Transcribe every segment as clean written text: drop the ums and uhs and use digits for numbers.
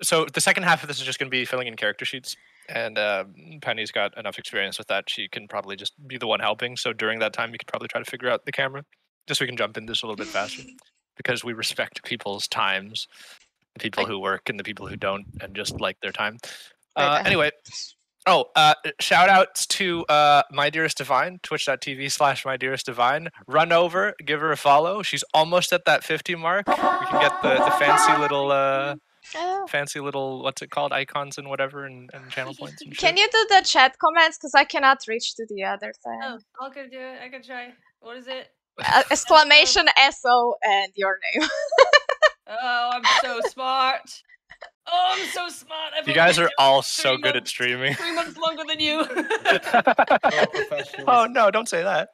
So the second half of this is just going to be filling in character sheets, and Penny's got enough experience with that. She can probably just be the one helping. So during that time, you could probably try to figure out the camera, just so we can jump into this a little bit faster, because we respect people's times, the people who work and the people who don't, and just like their time. Anyway. Shout outs to My Dearest Divine, twitch.tv/My Dearest Divine. Run over, give her a follow. She's almost at that 50 mark. We can get the fancy little what's it called, icons and whatever, and channel points and shit. Can you do the chat comments, because I cannot reach to the other thing? Oh, I'll go do it. I can try. What is it? Exclamation SO and your name. Oh, I'm so smart. Oh, I'm so smart. You guys are all so good at streaming. 3 months longer than you. Oh no, don't say that.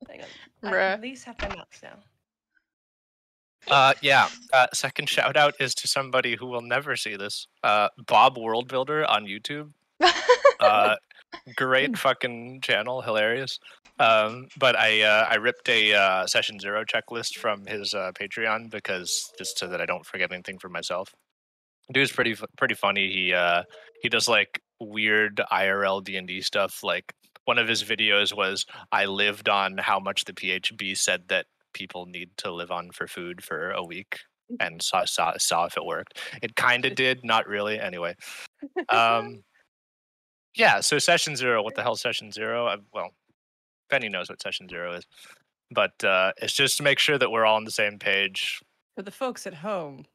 Hang on. I at least have my maps now. Second shout out is to somebody who will never see this. Bob World Builder on YouTube. Great fucking channel, hilarious. But I ripped a session 0 checklist from his Patreon, because just so that I don't forget anything for myself. Dude's pretty funny. He does like weird IRL D&D stuff. Like one of his videos was, I lived on how much the PHB said that people need to live on for food for a week, and saw if it worked. It kind of did, not really. Anyway. Yeah, so session 0, what the hell session 0? Well, Penny knows what session 0 is. But it's just to make sure that we're all on the same page. For the folks at home.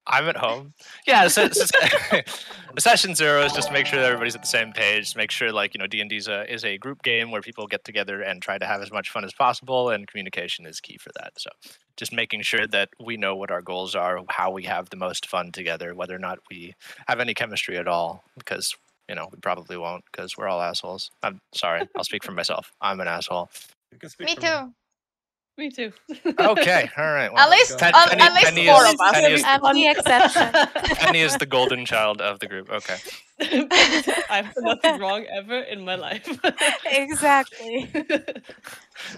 I'm at home. Yeah, session 0 is just to make sure that everybody's at the same page, to make sure, like, D&D is a group game where people get together and try to have as much fun as possible, and communication is key for that. So just making sure that we know what our goals are, how we have the most fun together, whether or not we have any chemistry at all, because we probably won't, because we're all assholes. I'm sorry, I'll speak for myself. I'm an asshole. Me too. Me too. Okay, all right. Well, at least 4 of us. I'm the exception. Penny is the golden child of the group. Okay. I've done nothing wrong ever in my life. Exactly.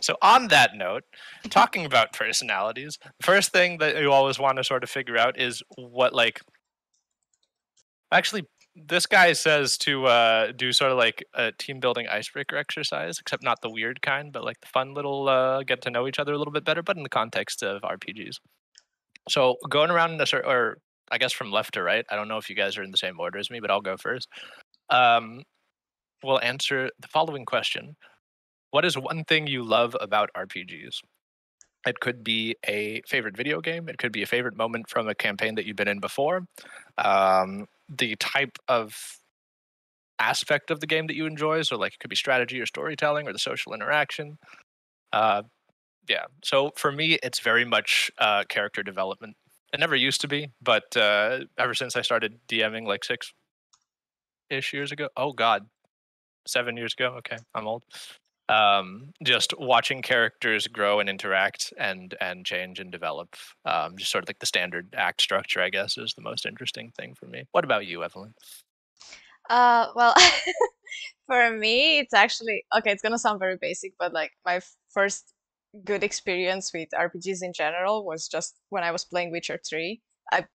So on that note, talking about personalities, first thing that you always want to sort of figure out is what, like, actually, this guy says to do sort of like a team building icebreaker exercise, except not the weird kind, but like the fun little get to know each other a little bit better, but in the context of RPGs. So going around in or I guess from left to right, I don't know if you guys are in the same order as me, but I'll go first. We'll answer the following question. What is one thing you love about RPGs? It could be a favorite video game. It could be a favorite moment from a campaign that you've been in before. The type of aspect of the game that you enjoy. So like it could be strategy or storytelling or the social interaction. Yeah. So for me, it's very much character development. It never used to be, but ever since I started DMing like 6-ish years ago. Oh God, 7 years ago. Okay, I'm old. Just watching characters grow and interact and change and develop. Just sort of like the standard act structure, I guess, is the most interesting thing for me. What about you, Evelyn? Well, for me, it's actually, okay, it's gonna sound very basic, but like my first good experience with RPGs in general was just when I was playing Witcher 3.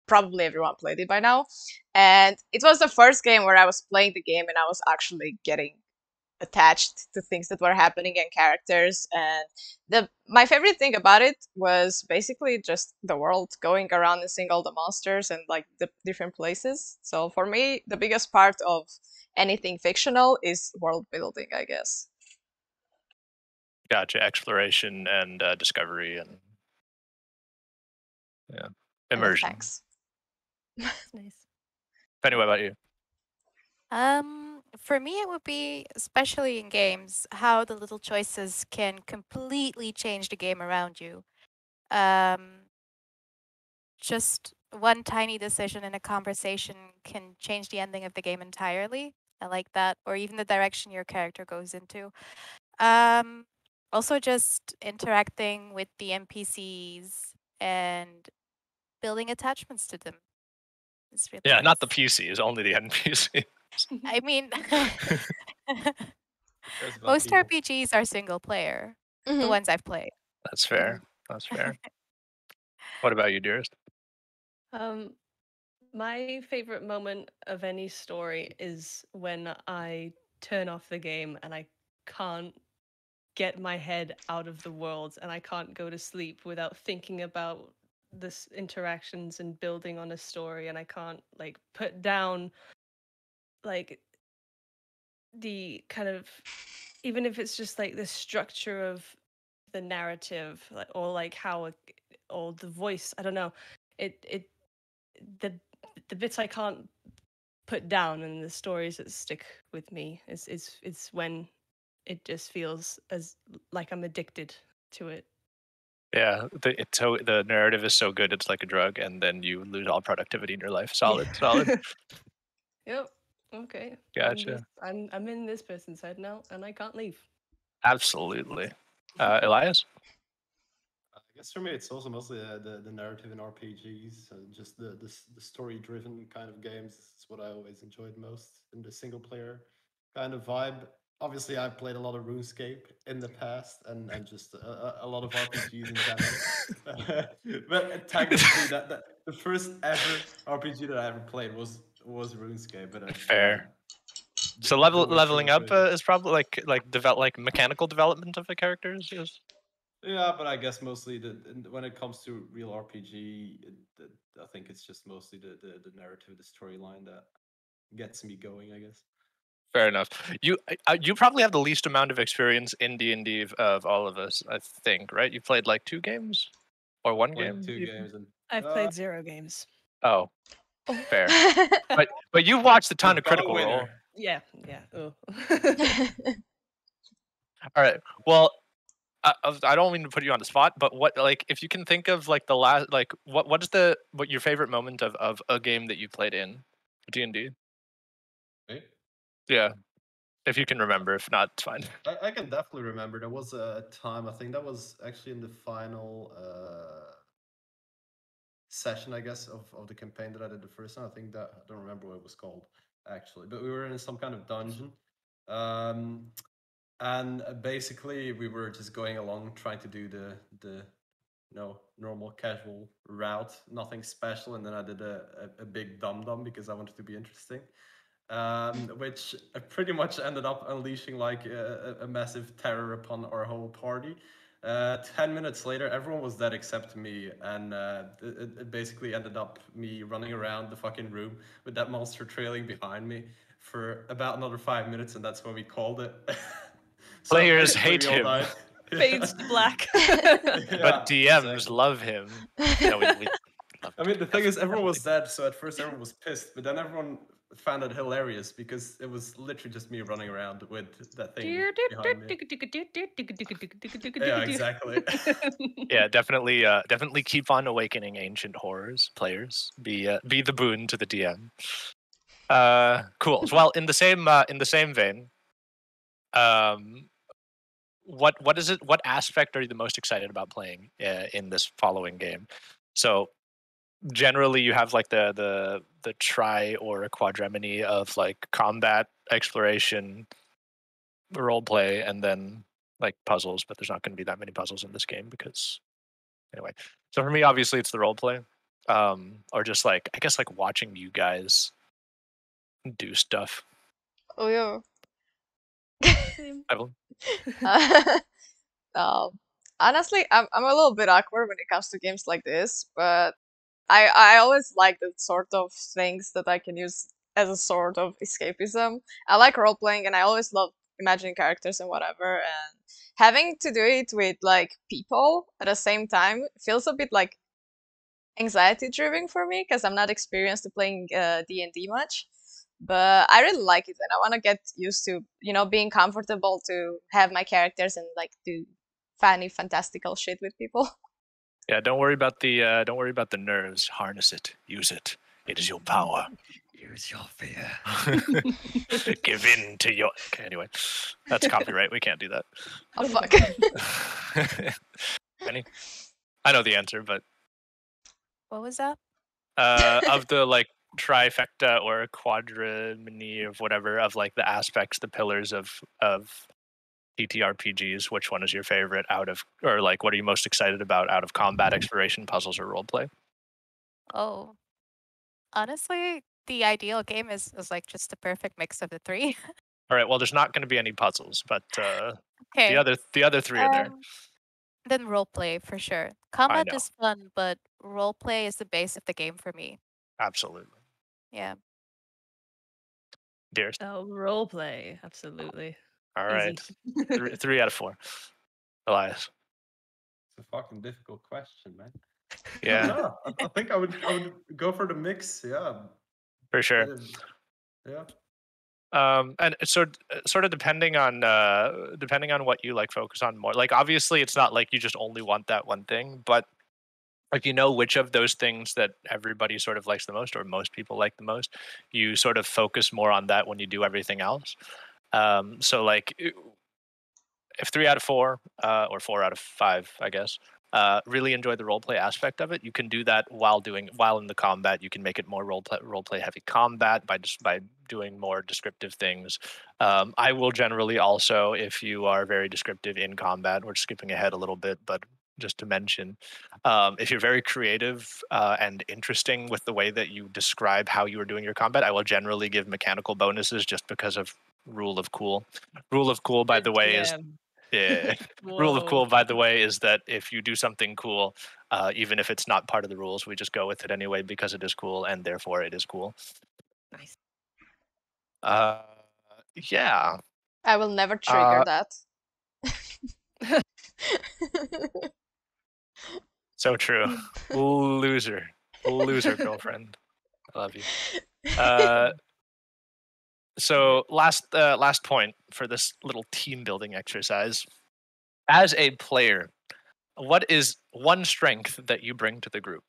Probably everyone played it by now. And it was the first game where I was playing the game and I was actually getting attached to things that were happening and characters, and my favorite thing about it was basically just the world, going around and seeing all the monsters and like the different places. So for me, the biggest part of anything fictional is world building, I guess. Gotcha. Exploration and discovery and immersion. Thanks. Nice. Penny, what about you? For me, it would be, especially in games, how the little choices can completely change the game around you. Just one tiny decision in a conversation can change the ending of the game entirely. I like that. Or even the direction your character goes into. Also, just interacting with the NPCs and building attachments to them. It's really nice. Not the PCs, only the NPCs. I mean, most RPGs are single player. The ones I've played. That's fair. That's fair. What about you, dearest? My favorite moment of any story is when I turn off the game and I can't get my head out of the world and I can't go to sleep without thinking about this interactions and building on a story, and I can't like put down like the kind of, even if it's just like the structure of the narrative, like, or like how or the voice, I don't know, it the the bits I can't put down and the stories that stick with me is when it just feels as like I'm addicted to it. Yeah, the narrative is so good, it's like a drug, and then you lose all productivity in your life. Solid, solid. Yep. Okay. Gotcha. I'm in this person's head now, and I can't leave. Absolutely. Elias? I guess for me, it's also mostly the narrative in RPGs, just the story-driven kind of games is what I always enjoyed most in the single-player kind of vibe. Obviously, I've played a lot of RuneScape in the past, and just a lot of RPGs in general. But technically, that the first ever RPG that I ever played was RuneScape. But Fair. So the way leveling short up version. is probably like mechanical development of the characters is. Yeah, but I guess mostly when it comes to real RPG, I think it's just mostly the narrative, the storyline that gets me going, I guess. Fair enough. You probably have the least amount of experience in D&D of all of us, I think, right? You played like 2 games or 1 Played game? 2 even? games and I've played 0 games. Oh, fair. But you've watched a ton of but a Critical Role. winner. Yeah, yeah. Oh. All right. Well, I don't mean to put you on the spot, but what, like, if you can think of like the last, like, what is what your favorite moment of a game that you played in D&D? Okay. Yeah, if you can remember. If not, it's fine. I can definitely remember. There was a time, I think that was actually in the final session, I guess, of the campaign that I did the first time. I think that, I don't remember what it was called, actually. But we were in some kind of dungeon. And basically, we were just going along trying to do the normal casual route, nothing special. And then I did a big dum-dum because I wanted to be interesting, which pretty much ended up unleashing like a massive terror upon our whole party. 10 minutes later, everyone was dead except me, and it basically ended up me running around the fucking room with that monster trailing behind me for about another 5 minutes, and that's when we called it. So Players basically, hate we all him. died. Fades to black. But DMs exactly. love him. No, we love I mean, the thing him is, everyone was heavily. dead, so at first everyone was pissed, but then everyone found it hilarious because it was literally just me running around with that thing behind me. Yeah, exactly. Yeah, definitely keep on awakening ancient horrors, players. Be the boon to the DM. Cool. Well, in the same vein, what is it? What aspect are you the most excited about playing in this following game? So generally, you have like the tri or a quadremony of like combat, exploration, role play, and then like puzzles. But there's not going to be that many puzzles in this game because anyway. So for me, obviously, it's the role play, or just like I guess like watching you guys do stuff. Oh yeah. Evelyn? Um, honestly, I'm a little bit awkward when it comes to games like this, but I always like the sort of things that I can use as a sort of escapism. I like role playing, and I always love imagining characters and whatever. And having to do it with like people at the same time feels a bit like anxiety driven for me because I'm not experienced to playing D&D much. But I really like it, and I want to get used to being comfortable to have my characters and like do funny, fantastical shit with people. Yeah, don't worry about the nerves. Harness it. Use it. It is your power. Use your fear. Give in to your. Okay, anyway, that's copyright. We can't do that. Oh fuck. Benny, I know the answer, but What was that? of the like trifecta or quadrimony of whatever of like the aspects, the pillars of TTRPGs, which one is your favorite out of, or like, what are you most excited about out of combat, exploration, puzzles, or roleplay? Oh, honestly, the ideal game is like just the perfect mix of the three. All right. Well, there's not going to be any puzzles, but the Okay. other three are there. Then roleplay for sure. I Combat know. is fun, but roleplay is the base of the game for me. Absolutely. Yeah. Dearest. Oh, role play, absolutely. All Easy. right. Three out of four. Elias. It's a fucking difficult question, man. Yeah, No, I think I would go for the mix. Yeah. for sure. Yeah. And so sort of depending on what you like focus on more. Like obviously it's not like you just only want that one thing, but if you know which of those things that everybody sort of likes the most or most people like the most, you sort of focus more on that when you do everything else. So like if 3 out of 4 or 4 out of 5, I guess, really enjoy the role play aspect of it. You can do that while in the combat. You can make it more role play heavy combat by doing more descriptive things. I will generally also, if you are very descriptive in combat, we're skipping ahead a little bit, but just to mention, if you're very creative and interesting with the way that you describe how you are doing your combat, I will generally give mechanical bonuses just because of rule of cool. Rule of cool, by the way, is yeah. Rule of cool, by the way, is that if you do something cool, even if it's not part of the rules, we just go with it anyway because it is cool, and therefore it is cool. Nice. Yeah. I will never trigger that. So true. Loser girlfriend. I love you. So last point for this little team building exercise. As a player, what is one strength that you bring to the group?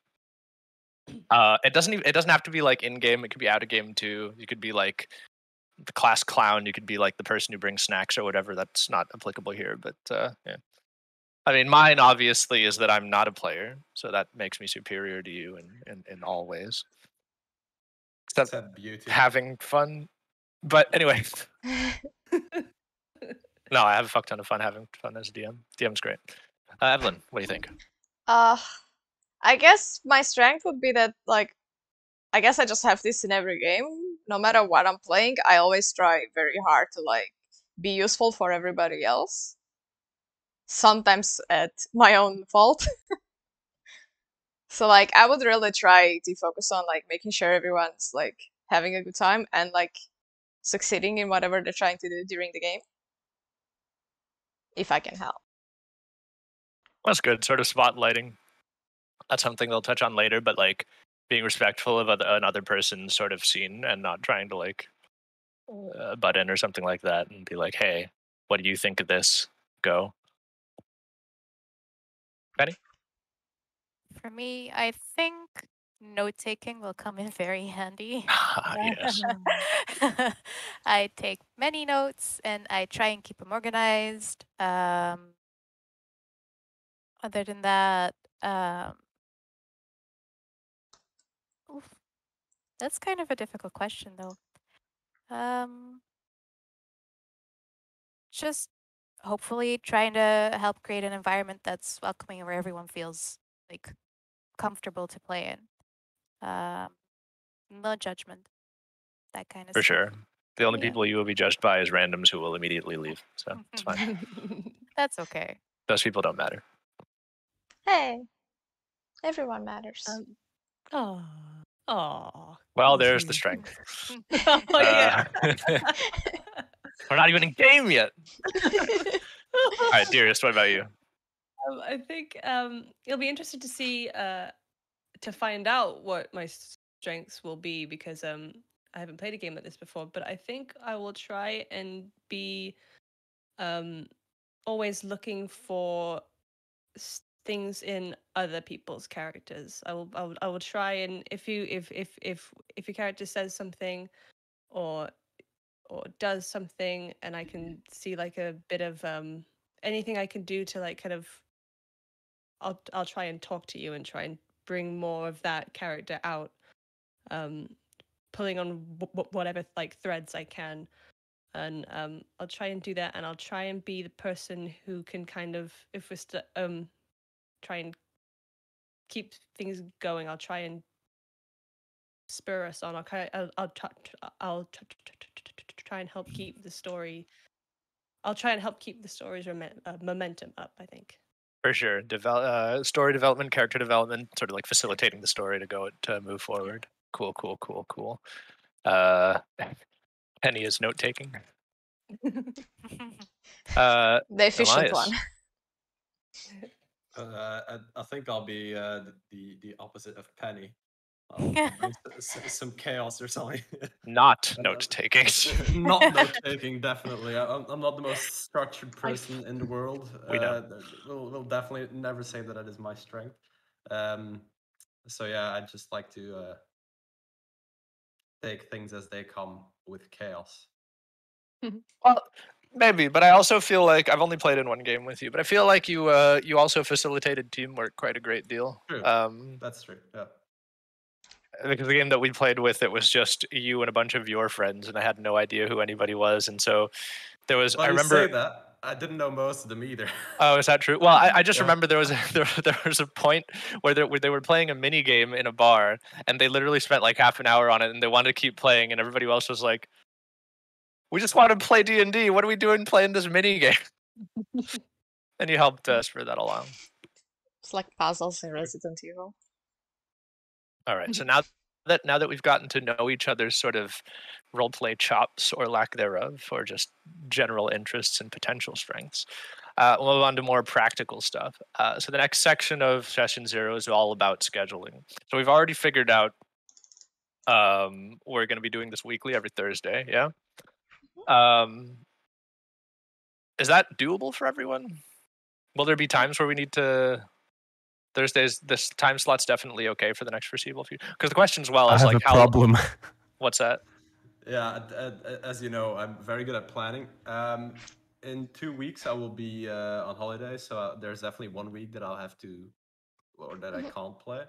It doesn't have to be like in game. It could be out of game too. You could be like the class clown. You could be like the person who brings snacks or whatever. That's not applicable here, but yeah. I mean, mine obviously is that I'm not a player, so that makes me superior to you in all ways. Except Said beauty. having fun. But anyway, no, I have a fuck ton of fun having fun as a DM. DM's great. Evelyn, what do you think? I guess my strength would be that, like, I guess I just have this in every game. No matter what I'm playing, I always try very hard to, like, be useful for everybody else. Sometimes at my own fault. So, like, I would really try to focus on, like, making sure everyone's, like, having a good time and, like, succeeding in whatever they're trying to do during the game. If I can help. That's good. Sort of spotlighting. That's something they'll touch on later, but like being respectful of another person's sort of scene and not trying to like butt in or something like that and be like, hey, what do you think of this? Go. Benny? For me, I think note taking will come in very handy. Yes. I take many notes and I try and keep them organized. Other than that, oof, that's kind of a difficult question though. Just hopefully trying to help create an environment that's welcoming where everyone feels like comfortable to play in. No judgment, that kind of For stuff. sure. The only Yeah. people you will be judged by is randoms who will immediately leave. So it's fine. That's okay. Those people don't matter. Hey, everyone matters. Oh. Oh. Well, there's the strength. Oh yeah. We're not even in game yet. All right, Dearest, what about you? I think it'll be interesting to see to find out what my strengths will be because I haven't played a game like this before, but I think I will try and be always looking for things in other people's characters. I will try and if your character says something or does something and I can see like a bit of anything I can do to like kind of I'll try and talk to you and try and bring more of that character out, pulling on whatever like threads I can. and I'll try and do that, and I'll try and be the person who can kind of, if we're try and keep things going. I'll try and spur us on. I'll try and help keep the story. I'll try and help keep the story's momentum up, I think. For sure. Story development, character development, sort of like facilitating the story to move forward. Cool. Penny is note taking. The efficient Elias. one. I think I'll be the opposite of Penny. I'll bring some chaos or something. Not note taking. Not note taking, definitely. I'm not the most structured person in the world. We know. We'll definitely never say that is my strength. So yeah, I just like to take things as they come with chaos. Well, maybe, but I also feel like I've only played in one game with you, but I feel like you also facilitated teamwork quite a great deal. True. That's true. Yeah. Because the game that we played with, it was just you and a bunch of your friends, and I had no idea who anybody was, and so there was. Well, I remember. You say that. I didn't know most of them either. Oh, is that true? Well, I just Yeah. remember there was a point where they were playing a mini game in a bar, and they literally spent like half an hour on it, and they wanted to keep playing, and everybody else was like, "We just want to play D&D. What are we doing playing this mini game?" And you helped us for that along. It's like puzzles in Resident Evil. All right. So now that we've gotten to know each other's sort of roleplay chops or lack thereof, or just general interests and potential strengths, we'll move on to more practical stuff. So the next section of session 0 is all about scheduling. So we've already figured out we're going to be doing this weekly every Thursday. Yeah. Is that doable for everyone? Will there be times where we need to? Thursdays, this time slot's definitely okay for the next foreseeable future. Because the question as well I is have like a problem. What's that? Yeah, as you know, I'm very good at planning. In 2 weeks, I will be on holiday, so there's definitely 1 week that I'll have to, or that I can't play.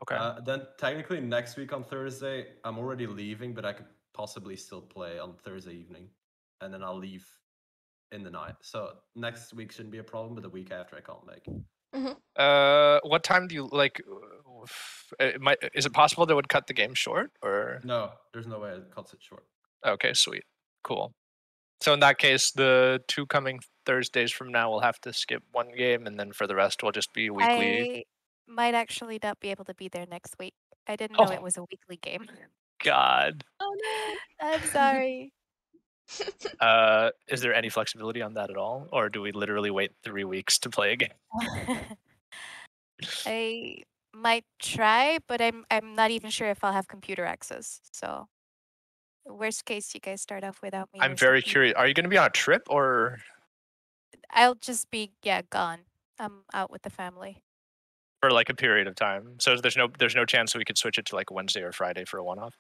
Okay. Then technically next week on Thursday, I'm already leaving, but I could possibly still play on Thursday evening, and then I'll leave in the night. So next week shouldn't be a problem, but the week after I can't make. What time do you like? Is it possible that would cut the game short, or No, there's no way it cuts it short. Okay, sweet, cool. So in that case, the 2 coming Thursdays from now, we'll have to skip 1 game, and then for the rest, we'll just be weekly. I might actually not be able to be there next week. I didn't know it was a weekly game. God. Oh no. I'm sorry. Is there any flexibility on that at all, or do we literally wait 3 weeks to play a game? I might try, but I'm not even sure if I'll have computer access. So, worst case, you guys start off without me. I'm or very something. curious. Are you going to be on a trip, or I'll just be gone. I'm out with the family. for like a period of time? So there's no chance we could switch it to like Wednesday or Friday for a one-off.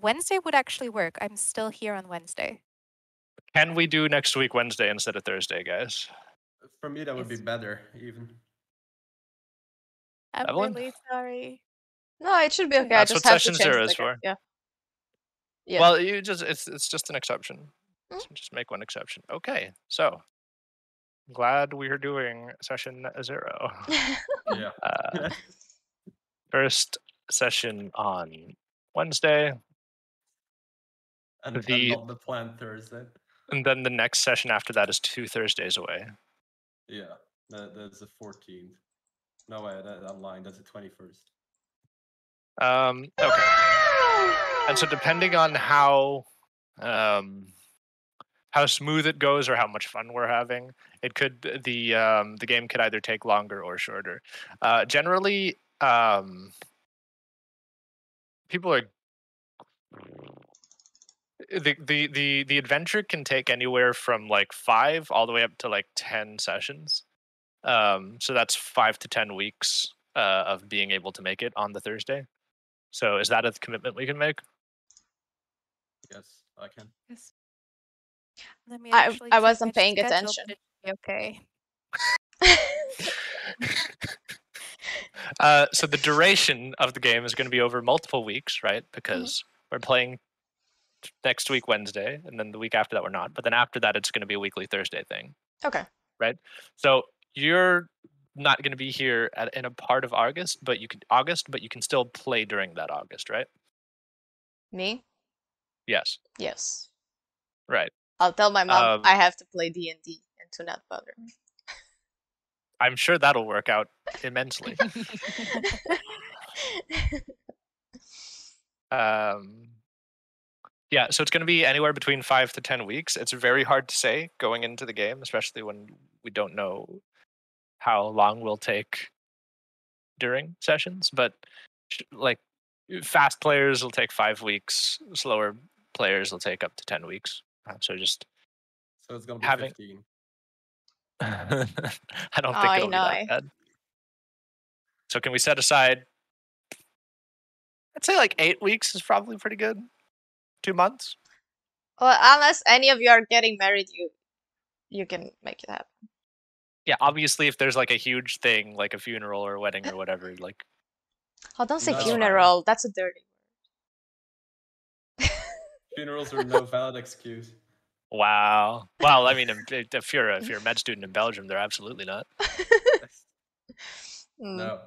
Wednesday would actually work. I'm still here on Wednesday. Can we do next week Wednesday instead of Thursday, guys? For me, that would be better, even. I'm Evelyn? really sorry. No, it should be okay. That's I just what have to session change 0 it is again. for. Yeah. Yeah. Well, it's just an exception. So just make one exception. Okay, so glad we are doing session 0. Yeah. First session on Wednesday, and not the planned Thursday. and then the next session after that is 2 Thursdays away. Yeah, that's the 14th. No way, I'm lying. That's the 21st. Okay. And so depending on how smooth it goes or how much fun we're having, it could the game could either take longer or shorter. Generally, people are the adventure can take anywhere from like 5 all the way up to like 10 sessions. So that's 5 to 10 weeks of being able to make it on the Thursday. So is that a commitment we can make? Yes, I can. Yes. Let me I actually wasn't check my paying schedule, attention. but it should be okay. So the duration of the game is going to be over multiple weeks, right? Because we're playing next week Wednesday, and then the week after that we're not. But then after that, it's going to be a weekly Thursday thing, Okay. right? So you're not going to be here in a part of August, but you can still play during that August, right? Me? Yes, Yes. right. I'll tell my mom I have to play D&D and to not bother me. I'm sure that'll work out immensely. Yeah, so it's going to be anywhere between 5 to 10 weeks. It's very hard to say going into the game, especially when we don't know how long we'll take during sessions. But like fast players will take 5 weeks, slower players will take up to 10 weeks. So just So it's gonna be having 15. I don't think it'll be that bad. So can we set aside, I'd say like 8 weeks is probably pretty good. 2 months. Well, unless any of you are getting married, you can make it happen. Yeah, obviously if there's like a huge thing, like a funeral or a wedding or whatever, like. Oh, don't say No. funeral. That's a dirty word. Funerals are no valid excuse. Wow. Well, I mean, if you're a med student in Belgium, they're absolutely not. No.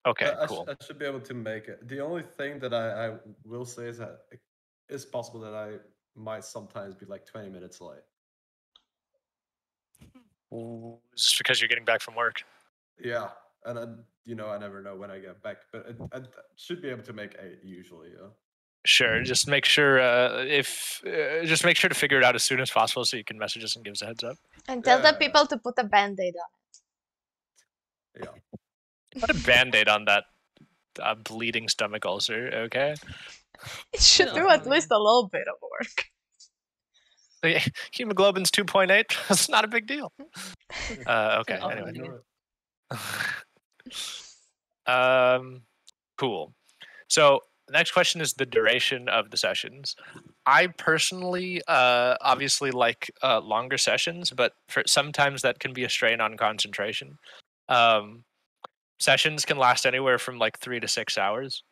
Okay, cool. I should be able to make it. The only thing that I will say is that it's possible that I might sometimes be like 20 minutes late. Just because you're getting back from work. Yeah, and I never know when I get back, but I should be able to make 8 usually. Yeah. Sure. Just make sure just make sure to figure it out as soon as possible so you can message us and give us a heads up. And tell the people to put a band-aid on it. Yeah. Put a band-aid on that bleeding stomach ulcer, okay? It should do at least a little bit of work. Hemoglobin's 2.8. That's not a big deal. Okay. Anyway. Cool. So the next question is the duration of the sessions. I personally obviously like longer sessions, but sometimes that can be a strain on concentration. Sessions can last anywhere from like 3 to 6 hours.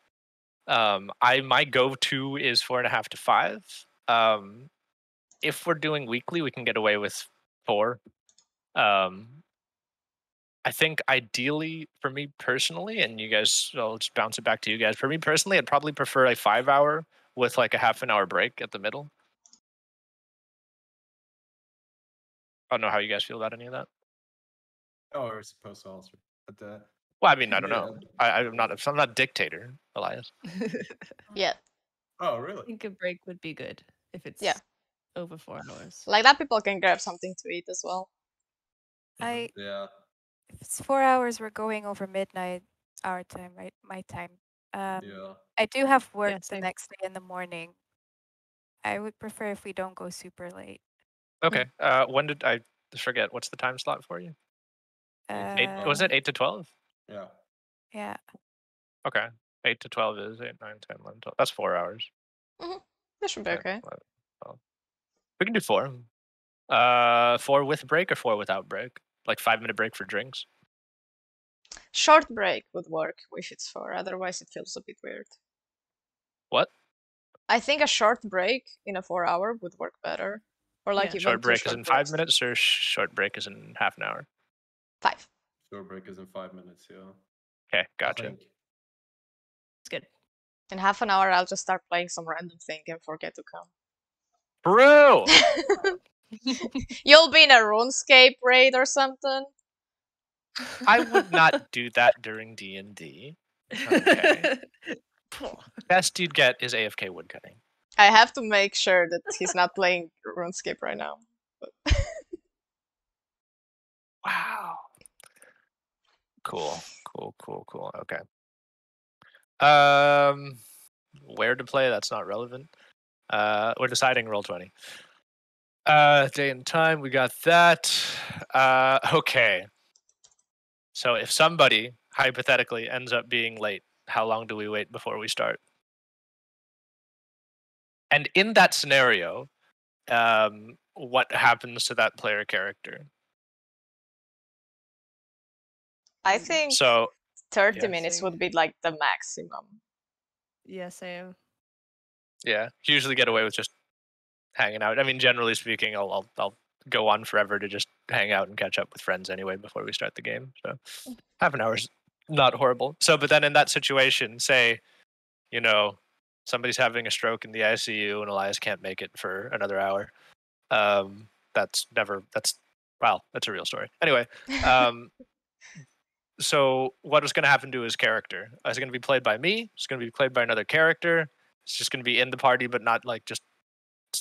My go-to is 4.5 to 5. If we're doing weekly, we can get away with 4. I think ideally for me personally, and you guys, I'll just bounce it back to you guys. For me personally, I'd probably prefer a 5-hour with like a half an hour break at the middle. I don't know how you guys feel about any of that. Oh, we're supposed to answer. But, well, I mean, I don't know. I'm not dictator, Elias. Yeah. Oh, really? I think a break would be good if it's over 4 hours. Like that, people can grab something to eat as well. Yeah. If it's 4 hours, we're going over midnight our time, right? My time. Yeah. I do have work the next day in the morning. I would prefer if we don't go super late. Okay. When did I forget? What's the time slot for you? was it 8 to 12? Yeah. Yeah. Okay. 8 to 12 is 8, 9, 10, 11, 12. That's 4 hours. That should be okay. 11, 12. We can do 4. 4 with break or 4 without break? Like 5-minute break for drinks? Short break would work if it's 4. Otherwise, it feels a bit weird. What? I think a short break in a 4-hour would work better. Or like even short break is in 5 breaks. minutes, or short break is in half an hour? 5. Short break is in 5 minutes, yeah. Okay, gotcha. It's good. In half an hour, I'll just start playing some random thing and forget to come. Bro! You'll be in a RuneScape raid or something? I would not do that during D&D. Okay. Best you'd get is AFK woodcutting. I have to make sure that he's not playing RuneScape right now. Wow. Cool. Okay. Where to play? That's not relevant. We're deciding Roll20. Day and time, we got that. Okay. So if somebody hypothetically ends up being late, how long do we wait before we start? And in that scenario, what happens to that player character? I think 30 minutes would be like the maximum. Yeah, same. Yeah, usually get away with just hanging out. I mean, generally speaking, I'll go on forever to just hang out and catch up with friends anyway before we start the game. So half an hour's not horrible. So, but then in that situation, say, you know, somebody's having a stroke in the ICU and Elias can't make it for another hour. That's a real story. Anyway, so what was going to happen to his character? Is it going to be played by me? It's going to be played by another character? It's just going to be in the party, but not like just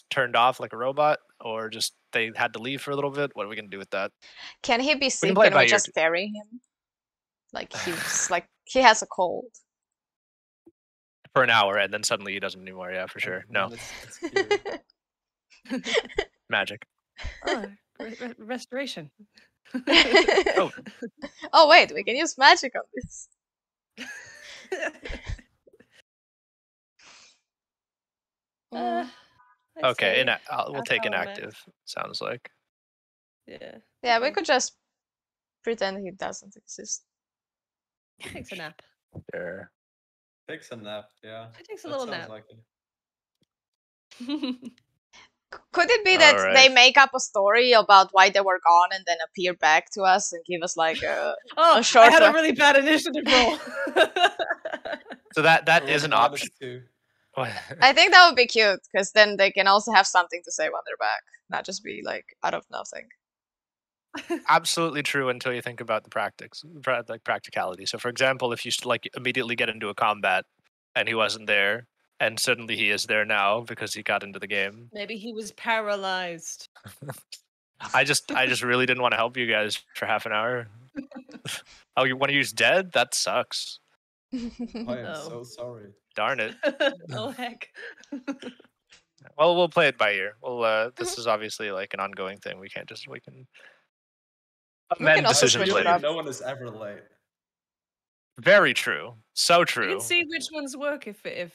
turned off like a robot, or just they had to leave for a little bit? What are we going to do with that? Can he be We can sick play it and by we ear. just carry him? Like he has a cold. For an hour, and then suddenly he doesn't anymore. Yeah, for sure. No, It's cured. magic. Oh, restoration. Oh, Oh wait, we can use magic on this. Mm. I'd okay. say We'll half take hour max. inactive. Sounds like. Yeah. Yeah, we okay. could just pretend he doesn't exist. Takes a nap. Sure. Takes a nap, yeah. It takes a That little sounds nap. like it. Could it be that All they right. make up a story about why they were gone and then appear back to us and give us like a Oh, short I had a one. really bad initiative roll. So that Roll is an minus option. 2. I think that would be cute because then they can also have something to say when they're back, not just be like out of nothing. Absolutely true until you think about the practicality. So, for example, if you like immediately get into a combat and he wasn't there, and suddenly he is there now because he got into the game. Maybe he was paralyzed. I just really didn't want to help you guys for half an hour. Oh, you want to use dead? That sucks. I am Oh. so sorry. Darn it. Oh heck. Well, we'll play it by ear. Well, this is obviously like an ongoing thing. We can amend also decisions switch it later. up. No one is ever late. Very true. So We true. can see which ones work if it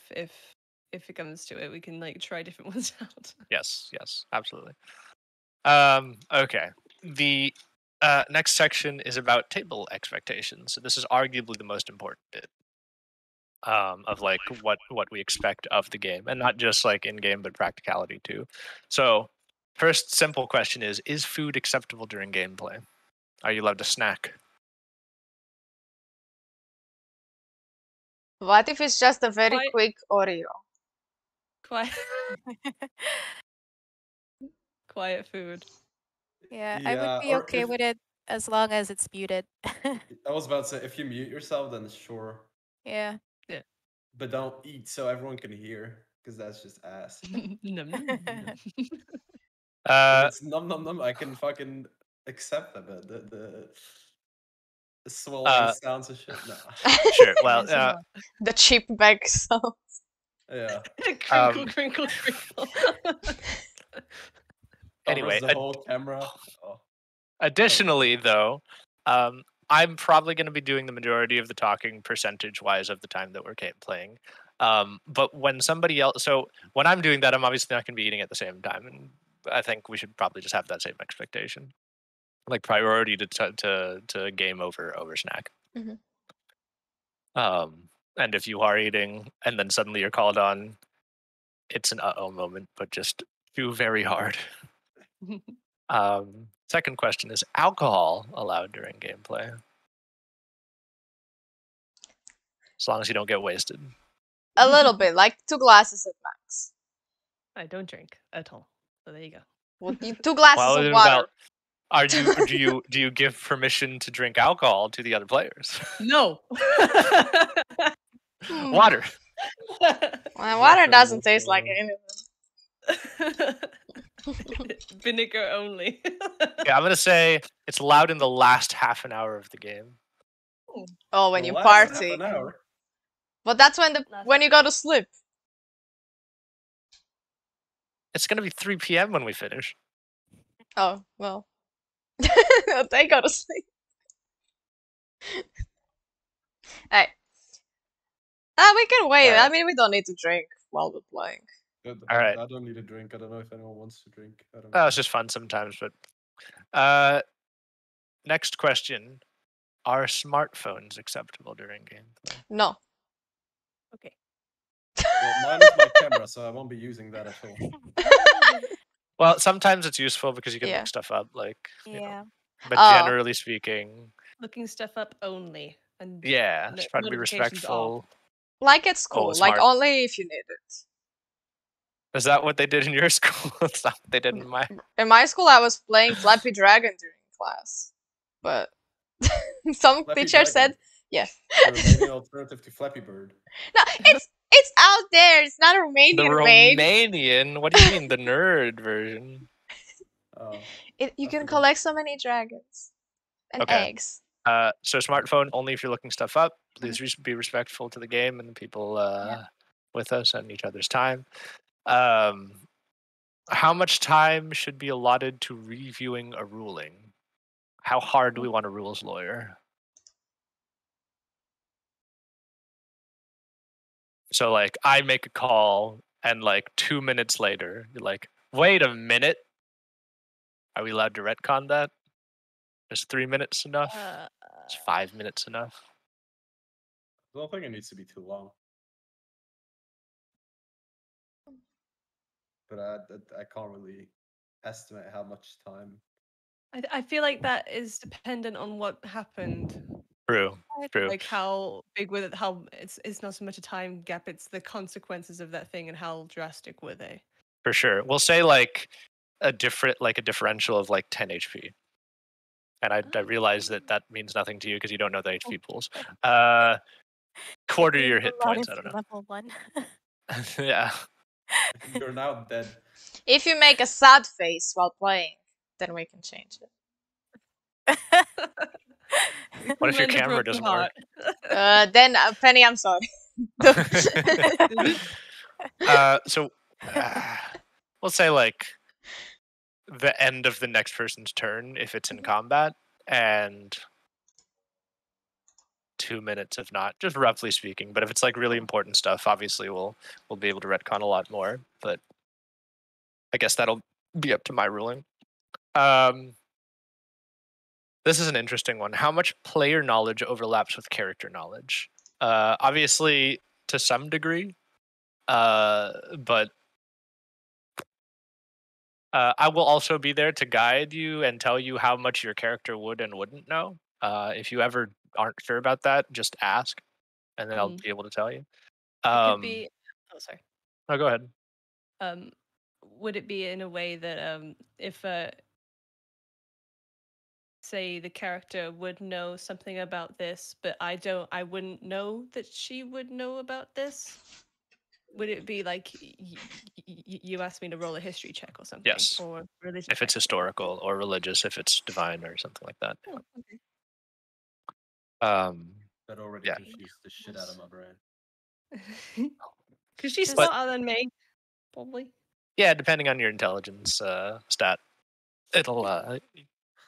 comes to it. We can like try different ones out. Yes, absolutely. Okay. The next section is about table expectations. So this is arguably the most important bit of like what we expect of the game, and not just like in game, but practicality too. So, first simple question is food acceptable during gameplay? Are you allowed to snack? What if it's just a very Quite- quick Oreo? Quiet food. Yeah, I would be or okay if- with it as long as it's muted. I was about to say, if you mute yourself, then sure. Yeah. But don't eat so everyone can hear, because that's just ass. Num, num, num. If it's num num num, I can fucking accept that, but the swallowing sounds and shit, nah. Sure. Well, ASMR. The cheap bag sound. Yeah. Crinkle, crinkle, crinkle. Anyway, Covers the whole camera. Oh. additionally, though, I'm probably going to be doing the majority of the talking percentage-wise of the time that we're playing. But when somebody else, so when I'm doing that, I'm obviously not going to be eating at the same time, and I think we should probably just have that same expectation, like priority to game over snack. Mhm. And if you are eating and then suddenly you're called on, it's an uh-oh moment, but just chew very hard. Second question is alcohol allowed during gameplay? As long as you don't get wasted. A little bit, like 2 glasses at max. I don't drink at all. So there you go. Well, 2 glasses of water. Are you do you give permission to drink alcohol to the other players? No. Water. Well, water doesn't taste like anything. Vinegar only. Yeah, I'm gonna say it's allowed in the last half an hour of the game. Oh, when The you last half party. an hour. But that's when you go to sleep. It's gonna be 3 p.m. when we finish. Oh, well. They go to sleep. Hey. We can wait. Alright. I mean, we don't need to drink while we're playing. All right. I don't need a drink. I don't know if anyone wants to drink. I don't Oh, it's just fun sometimes, but next question. Are smartphones acceptable during gameplay? No. Okay. Well, mine is my camera, so I won't be using that at all. Well, sometimes it's useful because you can Yeah. look stuff up, like, you know. Yeah. But Oh. generally speaking, Looking stuff up only, and yeah, just try to be notifications off. respectful. Like at school, like smart. only if you need it. Is that what they did in your school? It's not what they did in my. In my school, I was playing Flappy Dragon during class, but some Flappy teacher Dragon? said, yeah. The Romanian alternative to Flappy Bird. No, it's out there. It's not a Romanian The made. Romanian? What do you mean, the nerd version? Oh, You I can forgot. collect so many dragons and Okay. eggs. So smartphone only if you're looking stuff up. Please be respectful to the game and the people with us and each other's time. How much time should be allotted to reviewing a ruling? How hard do we want a rules lawyer? So like I make a call and like 2 minutes later, you're like, wait a minute. Are we allowed to retcon that? Is 3 minutes enough? Is 5 minutes enough? I don't think it needs to be too long. But I can't really estimate how much time. I feel like that is dependent on what happened. True. Like how big with it, how it's not so much a time gap, it's the consequences of that thing and how drastic were they. For sure. We'll say like a differential of like 10 HP. And I realize that means nothing to you because you don't know the HP pools. Quarter It your means hit a lot points. if I don't you're know. Level 1. Yeah. You're now dead. If you make a sad face while playing, then we can change it. What if your Mend a camera broken doesn't work? Then Penny, I'm sorry. So we'll say like the end of the next person's turn if it's in combat, and 2 minutes if not, just roughly speaking. But if it's like really important stuff, obviously we'll be able to retcon a lot more. But I guess that'll be up to my ruling. This is an interesting one. How much player knowledge overlaps with character knowledge? Obviously, to some degree, but I will also be there to guide you and tell you how much your character would and wouldn't know. If you ever aren't sure about that, just ask, and then I'll be able to tell you. It could be. Oh, sorry. No, go ahead. Would it be in a way that if say the character would know something about this, but I wouldn't know that she would know about this? Would it be like you asked me to roll a history check or something? Yes. Or religion If it's check? historical or religious, if it's divine or something like that. Oh, okay. That already confused the shit out of my brain. Because she's But- smarter than me, probably. Yeah, depending on your intelligence stat, it'll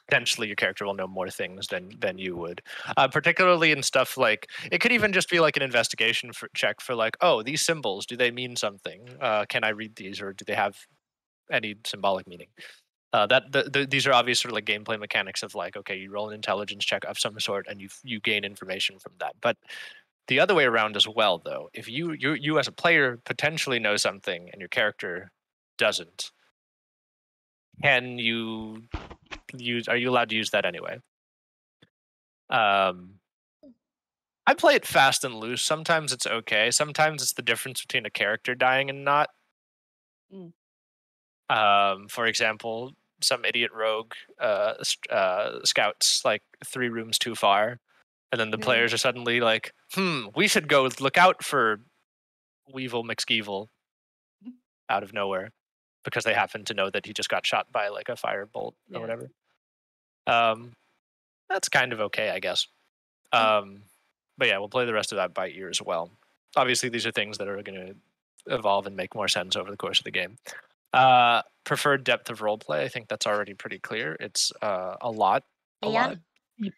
potentially your character will know more things than you would. Particularly in stuff like it could even just be like an investigation check for like, oh, these symbols, do they mean something? Can I read these, or do they have any symbolic meaning? These are obvious sort of like gameplay mechanics of like, okay, you roll an intelligence check of some sort and you gain information from that. But the other way around as well, though, if you as a player potentially know something and your character doesn't, are you allowed to use that anyway? I play it fast and loose. Sometimes it's okay. Sometimes it's the difference between a character dying and not. For example, some idiot rogue scouts like 3 rooms too far, and then the players are suddenly like, we should go look out for Weevil McSkeevil out of nowhere because they happen to know that he just got shot by like a firebolt or whatever. That's kind of okay, I guess. But yeah, we'll play the rest of that by ear as well. Obviously, these are things that are going to evolve and make more sense over the course of the game. Preferred depth of roleplay, I think that's already pretty clear. It's a lot.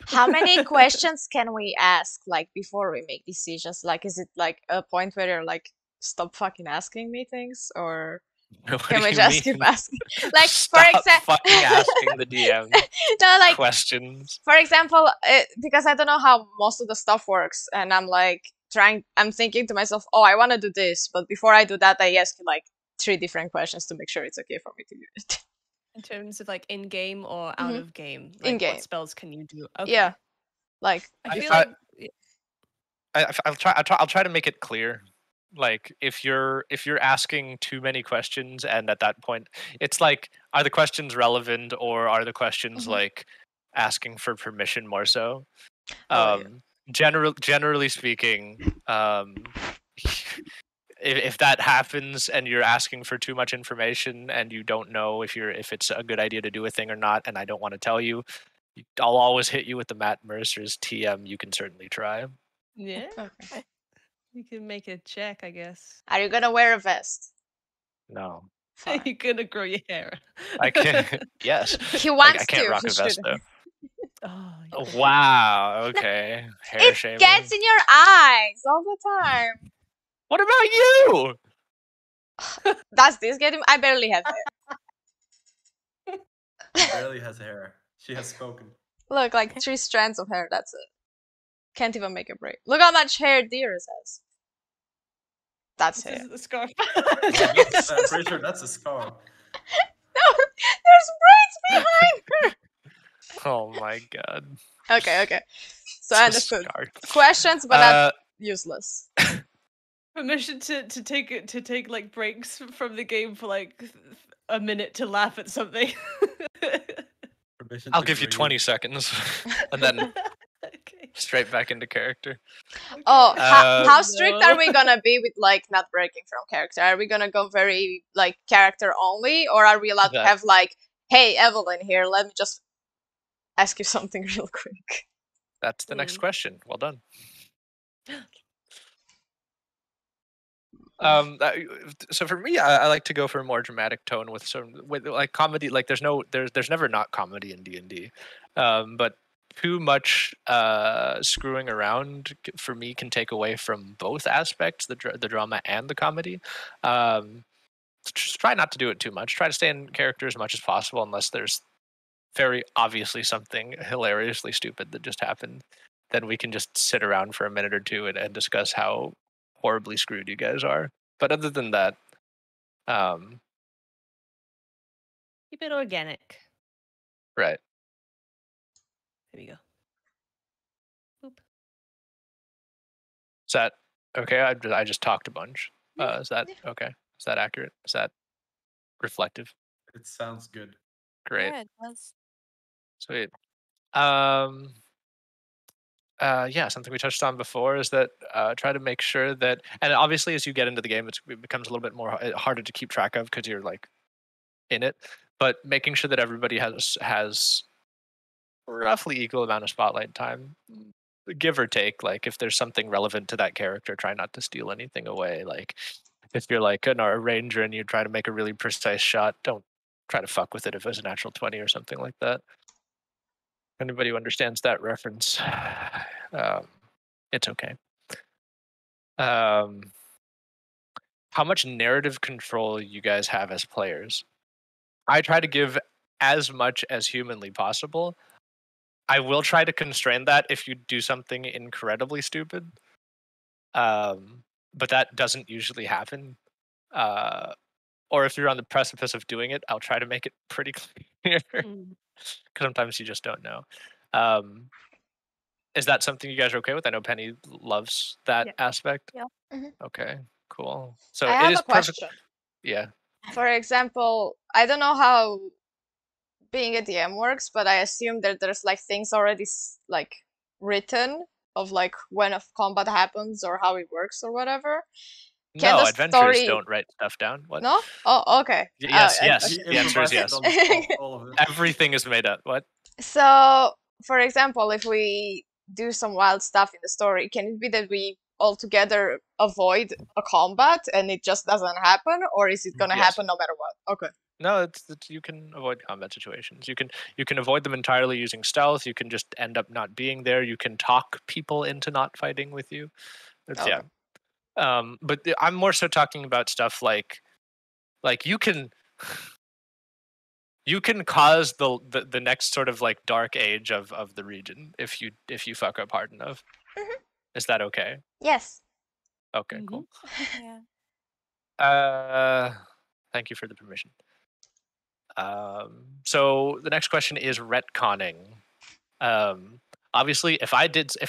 How many questions can we ask like before we make decisions? Like, is it like a point where you're like, stop fucking asking me things, or What Can do we you just mean? keep asking? Like, for Stop example, fucking asking the DM no, like, questions. for example, because I don't know how most of the stuff works, and I'm like I'm thinking to myself, oh, I want to do this, but before I do that, I ask you like 3 different questions to make sure it's okay for me to do it. In terms of like in game or out of game, like In-game. what spells can you do? Okay. Yeah, like I feel I- like I'll try to make it clear. Like if you're asking too many questions, and at that point, it's like, are the questions relevant, or are the questions like asking for permission more so? Oh, yeah. Generally speaking, if that happens and you're asking for too much information and you don't know if it's a good idea to do a thing or not, and I don't want to tell you, I'll always hit you with the Matt Mercer's TM. You can certainly try. yeah, Okay. you can make a check, I guess. Are you gonna wear a vest? No, Fine. You're gonna grow your hair. I can't. Yes, He I wants can't to. rock He a vest shouldn't. though. Oh, Oh, wow. Okay. Hair It shaming. gets in your eyes all the time. What about you? Does this get him? I barely have hair. Barely has hair. She has spoken. Look, like 3 strands of hair. That's it. Can't even make a braid. Look how much hair Dearest has. That's this hair. is the scarf. I'm pretty sure that's a scar. No, there's braids behind her. Oh my god. Okay. So I It's a understood. scar. Questions, but not useless. Permission to take like breaks from the game for like a minute to laugh at something. Permission I'll to give you breathe. 20 seconds and then Okay. straight back into character. Oh, how strict No. are we gonna be with like not breaking from character? Are we gonna go very like character only, or are we allowed to That- have like, hey Evelyn here, let me just ask you something real quick? That's the next question. Well done. So for me, I like to go for a more dramatic tone with like comedy. Like there's never not comedy in D&D, but too much screwing around for me can take away from both aspects, the drama and the comedy. Just try not to do it too much. Try to stay in character as much as possible, unless there's very obviously something hilariously stupid that just happened. Then we can just sit around for a minute or two and discuss how horribly screwed you guys are. But other than that, Keep it organic. right. There we go. Boop. Is that okay? I just talked a bunch. Yeah, Is that okay? Is that accurate? Is that reflective? It sounds good. Great. Yeah, it does. Sweet. Yeah, something we touched on before is that try to make sure that, and obviously as you get into the game, it becomes a little bit more harder to keep track of because you're like in it. But making sure that everybody has roughly equal amount of spotlight time, give or take. Like if there's something relevant to that character, try not to steal anything away. Like if you're like a ranger and you try to make a really precise shot, don't try to fuck with it if it's a natural 20 or something like that. Anybody who understands that reference, it's okay. How much narrative control you guys have as players? I try to give as much as humanly possible. I will try to constrain that if you do something incredibly stupid, but that doesn't usually happen. Or if you're on the precipice of doing it, I'll try to make it pretty clear because sometimes you just don't know. Is that something you guys are okay with? I know Penny loves that aspect. Yeah. Okay, cool. So I it have is a question. Yeah. For example, I don't know how being a DM works, but I assume that there's like things already like written of like when a combat happens or how it works or whatever. Can No, the adventurers story... don't write stuff down. What? No? Oh, okay. Yes, I- yes. He The answer is improvised yes. it on the spot, all of it. Everything is made up. What? So, for example, if we do some wild stuff in the story, can it be that we altogether avoid a combat and it just doesn't happen, or is it gonna Yes. happen no matter what? Okay. No, it's you can avoid combat situations. You can avoid them entirely using stealth. You can just end up not being there. You can talk people into not fighting with you. It's Okay. yeah. But I'm more so talking about stuff like Like you can cause the next sort of like dark age of the region if you fuck up hard enough. Mhm. Is that okay? Yes. Okay, cool. Yeah. Thank you for the permission. So the next question is retconning. Obviously, if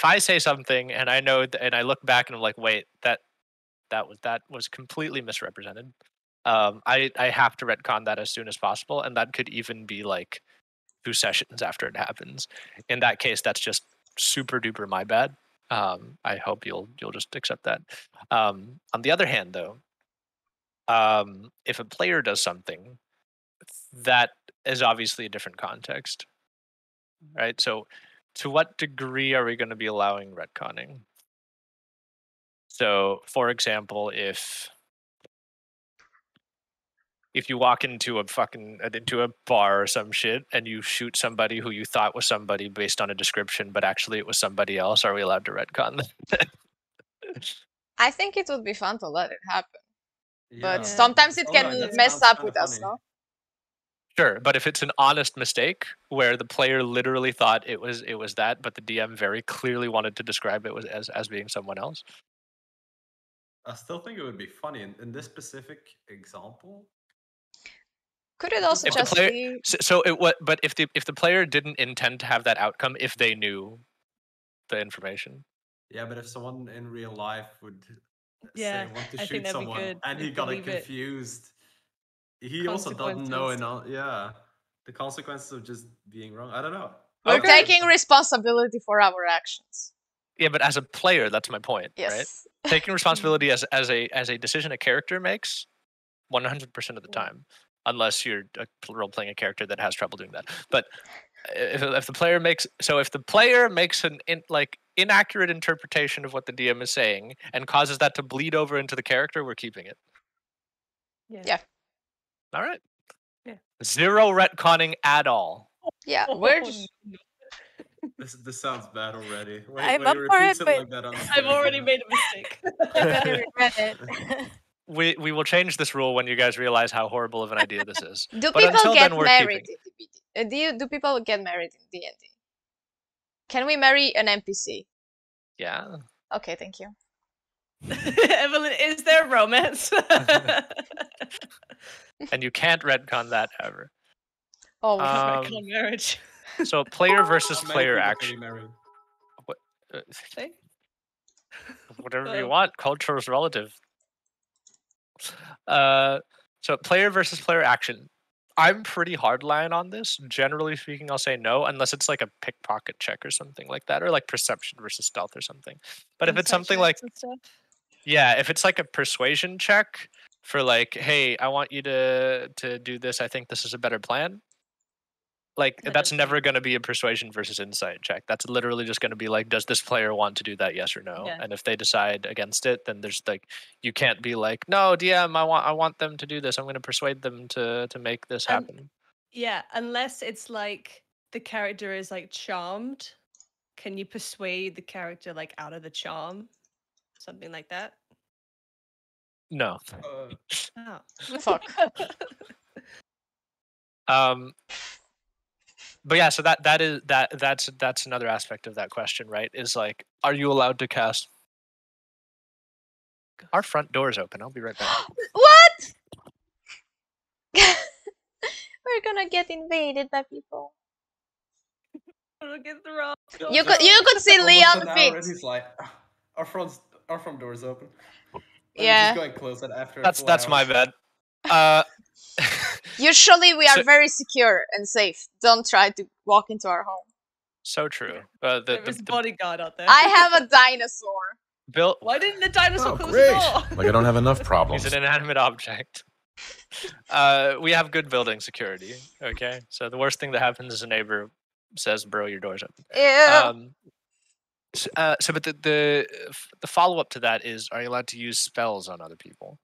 I say something and I know and I look back and I'm like, wait, that was completely misrepresented. I have to retcon that as soon as possible, and that could even be like 2 sessions after it happens. In that case, that's just super duper my bad. I hope you'll just accept that. On the other hand, though, if a player does something, that is obviously a different context, right? So, to what degree are we going to be allowing retconning? So, for example, if you walk into a bar or some shit and you shoot somebody who you thought was somebody based on a description, but actually it was somebody else, are we allowed to retcon that? I think it would be fun to let it happen, Yeah. but sometimes it can That mess sounds up kinda with us, funny. no? Sure, but if it's an honest mistake where the player literally thought it was that, but the DM very clearly wanted to describe it as being someone else. I still think it would be funny in this specific example. Could it Because, also If the like, just player, be so it what? But if the player didn't intend to have that outcome, if they knew the information, yeah, but if someone in real life would Yeah, say want to I think shoot that'd be someone good and if he they got it leave it confused, he also doesn't know consequences. yeah, the consequences of just being wrong. I don't know. we're Okay. taking responsibility for our actions? yeah. But as a player, that's my point, right? Yes. Taking responsibility as a decision a character makes 100% of the time, unless you're role playing a character that has trouble doing that. But if the player makes an inaccurate interpretation of what the DM is saying and causes that to bleed over into the character, we're keeping it. Yeah. All right. Yeah. 0 retconning at all. Yeah, Oh, we're just This sounds bad already. I'm When up he for repeats it, it but like that on stage. I've already made a mistake. you're gonna regret it. We will change this rule when you guys realize how horrible of an idea this is. do But people until get then, we're married keeping. in DBD? Do people get married in D&D? Can we marry an NPC? Yeah. Okay, thank you. Evelyn, is there romance? And you can't retcon that ever. Oh, Retcon marriage. So player versus How many player people can action. you marry? What, Say? whatever you Oh. want. Culture is relative. So player versus player action. I'm pretty hardline on this. Generally speaking, I'll say no, unless it's like a pickpocket check or something like that, or like perception versus stealth or something. But if it's Insight something like, checks and stuff. yeah, if it's like a persuasion check for like, hey, I want you to do this. I think this is a better plan. Like That that's doesn't never make going to be a persuasion versus insight check. That's literally just going to be like, does this player want to do that? Yes or no. Yeah. And if they decide against it, then there's like, you can't be like, no, DM, I want them to do this. I'm going to persuade them to make this happen. Yeah, unless it's like the character is like charmed. Can you persuade the character like out of the charm? Something like that? No. Oh. fuck. But yeah, so that's another aspect of that question, right? Is like, are you allowed to cast? Our front door is open. I'll be right back. What? We're gonna get invaded by people. Look at the wrong You could see Almost Leon an hour fit. and he's like, our front door is open. Let me Yeah. just go and close it after. That's my bad. Usually we are So- very secure and safe. Don't try to walk into our home. So true. There is a bodyguard out there. I have a dinosaur. Bill. Why didn't the dinosaur Oh, close great. the door? Like I don't have enough problems. He's an inanimate object. We have good building security. Okay, so the worst thing that happens is a neighbor says, "Bro, your door's open." Ew. But the follow up to that is, are you allowed to use spells on other people?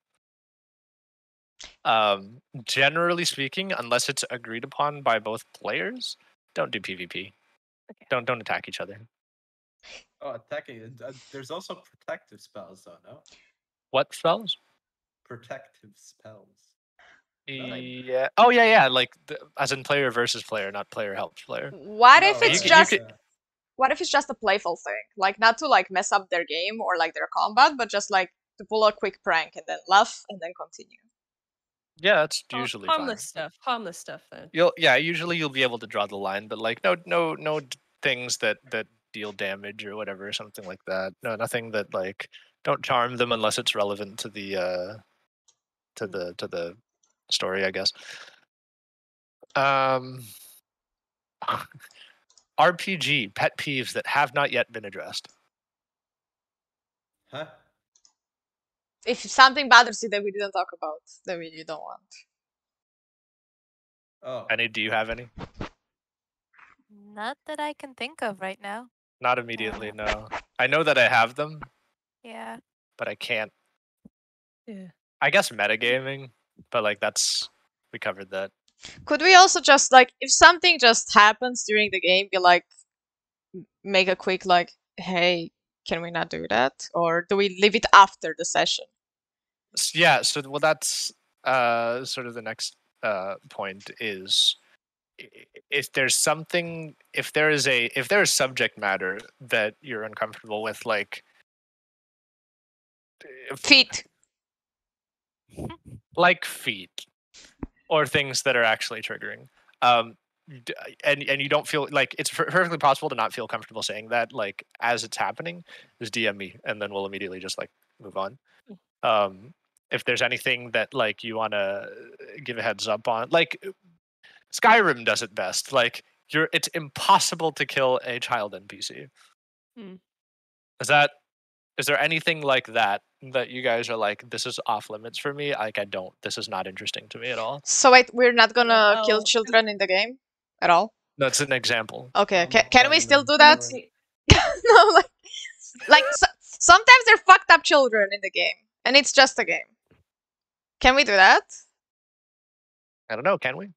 Generally speaking, unless it's agreed upon by both players, don't do PvP. Okay. Don't attack each other. Oh, attacking. There's also protective spells, though, no? What spells? Protective spells. Yeah. Oh yeah. Like as in player versus player, not player helps player. What No, if it's you just could- what if it's just a playful thing? Like not to like mess up their game or like their combat, but just like to pull a quick prank and then laugh and then continue. Yeah, that's usually harmless fine. Harmless stuff then. Usually you'll be able to draw the line, but like no things that deal damage or whatever, something like that. No, nothing that like don't charm them unless it's relevant to the to the story, I guess. RPG pet peeves that have not yet been addressed. Huh? If something bothers you that we didn't talk about, that you don't want. Oh. Any? Do you have any? Not that I can think of right now. Not immediately, no. I know that I have them, Yeah. but I can't. Yeah. I guess metagaming, but like we covered that. Could we also just like if something just happens during the game, be like make a quick like, hey, can we not do that? Or do we leave it after the session? Yeah, so well that's sort of the next point is if there's something if there is subject matter that you're uncomfortable with, like Feet. like feet or things that are actually triggering, and you don't feel like it's perfectly possible to not feel comfortable saying that, like as it's happening, just DM me and then we'll immediately just like move on. If there's anything that like you want to give a heads up on, like Skyrim does it best. Like it's impossible to kill a child NPC. Hmm. Is there anything like that you guys are like, this is off limits for me? Like this is not interesting to me at all. So wait, we're not gonna kill Oh. children in the game at all? That's an example. Okay, I'm can we playing still them. do that? Sorry. No, like sometimes they're fucked up children in the game, and it's just a game. Can we do that? I don't know. Can we?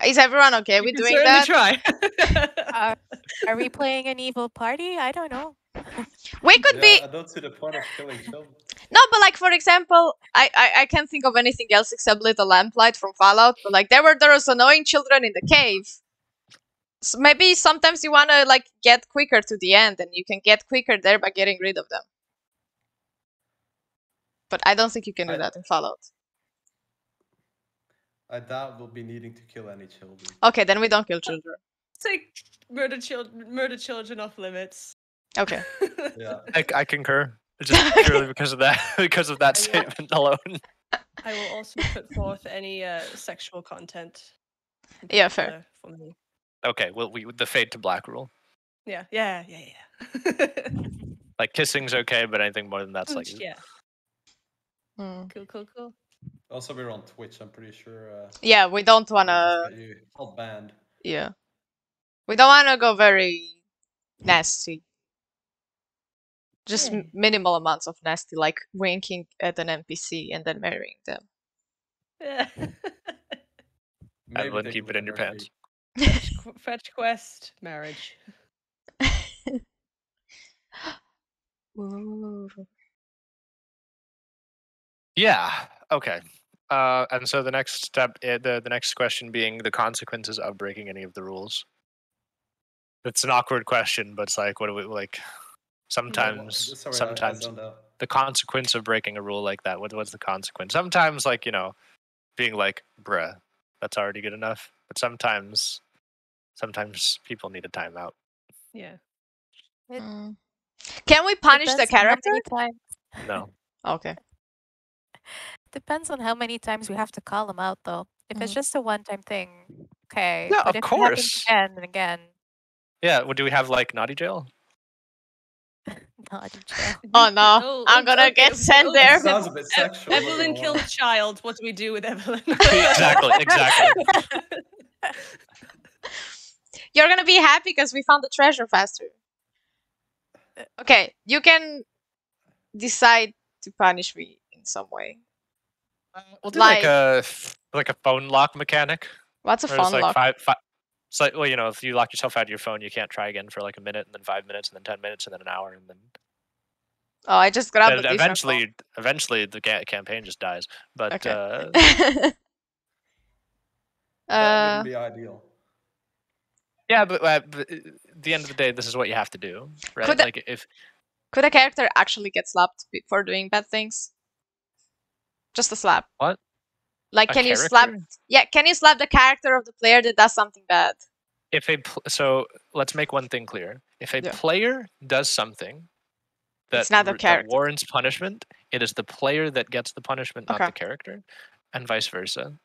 Is everyone okay You with can doing certainly that? try. Are we playing an evil party? I don't know. We could be I don't see the point of killing children. no, but like for example, I can't think of anything else except Little Lamplight from Fallout. But like there was annoying children in the cave. So maybe sometimes you wanna like get quicker to the end, and you can get quicker there by getting rid of them. But I don't think you can do that in Fallout. I doubt we'll be needing to kill any children. Okay, then we don't kill children. Take murder children off limits. Okay. Yeah. I concur. Just purely because of that statement alone. I will also put forth any sexual content. Yeah, fair. For me. Okay, well, the fade to black rule. Yeah. Like kissing's okay, but anything more than that's like Yeah. Hmm. Cool. Also, we're on Twitch. I'm pretty sure. Yeah, we don't we'll wanna. just get you all banned. Yeah, we don't wanna go very nasty. Just Yeah. minimal amounts of nasty, like winking at an NPC and then marrying them. Yeah. Maybe Evelyn, they keep can it in your convert pants. you. Fetch quest, marriage. Ooh. Yeah. Okay. And so the next step, the next question being the consequences of breaking any of the rules. It's an awkward question, but it's like, what do we like? Sometimes, Sorry, I sometimes zoned out. the consequence of breaking a rule like that. What's the consequence? Sometimes, like being like, bruh, that's already good enough. But sometimes people need a timeout. Yeah. Mm. Can we punish the Depends on how character? many times. No. Okay. Depends on how many times we have to call them out, though. If it's Mhm. just a one-time thing, okay. Yeah, but of if it happens course. again and again, Yeah. Well, do we have like naughty jail? naughty jail. Oh no, I'm gonna get sent That there. sounds a bit sexual. not Evelyn gonna killed lie. a child. What do we do with Evelyn? Exactly. You're gonna be happy because we found the treasure faster. Okay, you can decide to punish me in some way. We'll do like Like- a phone lock mechanic. What's a Where it's phone like lock? five. It's like, well, if you lock yourself out of your phone, you can't try again for like a minute, and then 5 minutes, and then 10 minutes, and then an hour, and then Oh, I just grabbed a different eventually the campaign just dies. But phone. Okay. That wouldn't be ideal. Yeah, but at the end of the day, this is what you have to do, right? Could Like if could a character actually get slapped for doing bad things? Just a slap. what? Like, A can you slap? character? Yeah, can you slap the character of the player that does something bad? If so let's make one thing clear. If a Yeah. player does something that It's not the that character. warrants punishment, it is the player that gets the punishment, not Okay. the character, and vice versa.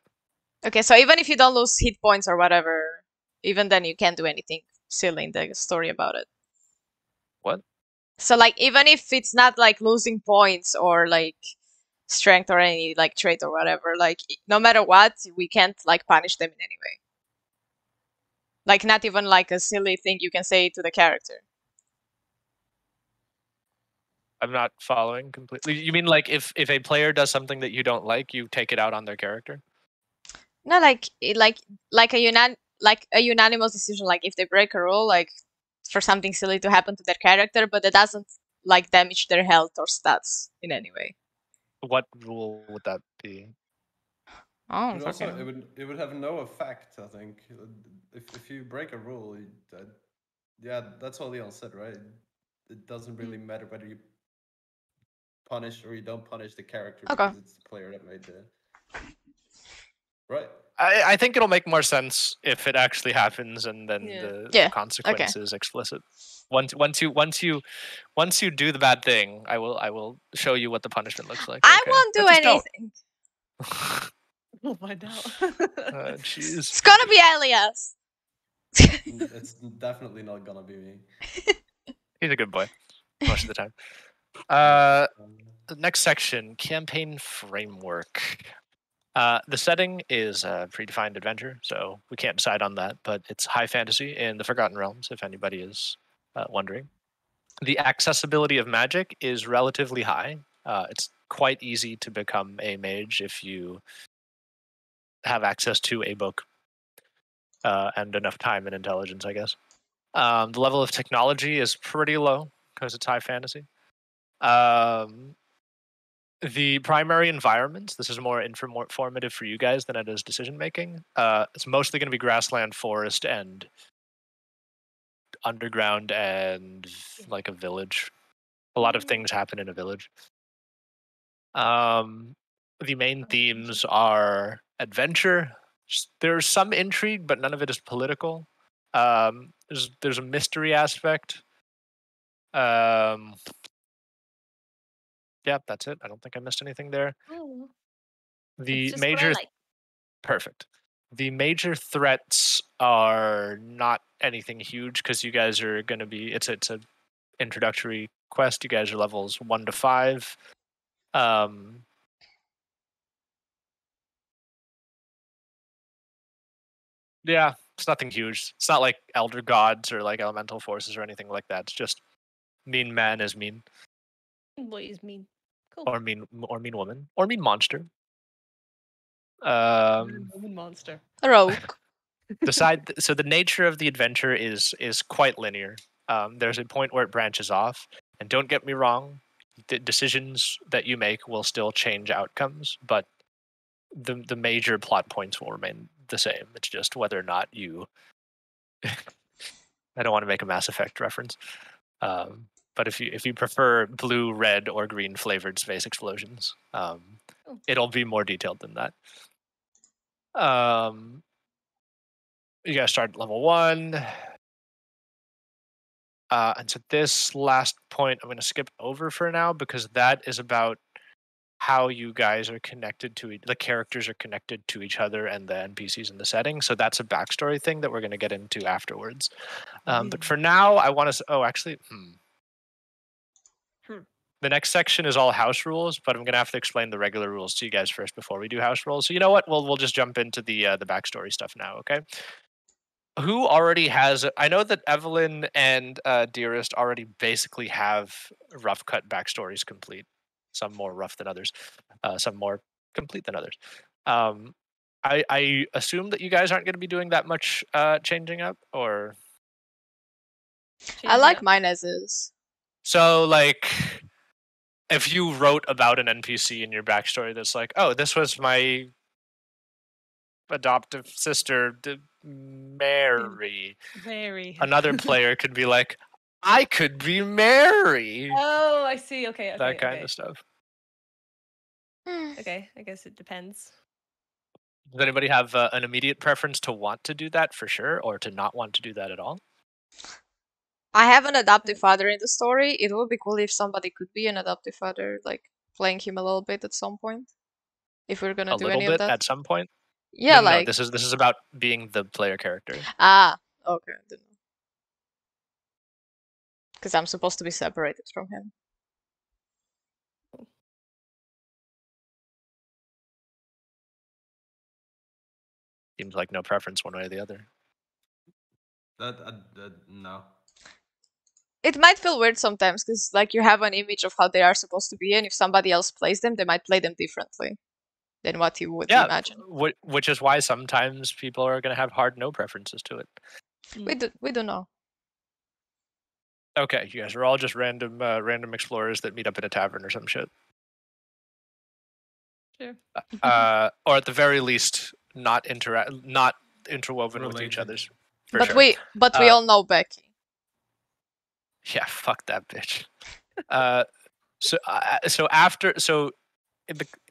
Okay, so even if you don't lose hit points or whatever, even then you can't do anything silly in the story about it. What? So like, even if it's not like losing points or like strength or any like trait or whatever, like no matter what, we can't like punish them in any way. Like not even like a silly thing you can say to the character. I'm not following completely. You mean like if a player does something that you don't like, you take it out on their character? No, like a unanimous decision. Like if they break a rule, like for something silly to happen to their character, but it doesn't like damage their health or stats in any way. What rule would that be? Oh, But also, fucking. it would have no effect. I think if you break a rule, yeah, that's what Leon said, right? It doesn't really matter whether you punish or you don't punish the character Okay. because it's the player that made the right. I think it'll make more sense if it actually happens and then Yeah. the Yeah, consequence is explicit. Once you do the bad thing, I will show you what the punishment looks like. I okay? won't do But just don't. anything. We'll find out. Jeez. It's gonna be Elias. It's definitely not gonna be me. He's a good boy most of the time. The next section, campaign framework. The setting is a predefined adventure, so we can't decide on that, but it's high fantasy in the Forgotten Realms, if anybody is wondering. The accessibility of magic is relatively high. It's quite easy to become a mage if you have access to a book and enough time and intelligence, I guess. The level of technology is pretty low because it's high fantasy. The primary environments, this is more informative for you guys than it is decision making. It's mostly going to be grassland, forest, and underground, and like a village. A lot of things happen in a village. The main themes are adventure. There's some intrigue, but none of it is political. There's a mystery aspect. Yeah, that's it. I don't think I missed anything there. Oh, The it's just what I major like. Perfect. The major threats are not anything huge because you guys are going to be. It's a introductory quest. You guys are levels 1 to 5. Yeah, it's nothing huge. It's not like elder gods or like elemental forces or anything like that. It's just mean man is mean, What is mean? Cool. or mean woman, or mean monster. Roman monster. A rogue. So the nature of the adventure is quite linear. There's a point where it branches off, and don't get me wrong, the decisions that you make will still change outcomes, but the major plot points will remain the same. It's just whether or not you. I don't want to make a Mass Effect reference, but if you prefer blue, red, or green flavored space explosions, it'll be more detailed than that. You guys start at level 1. And so this last point I'm going to skip over for now because that is about how you guys are connected to the characters are connected to each other and the NPCs in the setting. So that's a backstory thing that we're going to get into afterwards. But for now, I want to. Oh, actually, the next section is all house rules, but I'm going to have to explain the regular rules to you guys first before we do house rules. So you know what? We'll just jump into the backstory stuff now. Okay. Who already has? I know that Evelyn and Dearest already basically have rough cut backstories complete. Some more rough than others. Some more complete than others. I assume that you guys aren't going to be doing that much changing up, or I like mine as is. so like if you wrote about an NPC in your backstory that's like, oh, this was my adoptive sister Mary. Very. Another player could be like, I could be Mary. Oh, I see. Okay. That kind of stuff. Okay, I guess it depends. Does anybody have an immediate preference to want to do that for sure, or to not want to do that at all? I have an adoptive father in the story. It would be cool if somebody could be an adoptive father, like playing him a little bit at some point. If we're gonna A do little any of bit that. at some point. Yeah, No, like this is about being the player character. Okay. Because I'm supposed to be separated from him. Seems like no preference one way or the other. No. It might feel weird sometimes because like you have an image of how they are supposed to be, and if somebody else plays them, they might play them differently than what you would imagine. Which is why sometimes people are going to have hard no preferences to it. We do know. Okay, you guys are all just random explorers that meet up in a tavern or some shit. Sure. Or at the very least, not interwoven with each other's. But sure. we all know Becky. Yeah, fuck that bitch. So after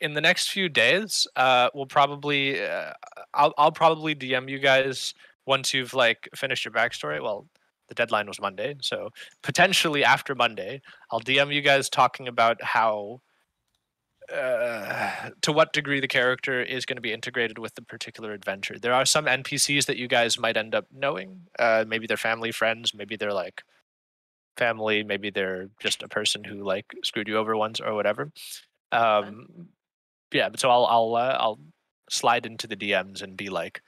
in the next few days, we'll probably I'll probably DM you guys once you've like finished your backstory. Well, the deadline was Monday, so potentially after Monday, I'll DM you guys talking about how to what degree the character is going to be integrated with the particular adventure. There are some NPCs that you guys might end up knowing. Maybe they're family, friends. Maybe they're like family. Maybe they're just a person who like screwed you over once or whatever. Yeah, so I'll slide into the DMs and be like,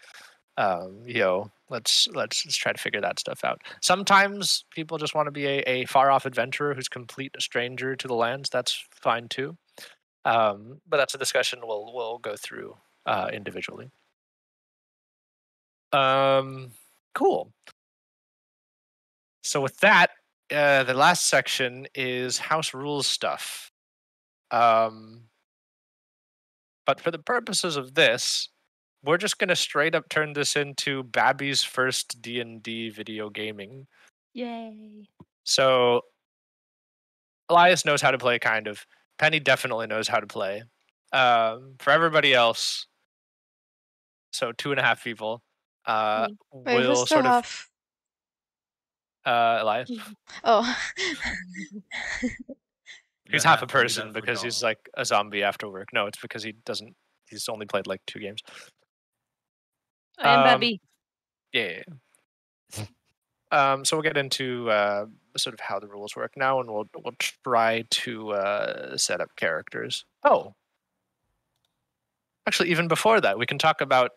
let's try to figure that stuff out. Sometimes people just want to be a far off adventurer who's complete stranger to the lands. That's fine too. But that's a discussion we'll go through individually. Cool. So with that, the last section is house rules stuff. But for the purposes of this, we're just gonna straight up turn this into Babby's first D&D video gaming. Yay! So Elias knows how to play, kind of. Penny definitely knows how to play. For everybody else, so 2.5 people, Wait, will who's sort the of half? Elias. Oh. He's half a person because he's like a zombie after work. No, it's because he's only played like 2 games. I am Babby. Yeah. So we'll get into sort of how the rules work now, and we'll try to set up characters. Oh, actually, even before that, we can talk about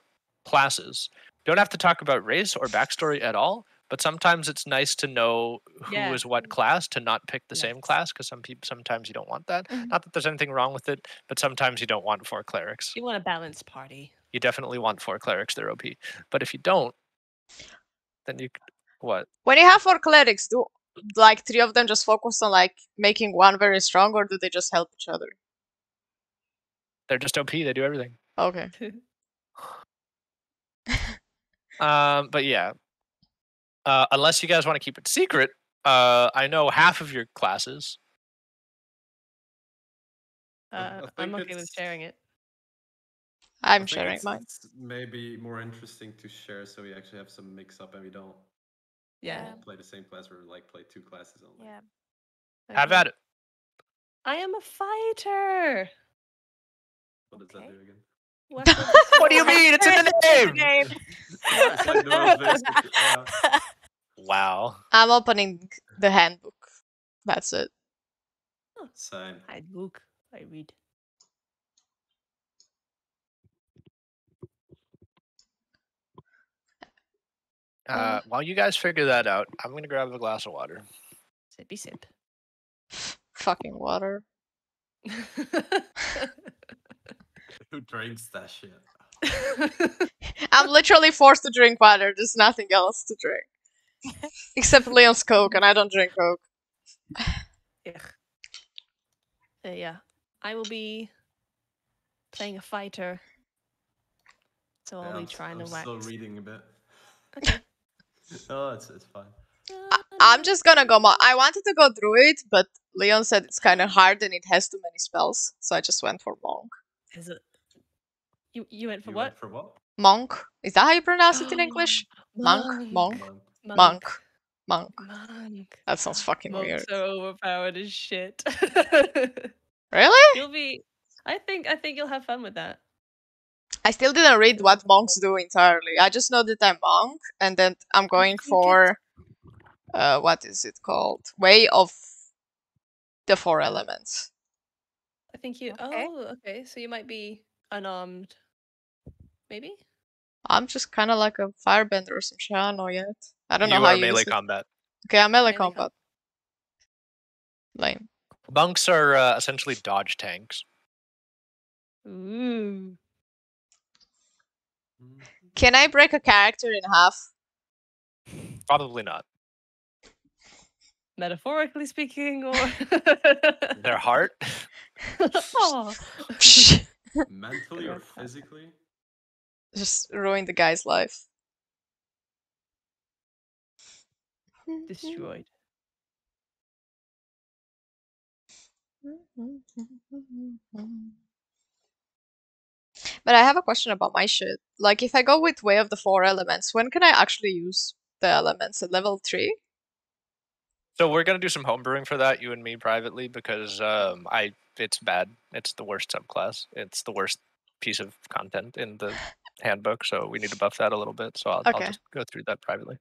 classes. Don't have to talk about race or backstory at all, but sometimes it's nice to know who is what class, to not pick the same class, because sometimes you don't want that. Not that there's anything wrong with it, but sometimes you don't want 4 clerics. You want a balanced party. You definitely want 4 clerics, they're OP. But if you don't, then you what? When you have 4 clerics, do like 3 of them just focus on like making one very strong, or do they just help each other? They're just OP, they do everything. Okay. But yeah. Unless you guys want to keep it secret, I know half of your classes. I'm okay with sharing it. I'm sharing mine. It's maybe more interesting to share, so we actually have some mix up and we don't play the same class or like play 2 classes only. Yeah. Have at it. I am a fighter. What does that do again? What do you mean? It's in the name. Wow. I'm opening the handbook. That's it. Same. Handbook. I read. While you guys figure that out, I'm gonna grab a glass of water. Sippy sip. Fucking water. Who drinks that shit? I'm literally forced to drink water. There's nothing else to drink. Except Leon's Coke, and I don't drink Coke. Yeah. I will be playing a fighter. So Yeah, I'll be I'm trying to still wax. reading a bit. Okay. Oh, it's fine. I'm just gonna go. I wanted to go druid, but Leon said it's kind of hard and it has too many spells, so I just went for monk. Is it? You went for You what? went for what? Monk. Is that how you pronounce it in English? Monk. Monk. Monk. Monk. Monk. That sounds fucking Monks weird. are overpowered as shit. Really? You'll be. I think you'll have fun with that. I still didn't read what monks do entirely. I just know that I'm monk, and then I'm going for what is it called? Way of the Four Elements. I think you. Okay. Oh, okay. So you might be unarmed. Maybe. I'm just kind of like a firebender or some shit. I don't know yet. I don't know You how are you melee use it. combat. Okay, I'm melee Melee combat. Lame. Monks are essentially dodge tanks. Ooh. Can I break a character in half? Probably not. Metaphorically speaking, or Their heart. oh. Mentally Good or red card. physically? Just ruin the guy's life. Destroyed. But I have a question about my shit. Like, if I go with Way of the Four Elements, when can I actually use the elements? At level 3? So we're gonna do some homebrewing for that, you and me privately, because it's bad. It's the worst subclass. It's the worst piece of content in the handbook. So we need to buff that a little bit. So I'll Okay. just go through that privately.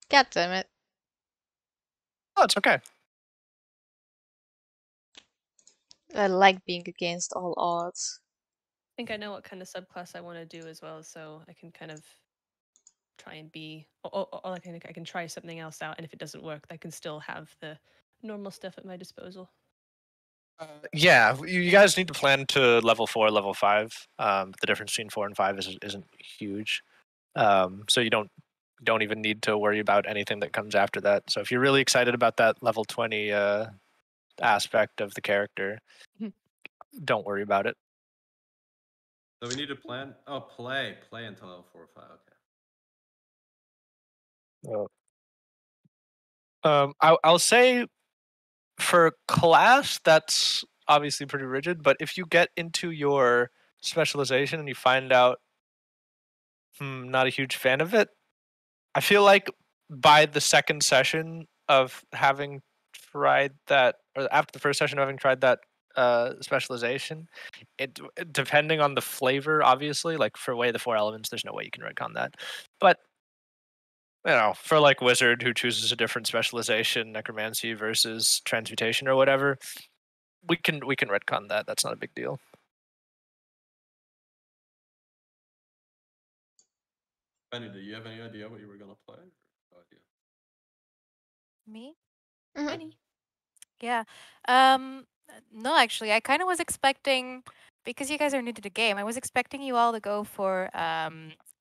God damn it. Oh, it's okay. I like being against all odds. I think I know what kind of subclass I want to do as well, so I can kind of try and be, or I can try something else out, and if it doesn't work, I can still have the normal stuff at my disposal. Yeah, you guys need to plan to level 4, level 5. The difference between 4 and 5 isn't huge, so you don't even need to worry about anything that comes after that. So if you're really excited about that level 20 aspect of the character, don't worry about it. So we need to plan. Oh, play until level 4 or 5. Okay. I'll say for class that's obviously pretty rigid, but if you get into your specialization and you find out not a huge fan of it, I feel like by the second session of having tried that, or after the first session of having tried that specialization, it depending on the flavor, obviously, like for Way of the Four Elements, there's no way you can retcon that, but you know, for like wizard who chooses a different specialization, necromancy versus transmutation or whatever, we can retcon that. That's not a big deal. Benny, do you have any idea what you were gonna play? No idea. Me? Benny. Yeah. No, actually, I kind of was expecting, because you guys are new to the game, I was expecting you all to go for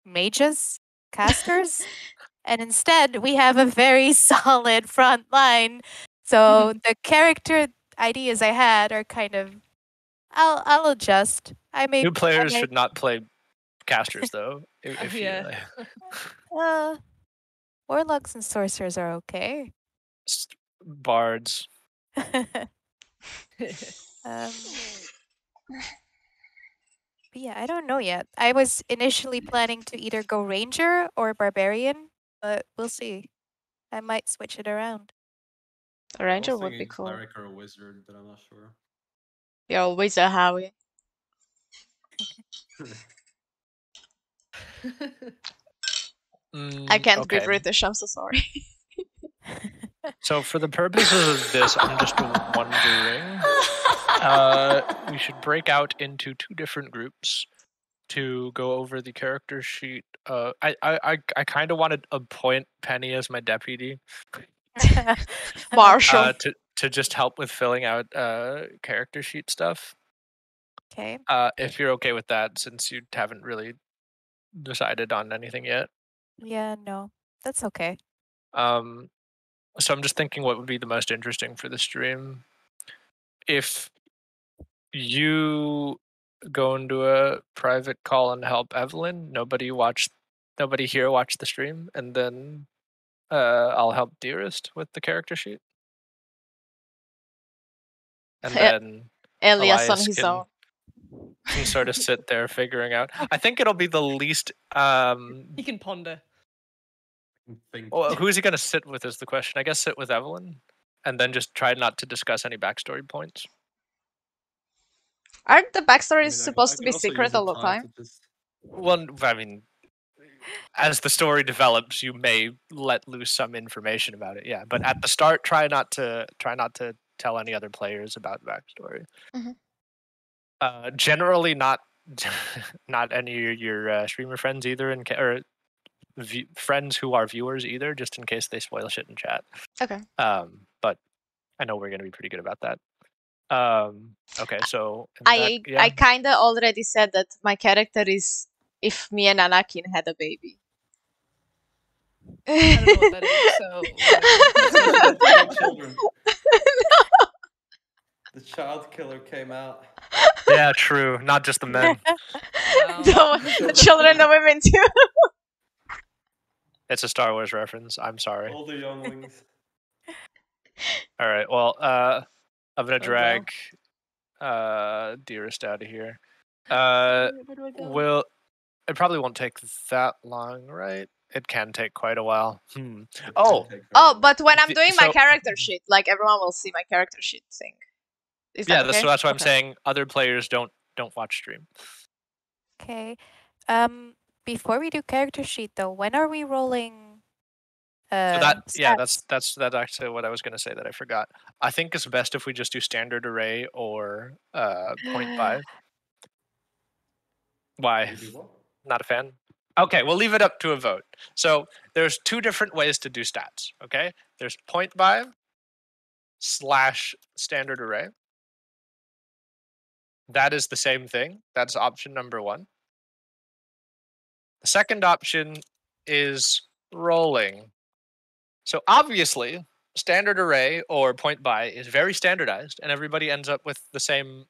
mages, casters, and instead we have a very solid front line. So the character ideas I had are kind of, I'll adjust. New players should not play casters though. If Yeah. Warlocks and sorcerers are okay. Bards. But yeah, I don't know yet. I was initially planning to either go ranger or barbarian, but we'll see. I might switch it around. A I ranger was would be thinking cool. cleric or a wizard, but I'm not sure. You're always a Howie. I can't be Okay. British, I'm so sorry. So for the purposes of this, I'm just wondering, we should break out into 2 different groups to go over the character sheet. I kind of wanted to appoint Penny as my deputy. Marshall. To just help with filling out character sheet stuff. Okay. If you're okay with that, since you haven't really decided on anything yet. Yeah, no, that's okay. So I'm just thinking what would be the most interesting for the stream. If you go into a private call and help Evelyn. Nobody here watch the stream, and then I'll help Dearest with the character sheet, and then Elias on Elias his own. can sort of sit there figuring out. I think it'll be the least. He can ponder. Think. Well, who's he going to sit with is the question. I guess sit with Evelyn, and then just try not to discuss any backstory points. Aren't the backstories I supposed to could be also secret use all the time time? to just- Well, I mean, as the story develops, you may let loose some information about it. Yeah, but at the start, try not to tell any other players about the backstory. Generally, not not any of your streamer friends either, or friends who are viewers either, just in case they spoil shit in chat. Okay. But I know we're gonna be pretty good about that. Okay, so I kinda already said that my character is if me and Anakin had a baby. I don't know what that is, so whatever. Children. The child killer came out. Yeah, true. Not just the men. Wow. The children, the women too. It's a Star Wars reference. I'm sorry. All the younglings. All right. Well, I'm gonna Oh, drag Dearest out of here. Where do I go? Will it probably won't take that long, right? It can take quite a while. Oh, But when I'm doing my so- character sheet, like everyone will see my character sheet thing. Is yeah. that okay? So that's why I'm Okay. saying other players don't watch stream. Okay. Before we do character sheet though, when are we rolling? So that's stats? actually what I was gonna say that I forgot. I think it's best if we just do standard array or point by. Why? You do what? Not a fan? Okay, we'll leave it up to a vote. So there's two different ways to do stats, okay? There's point by / standard array. That is the same thing. That's option number one. The second option is rolling. So obviously, standard array or point by is very standardized, and everybody ends up with the same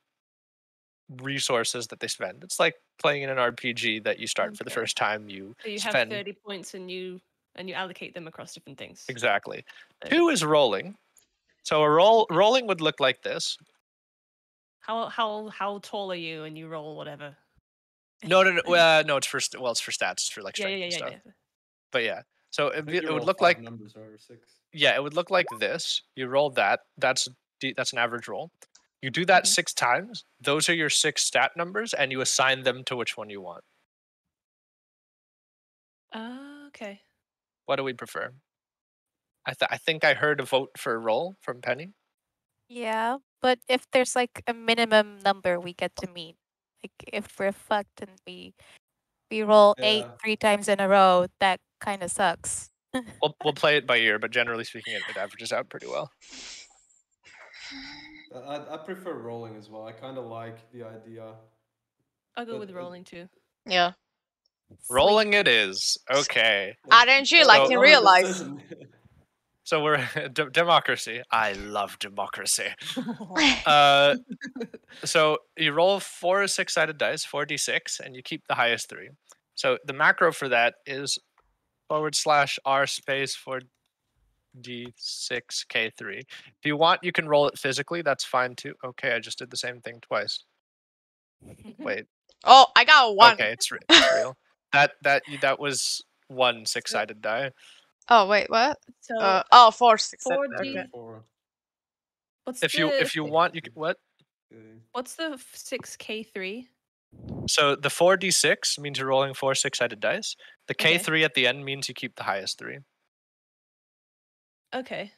resources that they spend. It's like playing in an RPG that you start for the Okay. first time. You So you have spend 30 points and you allocate them across different things. exactly. Okay. 2 is rolling. So a rolling would look like this. How tall are you and you roll whatever? No. It's for it's for stats. It's for like strength and stuff. Yeah. But yeah, so I think it you would roll look 5 like numbers or 6. yeah, it would look like this. You roll that. That's an average roll. You do that 6 times. Those are your 6 stat numbers, and you assign them to which one you want. Okay. What do we prefer? I think I heard a vote for roll from Penny. Yeah, but if there's like a minimum number we get to meet, like if we're fucked and we roll 8 Yeah. 3 times in a row, that kind of sucks. We'll play it by ear, but generally speaking, it averages out pretty well. I prefer rolling as well. I kind of like the idea. I'll go But with rolling too. Yeah. Rolling it is okay. RNG, like in real life. Decision. So we're democracy. I love democracy. So you roll 4 6-sided dice, 4d6, and you keep the highest 3. So the macro for that is /r space 4d6k3. If you want, you can roll it physically. That's fine too. Okay, I just did the same thing twice. Wait. Oh, I got 1. Okay, it's real. That was 1 6-sided die. Oh wait, what? So 4 6. 4D. Okay. 4. What's If you want, you can what? What's the 6k3? So the 4d6 means you're rolling 4 6-sided dice. The Okay. k3 at the end means you keep the highest 3. Okay.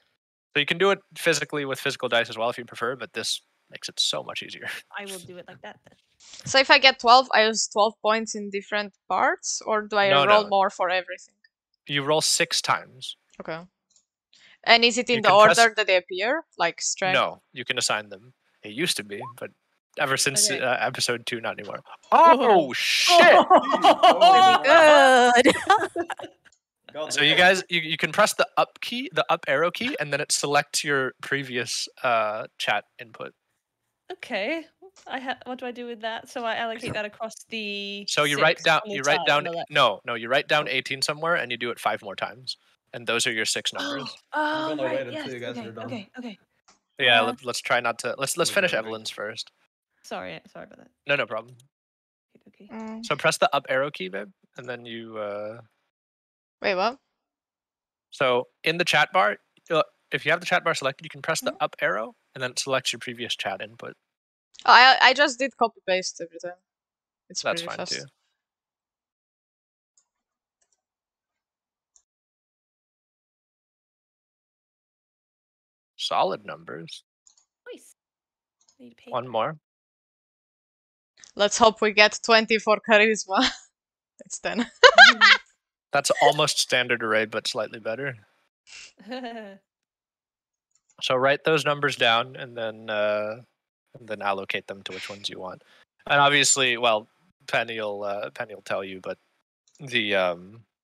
So you can do it physically with physical dice as well if you prefer, but this makes it so much easier. I will do it like that then. So if I get 12, I use 12 points in different parts, or do I No, roll no. more for everything? You roll 6 times. Okay. And is it in You the can order press- that they appear? Like strength? No, you can assign them. It used to be, but ever since Okay. episode 2, not anymore. Oh, shit! Oh, Good. God So you damn. guys, you can press the up key, the up arrow key, and then it selects your previous chat input. Okay. What do I do with that? So I allocate that across the. So you 6 write down. on the You write tile down. on the left. No, you write down 18 somewhere, and you do it 5 more times, and those are your 6 numbers. I'm Oh, gonna right. wait Yes. until you guys Okay. are done. Okay. Yeah, let's try not to. Let's me finish grab a drink. Evelyn's first. Sorry about that. No problem. Okay. So press the up arrow key, babe, and then you. Wait, what? So in the chat bar, if you have the chat bar selected, you can press the up arrow, and then it selects your previous chat input. Oh, I just did copy paste every time. It's That's pretty fine fast. too. Solid numbers. Nice. Need paper. One more. Let's hope we get 20 for charisma. It's 10. That's almost standard array, but slightly better. So write those numbers down, and then allocate them to which ones you want. And obviously, well, Penny will tell you, but the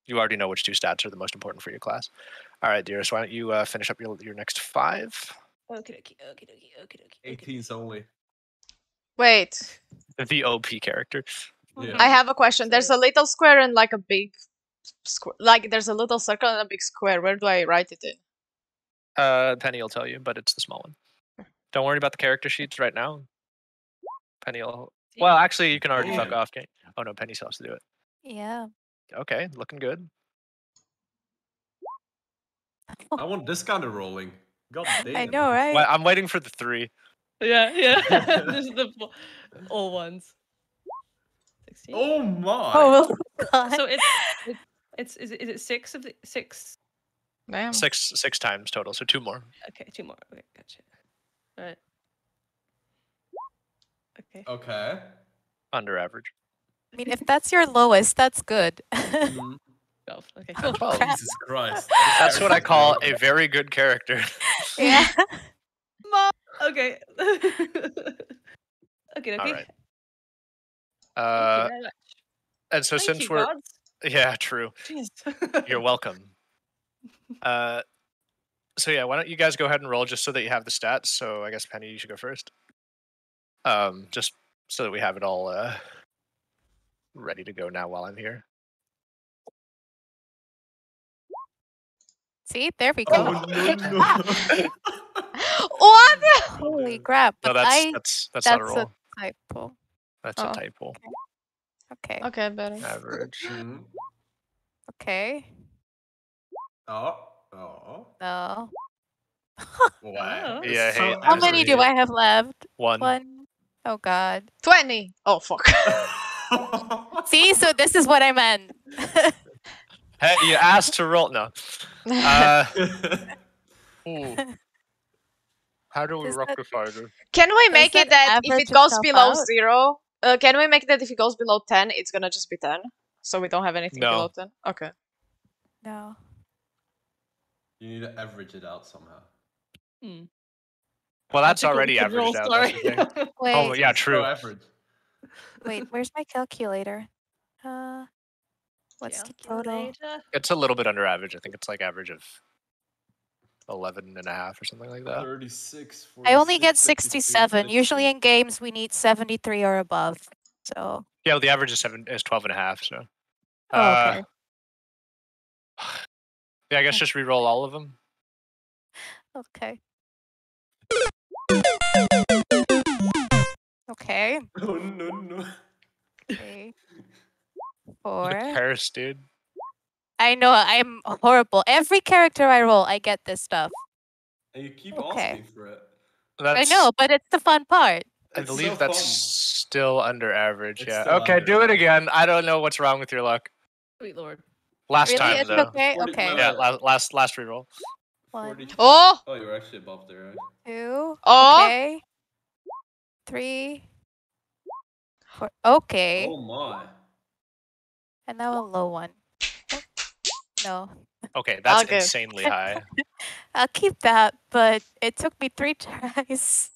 you already know which 2 stats are the most important for your class. All right, dearest, why don't you finish up your next 5? Okay. 18s only. Wait, The OP character. Yeah. I have a question. There's a little square and like a big square. Like there's a little circle and a big square. Where do I write it in? Penny will tell you, but it's the small one. Don't worry about the character sheets right now. Penny will. Well, actually, you can already Damn. fuck off. Oh no, Penny still has to do it. Yeah. Okay, looking good. I want this kind of rolling. God damn. I know, right? Well, I'm waiting for the 3. Yeah. This is the all ones. 16. Oh my. Oh god. So is it 6 of the 6? Damn. 6 times total, so 2 more. Okay, 2 more. Okay, gotcha. All right. Okay. Okay. Under average. I mean, if that's your lowest, that's good. Mm, 12. Okay, cool. 12. Jesus Christ. That's what I call a very good character. Yeah. Mom. Okay. Okay. All right. Thank you very much. And so Thank since you, we're gods. yeah, true. Jeez. You're welcome. So yeah, why don't you guys go ahead and roll just so that you have the stats? So I guess Penny, you should go first. Just so that we have it all ready to go now while I'm here. See, there we go. Oh no. What? Holy crap! No, But that's not a that's roll. a typo. That's Oh. a typo. Okay. Okay, better. Average. Mm. Okay. Oh. No. Wow. Oh. Yeah, hey, How many do I have left? 1. One. Oh god. 20. Oh fuck. See, so this is what I meant. Hey, you asked to roll. No. Ooh. How do we Is that- rectify this? Can we make that it that if average it goes itself below out? 0? Can we make it that if it goes below 10, it's gonna just be 10? So we don't have anything No. below 10? Okay. No. You need to average it out somehow. Hmm. Well, that's That's a already good roll, averaged out. That's the thing. Wait. Oh, yeah, It's so true. average. Wait. Where's my calculator? What's the total? Calculator. It's a little bit under average. I think it's like average of 11 and a half or something like that. 36. I only get 46, 52, 67. Usually 50. in games we need 73 or above. So. Yeah, well, the average is 12 and a half. So. Oh, okay. Yeah, I guess just re-roll all of them. Okay. Okay. Oh no. 3, The 4. curse, dude. I know I'm horrible. Every character I roll, I get this stuff. And you keep Okay. asking for it. I know, but it's the fun part. I It's believe so that's fun. still under average. It's Yeah. still Okay, under do it average. again. I don't know what's wrong with your luck. Sweet lord. Last Really? time It's though. okay? 40 Okay. Yeah, last re-roll. 1, 40. Oh! Oh, you're actually above there, right? 2. Oh! Okay. 3. 4. Okay. Oh my. And now a low one. No. Okay, that's Okay. insanely high. I'll keep that, but it took me 3 tries.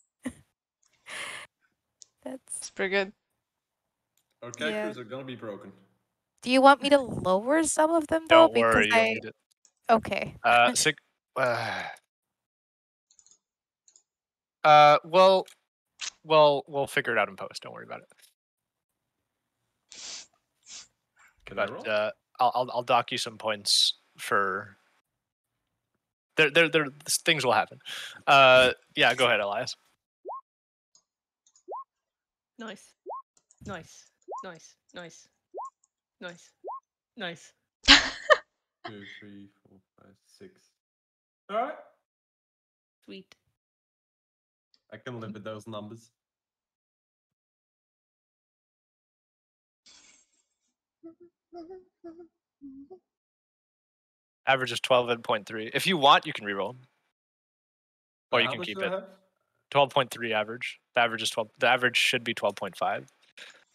That's. It's pretty good. Our characters are gonna be broken. Do you want me to lower some of them though? Don't worry, Because you'll need it. Okay. Well, we'll figure it out in post. Don't worry about it. Can I roll? But I'll dock you some points for. Things will happen. Yeah, go ahead, Elias. Nice. Nice. Nice. Nice. Nice. Nice. 2, 3, 4, 5, 6. All right. Sweet. I can live with those numbers. Average is 12.3. If you want, you can reroll. Or you How can much keep do I it. have? 12.3 average. The average is 12. The average should be 12.5.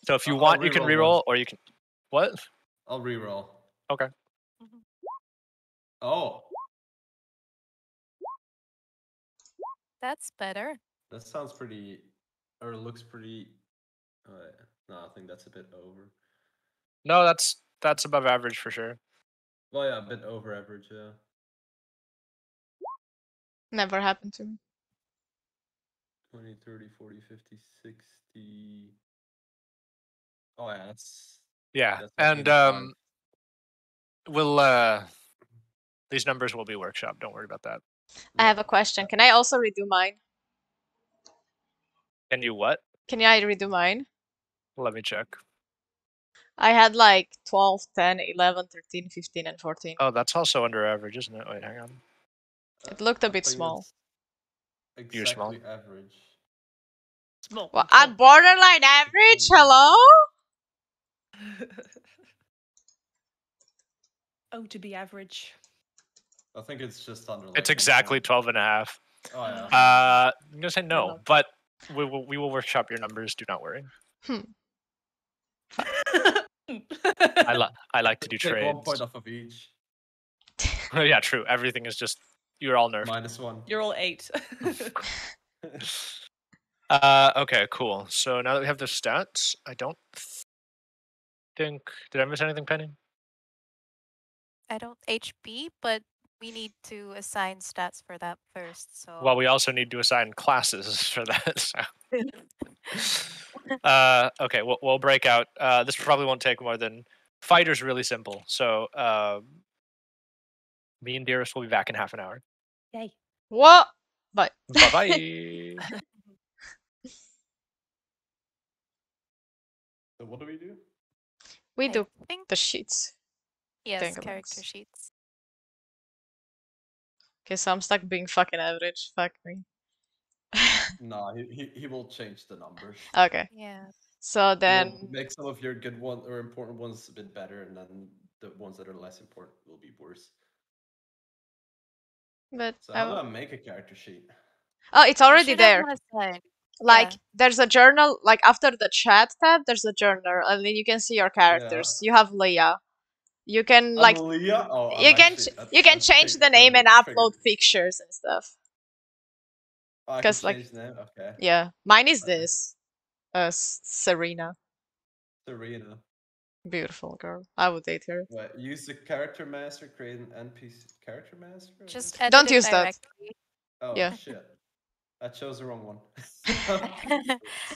So if you I'll want, you can reroll reroll, once. or you can. What? I'll reroll. Okay. Oh, That's better. that sounds pretty, or looks pretty. No, I think that's a bit over. No, that's above average for sure. Well, yeah, a bit over average, yeah. Never happened to me. 20, 30, 40, 50, 60. Oh, yeah, that's. Yeah, That's like and 85. we'll these numbers will be workshop. Don't worry about that. I have Yeah. a question. Can I also redo mine? Can you what? Can I redo mine? Let me check. I had like 12, 10, 11, 13, 15, and 14. Oh, that's also under average, isn't it? Wait, hang on. It looked a I bit think small. that's You're small. exactly average. Small. Well, at borderline average? Hello? Oh, to be average. I think it's just under. Like It's exactly 1 point. 12 and a half. Oh yeah. I'm gonna say no, but we will workshop your numbers. Do not worry. I like to do Take trades. 1 point off of each. Yeah, true. Everything is just you're all nerfed. -1. You're all 8. Okay, cool. So now that we have the stats, I don't think did I miss anything, Penny? I don't HP, but we need to assign stats for that first. So Well, we also need to assign classes for that. So. Okay, we'll break out. This probably won't take more than fighter's really simple. So me and Dearest will be back in half an hour. Yay. What? But Bye bye. So what do we do? we I do think the sheets. yes, Thingamabs. character sheets. Okay, so I'm stuck being fucking average. Fuck me. No, he will change the numbers. Okay. Yeah. So He then, will make some of your good ones or important ones a bit better, and then the ones that are less important will be worse. but So how do I make a character sheet? oh, it's You already should have there. one assigned. Like Yeah. there's a journal. Like after the chat tab, there's a journal, and then you can see your characters. You have Leah. You can like Leah? Oh, you can you can change the name and upload pictures and stuff. Oh, I can 'Cause, like, change the name? Okay. Yeah, mine is Okay. this. Serena. Serena. Beautiful girl. I would date her. Wait, use the character master, create an NPC character master? I Just guess? edit Don't it use that. directly. Oh Yeah. shit. I chose the wrong one.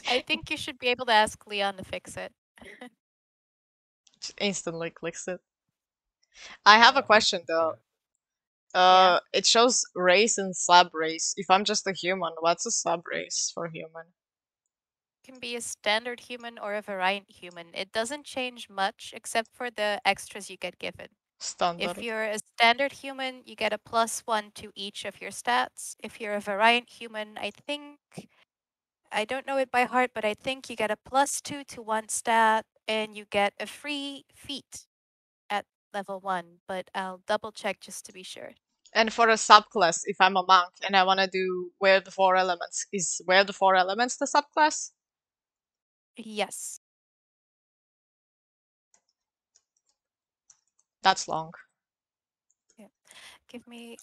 I think you should be able to ask Leon to fix it. Just instantly clicks it. I have a question though. Okay. Yeah. It shows race and sub race. If I'm just a human, what's a sub race for human? Can be a standard human or a variant human. It doesn't change much except for the extras you get given. Standard. If you're a standard human, you get a +1 to each of your stats. If you're a variant human, I don't know it by heart, but I think you get a +2 to one stat and you get a free feat at level 1, but I'll double check just to be sure. And for a subclass, if I'm a monk and I want to do wear the 4 elements, is wear the 4 elements the subclass? Yes. That's long. Yeah.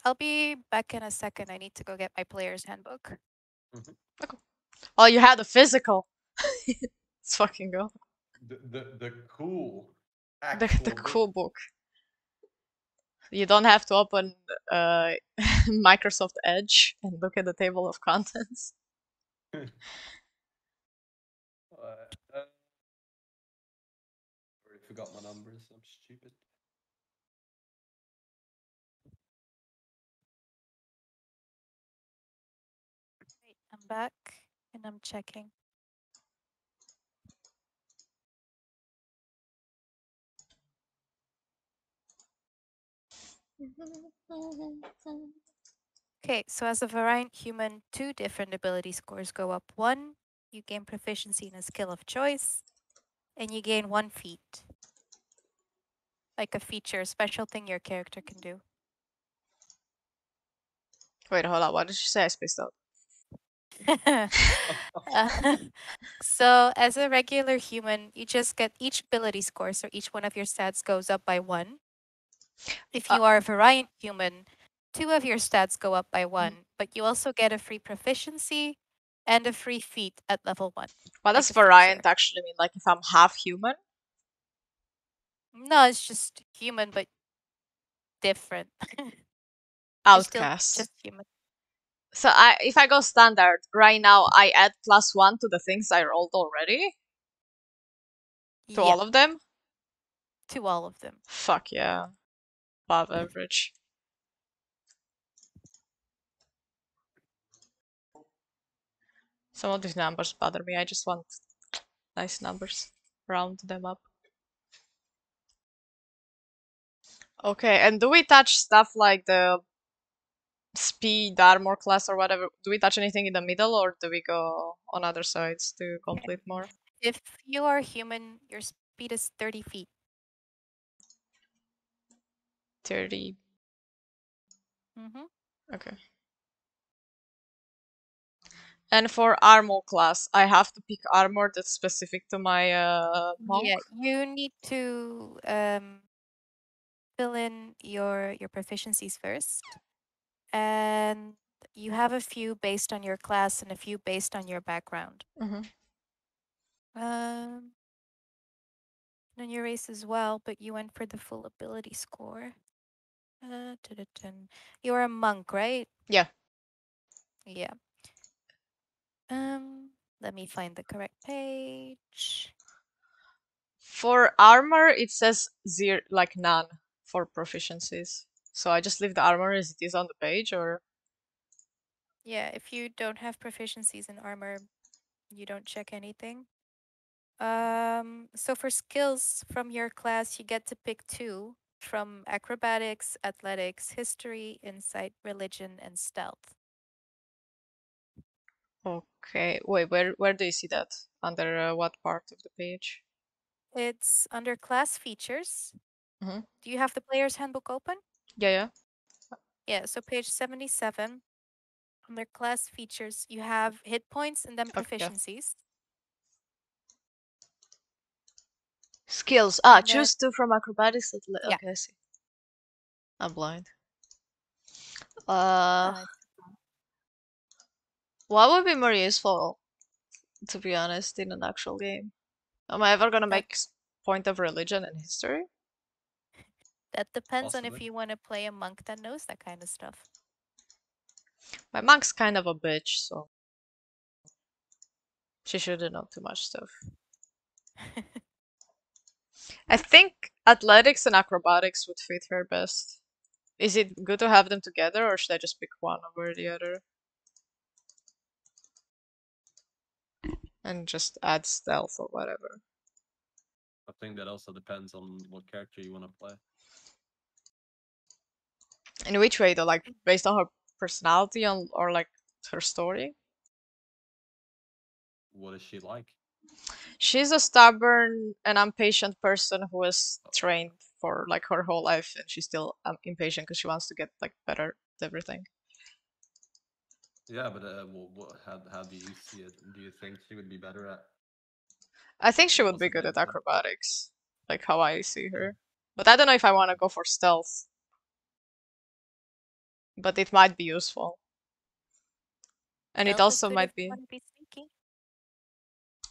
I'll be back in a second. I need to go get my player's handbook. Okay. Oh, you had a physical. Let's fucking go. The cool The actual cool book. You don't have to open Microsoft Edge and look at the table of contents. Already forgot my numbers. I'm stupid. Wait, I'm back and I'm checking. Okay, so as a variant human, 2 different ability scores go up. 1, you gain proficiency in a skill of choice, and you gain 1 feat. Like a feature, a special thing your character can do. Wait, hold on. What did you say? I spaced out. Uh, so as a regular human, you just get each ability score, so each one of your stats goes up by 1. If you are a variant human, 2 of your stats go up by 1, but you also get a free proficiency and a free feat at level 1. What like does a variant feature. actually mean? Like if I'm half human? No, it's just human, but different. You're still Outcast. just human. So if I go standard, right now I add +1 to the things I rolled already? To Yeah, all of them? to all of them. Fuck yeah. Above average. Some of these numbers bother me. I just want nice numbers. Round them up. Okay, and do we touch stuff like the speed, armor class, or whatever? Do we touch anything in the middle, or do we go on other sides to complete more? If you are human, your speed is 30 feet. 30. Mm-hmm. Okay. And for armor class, I have to pick armor that's specific to my monk. Yeah, you need to fill in your proficiencies first, and you have a few based on your class and a few based on your background. Mm-hmm. On your race as well, but you went for the full ability score. You're a monk, right? Yeah. Yeah. Let me find the correct page. For armor, it says zero, like none for proficiencies. So I just leave the armor as it is on the page, or Yeah, if you don't have proficiencies in armor, you don't check anything. So for skills from your class, you get to pick 2 from acrobatics, athletics, history, insight, religion, and stealth. okay. Wait, where do you see that? Under what part of the page? It's under class features. Mm-hmm. Do you have the player's handbook open? Yeah, yeah. Yeah, so page 77. Under class features, you have hit points and then Okay, yeah. proficiencies. Skills. And then, Choose 2 from acrobatics. yeah. Okay, I see. I'm blind. Uh, What would be more useful, to be honest, in an actual game? Am I ever gonna that make point of religion and history? that depends on if Possibly. you want to play a monk that knows that kind of stuff. My monk's kind of a bitch, so she shouldn't know too much stuff. I think athletics and acrobatics would fit her best. Is it good to have them together, or should I just pick one over the other? And just add stealth or whatever. I think that also depends on what character you want to play. In which way though? Like based on her personality or like her story? What is she like? She's a stubborn and impatient person who was trained for like her whole life, and she's still impatient because she wants to get like better at everything. Yeah, but how do you see it? Do you think she would be better at? I think she would be good Possibly at anything. acrobatics, like how I see her. But I don't know if I want to go for stealth. But it might be useful. And it Stealth is also good if might you be. want to be sneaky.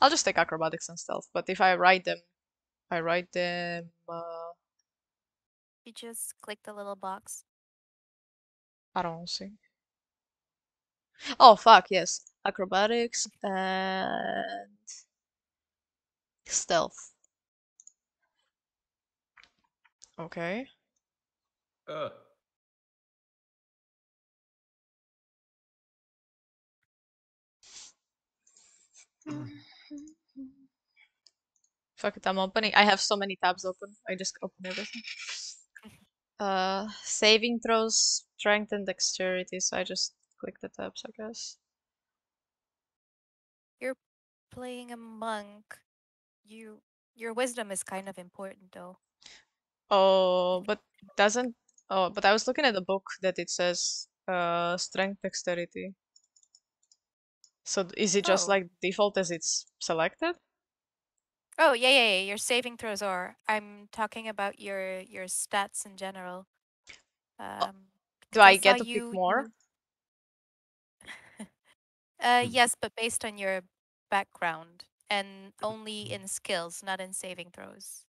I'll just take acrobatics and stealth. But if I write them, You just click the little box. I don't see. Oh fuck yes, acrobatics and Stealth. Okay. Fuck it, I'm opening. I have so many tabs open. I just open everything. Saving throws, strength and dexterity, so I just click the tabs, I guess. You're playing a monk. Your wisdom is kind of important though. Oh, but doesn't. Oh, but I was looking at the book that it says strength dexterity. So is it just Oh. like default as it's selected? Oh, yeah. Your saving throws are. I'm talking about your stats in general. Do 'Cause I I saw get to pick you. more? Yes, but based on your background and only in skills, not in saving throws.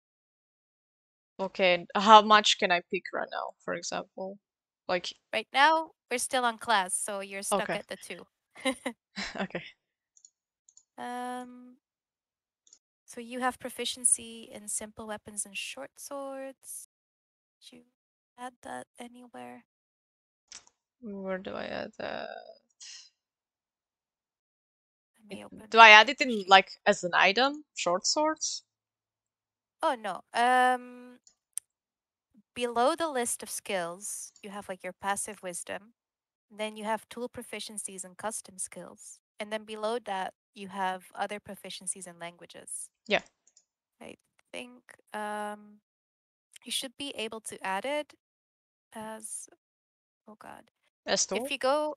Okay, how much can I pick right now, for example? Like, Right now, we're still on class, so you're stuck okay. at the 2. Okay. Um, so you have proficiency in simple weapons and short swords. Did you add that anywhere? Where do I add that? Let me open Do I your add it character in sheet. like as an item? Short swords? Oh no. Below the list of skills, you have like your passive wisdom. Then you have tool proficiencies and custom skills. And then below that, you have other proficiencies in languages. Yeah. I think you should be able to add it as, oh God. As If tool? you go,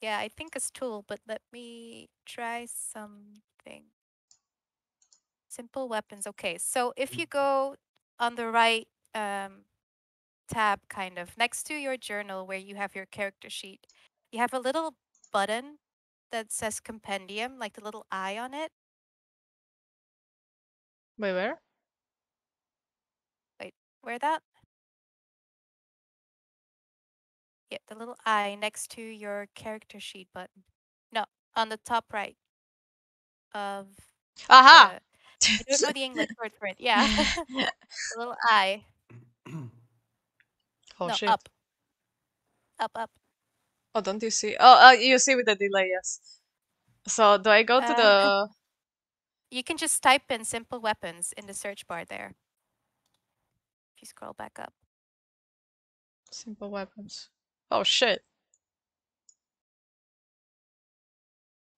yeah, I think as tool, but let me try something. Simple weapons. Okay, so if you go on the right tab, kind of next to your journal where you have your character sheet, you have a little button that says compendium, like the little eye on it. Wait, where? Wait, where that? Yeah, the little eye next to your character sheet button. No, on the top right of Aha! the. I don't know the English word for it. Yeah, the little eye. Oh No, shit. up, up, up. Oh, don't you see? Oh, you see with the delay, yes. So do I go to the You can just type in simple weapons in the search bar there. If you scroll back up. simple weapons? Oh shit.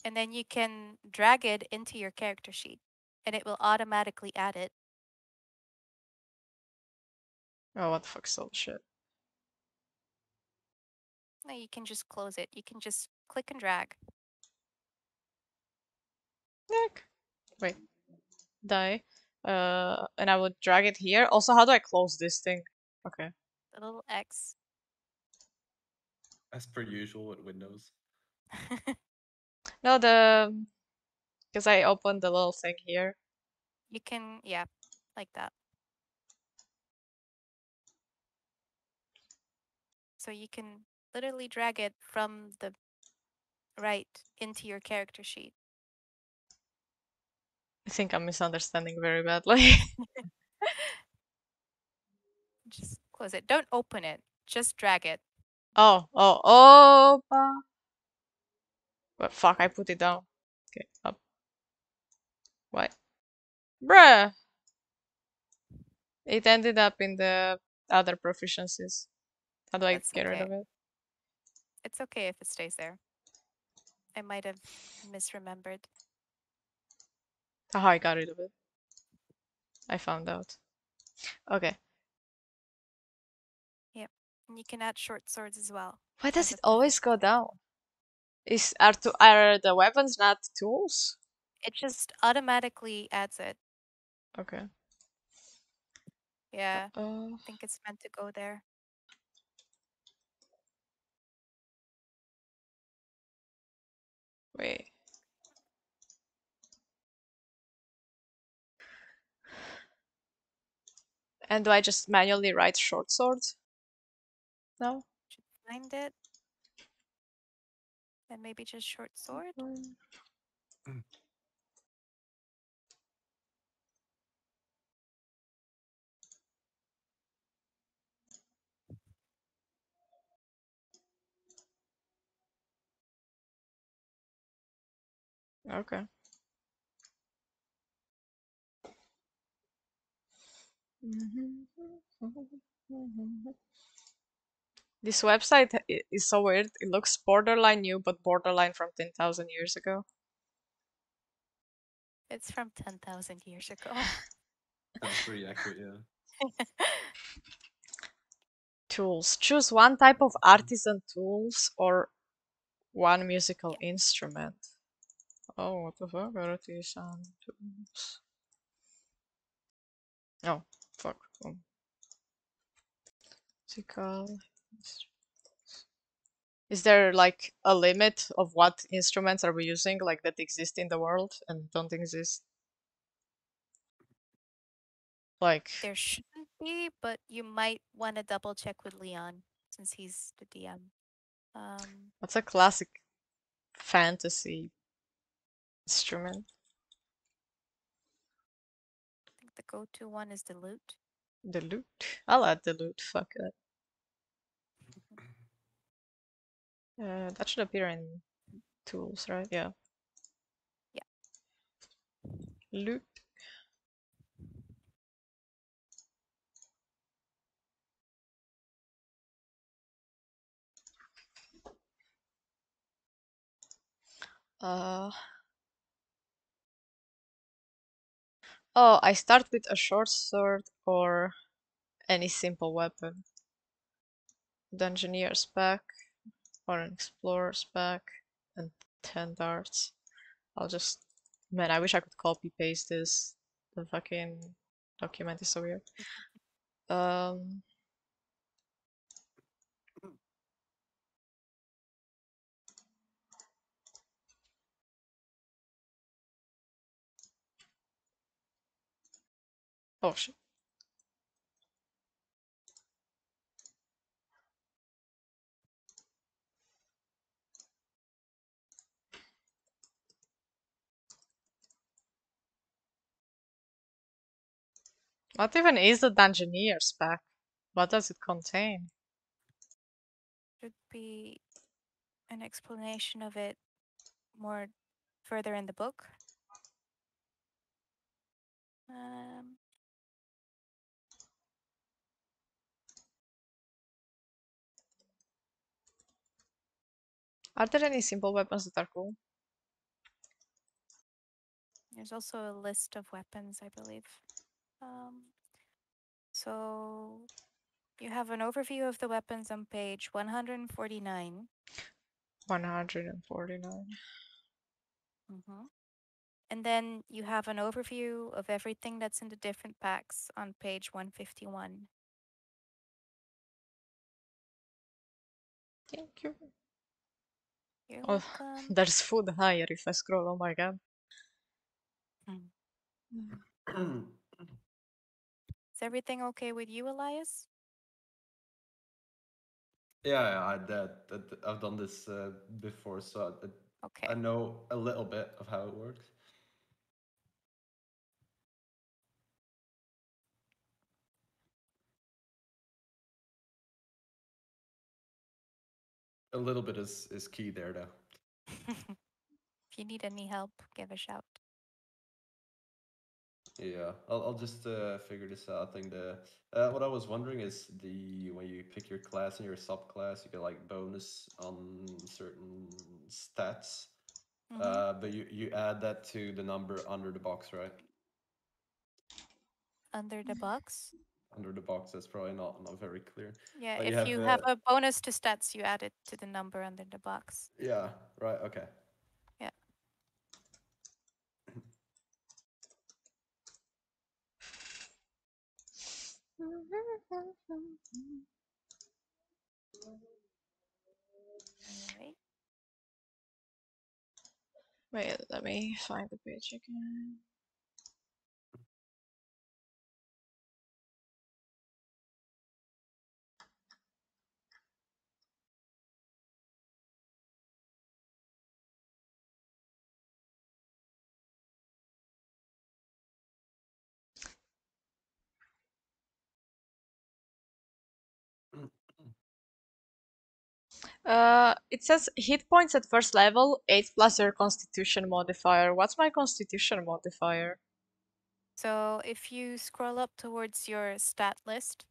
And then you can drag it into your character sheet and it will automatically add it. Oh, what the fuck's all shit? No, you can just close it. You can just click and drag. Nick. Wait. Die. And I would drag it here. Also, how do I close this thing? Okay. The little X. As per usual with Windows. No, because I opened the little thing here. You can, yeah, like that. So you can literally drag it from the right into your character sheet. I think I'm misunderstanding very badly. Just close it. Don't open it. Just drag it. Oh. But fuck, I put it down. Okay, up. Why? Bruh! It ended up in the other proficiencies. How do I That's get rid okay. of it? It's okay if it stays there. I might have misremembered. Haha, I got rid of it. I found out. Okay. Yep. And you can add short swords as well. Why does as it a always go proficiency. down? Are the weapons not tools? It just automatically adds it. Okay. Yeah. I Uh, think it's meant to go there. wait. And do I just manually write short swords? No? Should find it. And maybe just short sword. Okay. This website is so weird. It looks borderline new, but borderline from 10,000 years ago. It's from 10,000 years ago. That's pretty accurate, yeah. Tools. Choose one type of artisan tools or one musical instrument. Oh, what the fuck? Artisan tools. Oh, fuck. Musical. Is there like a limit of what instruments are we using, like that exist in the world and don't exist? Like, There shouldn't be, but you might want to double check with Leon since he's the DM. what's a classic fantasy instrument? I think the go-to one is the lute. The lute. I'll add the lute. Fuck it. That should appear in tools, right? Yeah. Yeah. Lute. Oh, I start with a short sword or any simple weapon. Dungeoneer's back or an explorer's back and 10 darts. I'll just... Man, I wish I could copy paste this. The fucking document is so weird. Um... Oh shit. What even is the Dungeoneer's pack? What does it contain? Should be an explanation of it more further in the book. Um, Are there any simple weapons that are cool? there's also a list of weapons, I believe. So you have an overview of the weapons on page 149. 149. And then you have an overview of everything that's in the different packs on page 151. Thank you. You're Oh, welcome. there's food higher if I scroll. Oh my god. Is everything okay with you, Elias? Yeah, I've done this before, so Okay. I know a little bit of how it works. A little bit is key there, though. If you need any help, give a shout. Yeah, I'll just figure this out. I think the what I was wondering is the when you pick your class and your subclass, you get like bonus on certain stats. But you add that to the number under the box, right? Under the box? Under the box, that's probably not very clear. Yeah, Like if you have a bonus to stats, you add it to the number under the box. yeah, right, okay. Yeah. Alright. Wait, let me find the page again. It says hit points at first level, 8 plus your constitution modifier. What's my constitution modifier? So if you scroll up towards your stat list,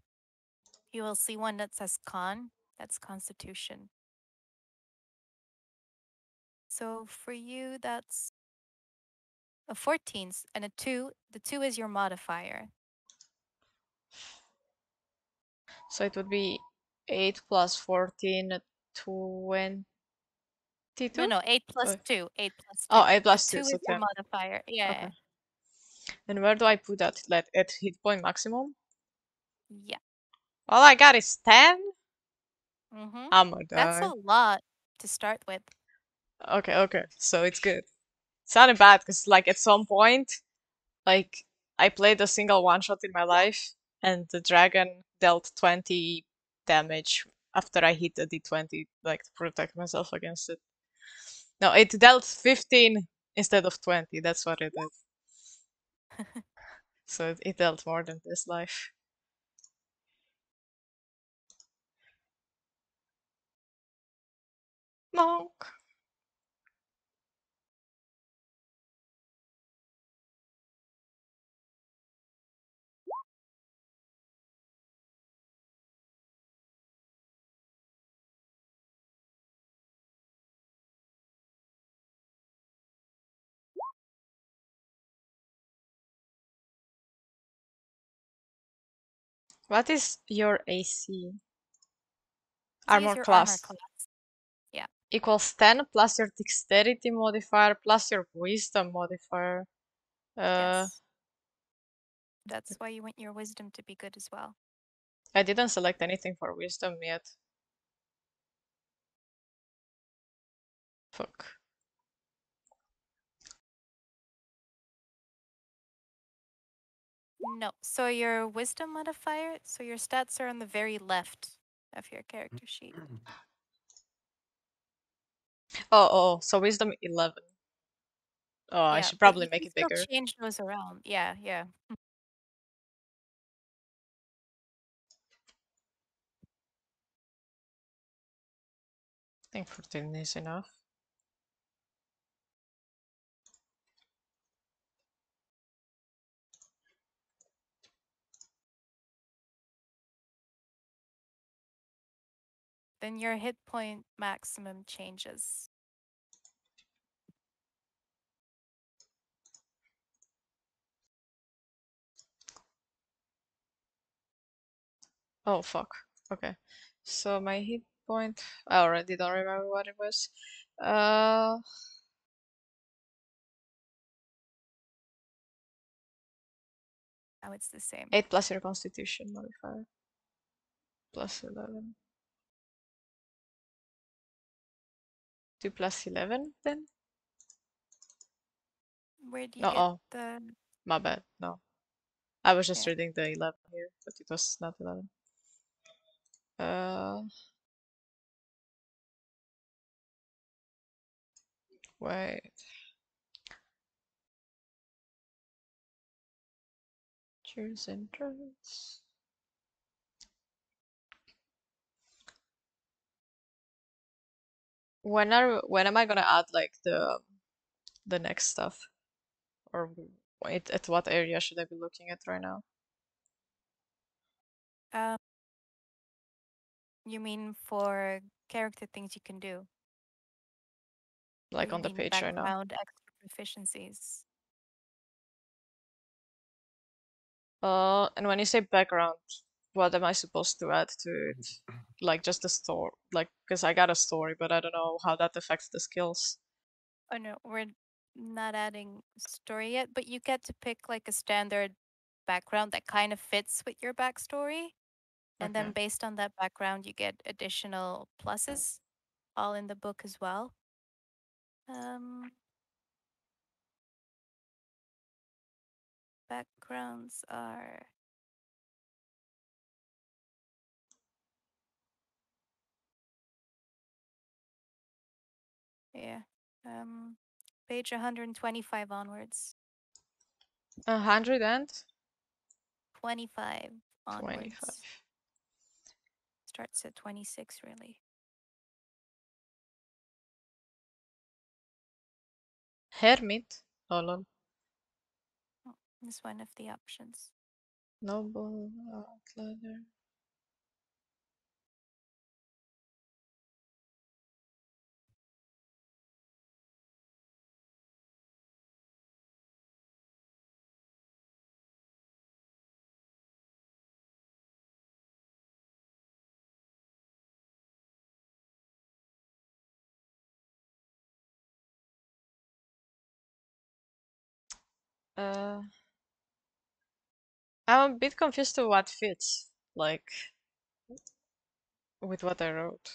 you will see one that says con. That's constitution. So for you, that's a 14 and a 2. The 2 is your modifier. So it would be 8 plus 14, 22? No, 8 plus Oh, 2. 8 plus 2. oh 8 plus The 2, 2 so is your 10. modifier. Yeah. Okay. And where do I put that? Like at hit point maximum? Yeah. All I got is 10? Mm-hmm. I'm gonna That's die. a lot to start with. Okay. So it's good. It sounded bad because, like, at some point, like, I played a single one shot in my life, and the dragon dealt 20 damage after I hit a d20, like, to protect myself against it. No, it dealt 15 instead of 20. That's what it did. So it dealt more than this life. Monk. What is your AC? So use Armor your armor class. class. Yeah. Equals 10 plus your dexterity modifier plus your wisdom modifier. Yes. That's why you want your wisdom to be good as well. I didn't select anything for wisdom yet. Fuck. No. So your wisdom modifier, so your stats are on the very left of your character sheet. Oh, so wisdom 11. Oh, I Yeah, should but probably you make can it still bigger. change those around. Yeah. I think 14 is enough. Then your hit point maximum changes. Oh, fuck. Okay. So my hit point, I already don't remember what it was. Now it's the same. 8 plus your constitution modifier. Plus 11. 2 plus 11 then? Where do you No, get oh, the... my bad. No. I was just Yeah. reading the 11 here, but it was not 11. Wait. Choose entrance. When am I gonna add like the next stuff? Or at what area should I be looking at right now? Um, you mean for character things you can do? Or Like you on the mean page right now? background extra proficiencies? And when you say background, what am I supposed to add to it? Like just the story, like because I got a story, but I don't know how that affects the skills. Oh no, we're not adding story yet, but you get to pick like a standard background that kind of fits with your backstory. And Okay. then based on that background, you get additional pluses, all in the book as well. Backgrounds are... Yeah. Page 125 onwards. 25 125. onwards. Starts at 26, really. Hermit. Oh lol. Is one of the options. Noble outlier. Uh, I'm a bit confused to what fits, like, with what I wrote.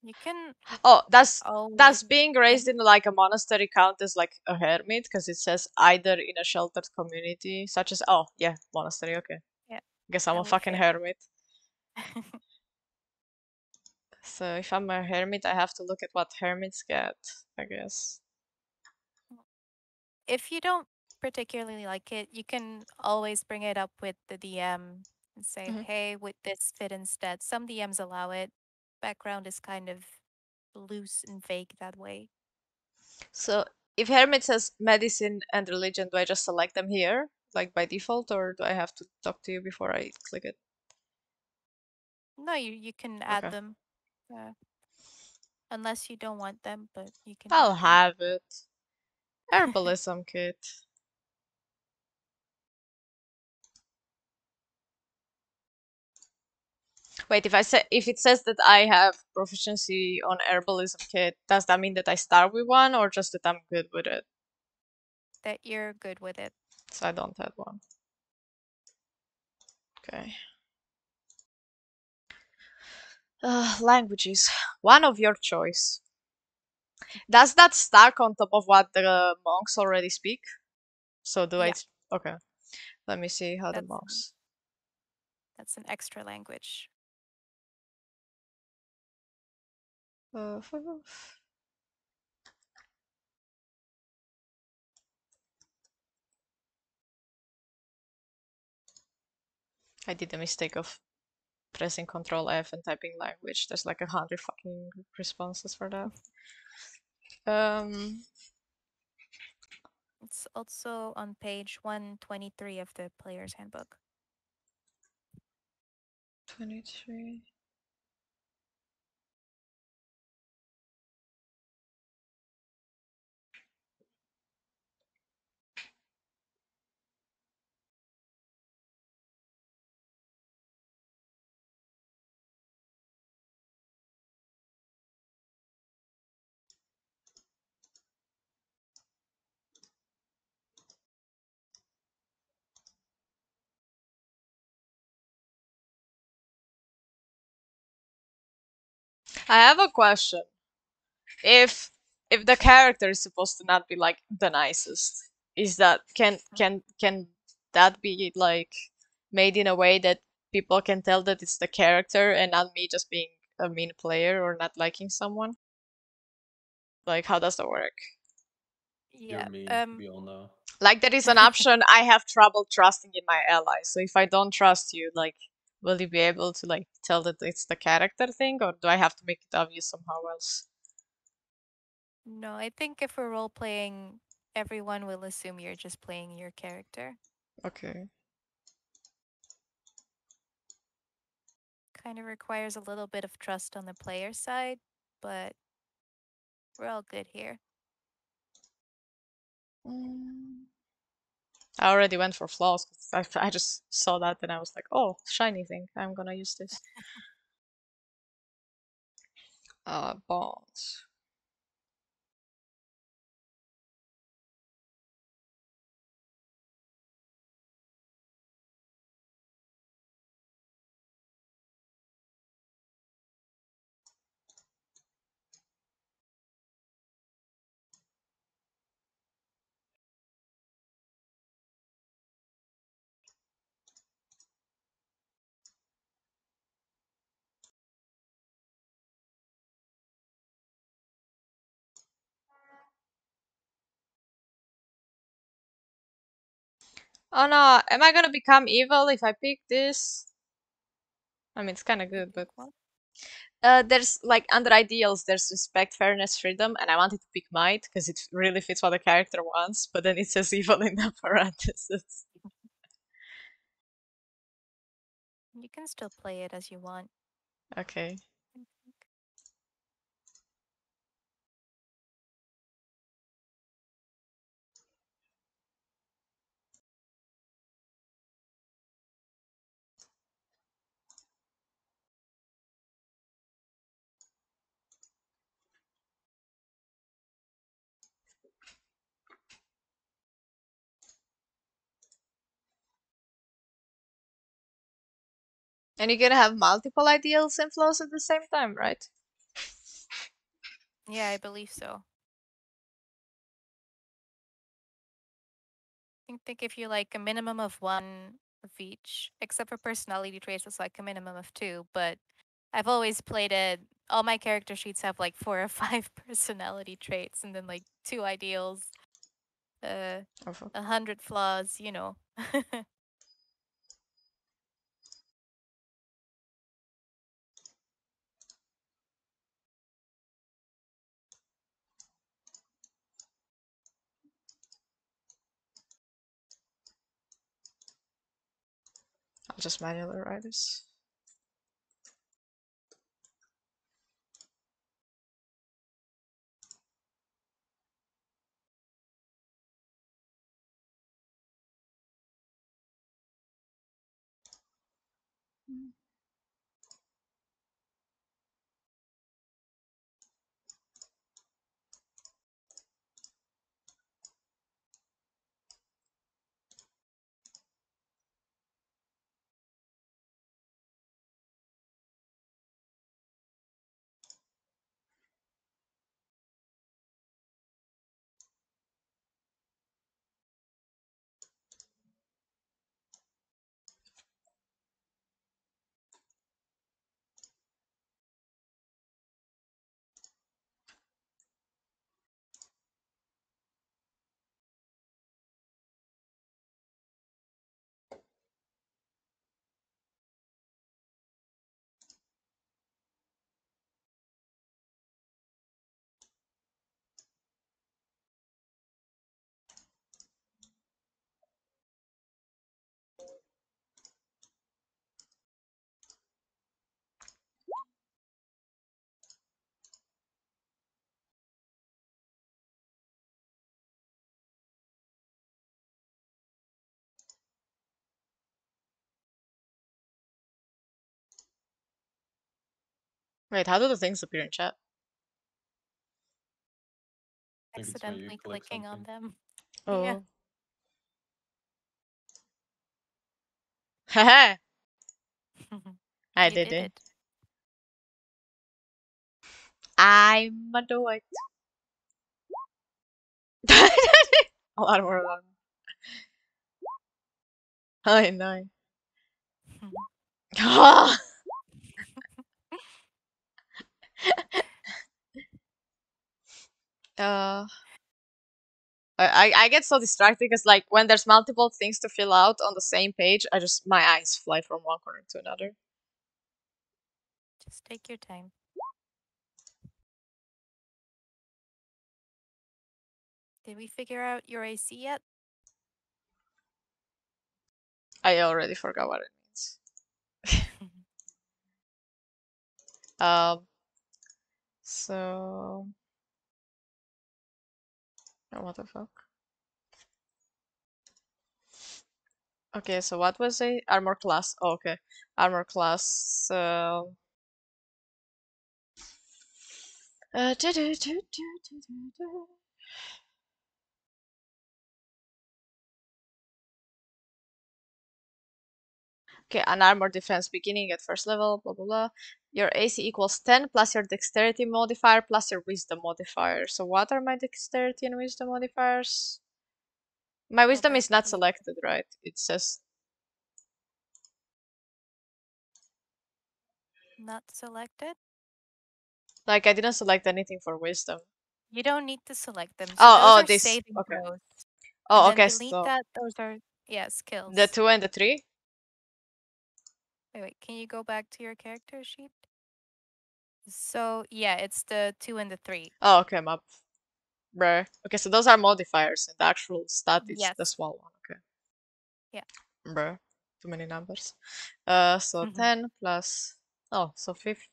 You can Oh, does always being raised in like a monastery count as like a hermit? Because it says either in a sheltered community, such as, oh yeah, monastery. Okay, yeah, guess I'm that a would fucking fit. hermit. So if I'm a hermit, I have to look at what hermits get, I guess. If you don't particularly like it, you can always bring it up with the DM and say, Mhm. "Hey, would this fit instead?" Some DMs allow it. Background is kind of loose and vague that way. So if hermit says medicine and religion, do I just select them here, like by default, or do I have to talk to you before I click it? No, you can add Okay. them, unless you don't want them, but you can I'll add them. have it. Herbalism kit. Wait, if it says that I have proficiency on herbalism kit, does that mean that I start with one or just that I'm good with it? That you're good with it. So I don't have one. Okay. Languages. One of your choice. Does that stack on top of what the monks already speak? So do Yeah, Okay. Let me see how the that's monks. that's an extra language. Uh, I did the mistake of pressing Control F and typing language. There's like 100 fucking responses for that. Um, It's also on page 123 of the player's handbook. 23. I have a question. If the character is supposed to not be like the nicest, is that can that be like made in a way that people can tell that it's the character and not me just being a mean player or not liking someone? Like how does that work? Yeah. You're mean, we all know. Like there is an option I have trouble trusting in my allies. So if I don't trust you, like will you be able to like tell that it's the character thing or do I have to make it obvious somehow else? No, I think if we're role playing, everyone will assume you're just playing your character. Okay. Kind of requires a little bit of trust on the player side, but we're all good here. I already went for flaws. 'Cause I just saw that and I was like, oh, shiny thing. I'm gonna use this. Bonds. Oh no, am I gonna become evil if I pick this? I mean, it's kind of You good, pick but one. There's like under ideals, there's respect, fairness, freedom, and I wanted to pick might because it really fits what the character wants. But then it says evil in the parentheses. You can still play it as you want. Okay. And you can have multiple ideals and flows at the same time, right? Yeah, I believe so. I think if you like a minimum of one of each, except for personality traits, it's like a minimum of two. But I've always played it. All my character sheets have like 4 or 5 personality traits, and then like 2 ideals, uh, Oh, fuck. 100 flaws. You know. I'll just manually write this. Wait, how do the things appear in chat? I think it's when you Accidentally click clicking on something. them. Yeah. Oh. Haha! I You did did it. it. I'm a do it. A lot more of them. I know. uh, I get so distracted because like when there's multiple things to fill out on the same page, my eyes fly from one corner to another. Just take your time. Did we figure out your AC yet? I already forgot what it means. Um. So. Oh, what the fuck? Okay, so what was a armor class? Oh, okay, armor class. So. Okay, an armor defense beginning at first level, blah blah blah. Your AC equals 10 plus your dexterity modifier plus your wisdom modifier. So what are my dexterity and wisdom modifiers? My wisdom is not selected, right? It says Not selected? like I didn't select anything for wisdom. You don't need to select them. So Oh, those are this. saving Okay. throws. Oh, And then okay. delete So that. Those are, yeah, the skills. 2 and the 3. Wait, can you go back to your character sheet? So yeah, it's the 2 and the 3. Oh, okay, my bruh. Okay, so those are modifiers, and the actual stat is the Yes. small one. Okay. Yeah. Bruh. Too many numbers. So 10 plus. Oh, so 15?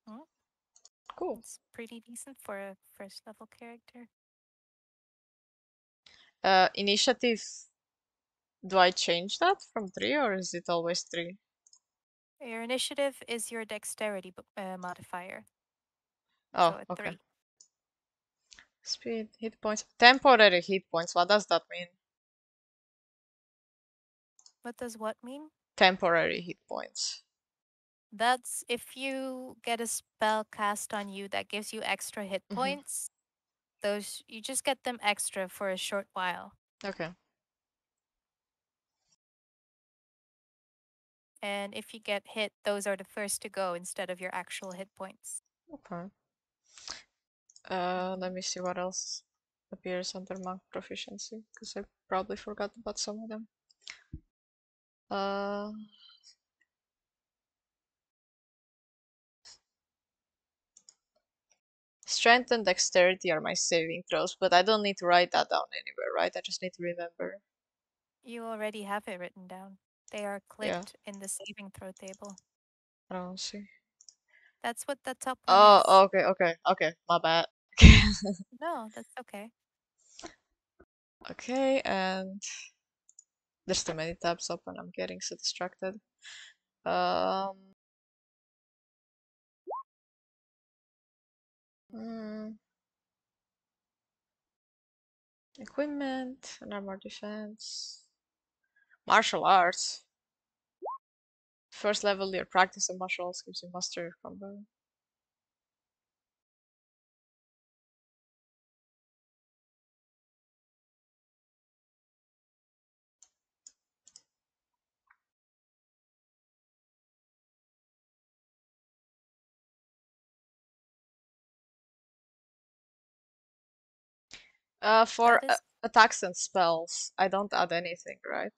Mm, Cool. It's pretty decent for a first level character. Initiative. Do I change that from 3 or is it always 3? Your initiative is your dexterity modifier. Oh, So a okay. 3. Speed, hit points. Temporary hit points. What does that mean? What does what mean? Temporary hit points. That's if you get a spell cast on you that gives you extra hit Mhm. points, those you just get them extra for a short while. Okay. And if you get hit, those are the first to go instead of your actual hit points. Okay. Let me see what else appears under monk proficiency, because I probably forgot about some of them. Uh, Strength and dexterity are my saving throws, but I don't need to write that down anywhere, right? I just need to remember. You already have it written down. They are Yeah, clicked in the saving throw table. I don't see. That's what the top one is. Oh, okay, my bad. No, that's okay. Okay, and there's too many tabs open. I'm getting so distracted. Um, hmm, Equipment and armor defense. Martial arts. First level, your practice of martial arts gives you master combat. For That is attacks and spells, I don't add anything, right?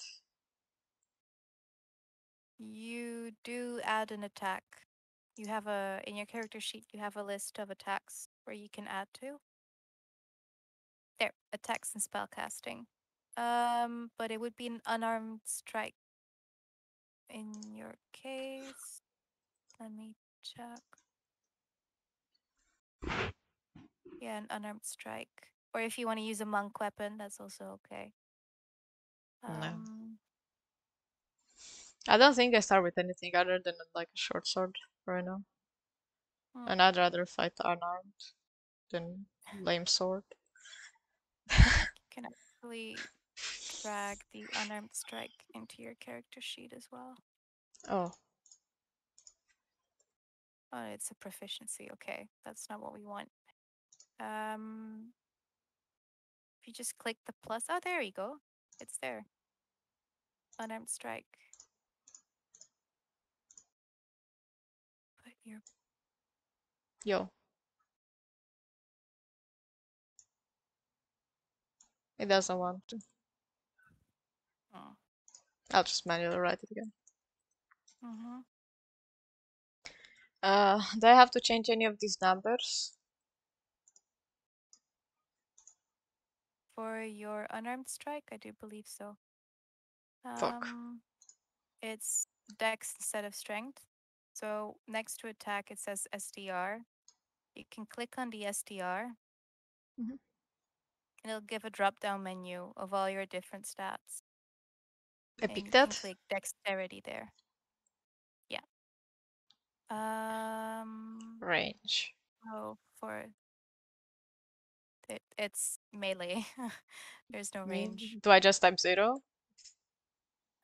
You do add an attack. You have in your character sheet, you have a list of attacks where you can add to. There, attacks and spell casting. But it would be an unarmed strike in your case. Let me check. Yeah, an unarmed strike. Or if you want to use a monk weapon, that's also okay. No. Um, I don't think I start with anything other than like a short sword right now. hmm, And I'd rather fight unarmed than lame sword. you can actually drag the unarmed strike into your character sheet as well. Oh, Oh, it's a proficiency. Okay, that's not what we want. If you just click the plus, oh, there you go. It's there. Unarmed strike. Put your yo. It doesn't want to. oh. I'll just manually write it again. Mm-hmm. Do I have to change any of these numbers? For your unarmed strike, I do believe so. Fuck. It's dex instead of strength. So next to attack, it says SDR. You can click on the SDR, Mhm. and it'll give a drop-down menu of all your different stats. I And picked you can that. click dexterity there. Yeah. Range. Oh, for it's melee. There's no range. Do I just type 0?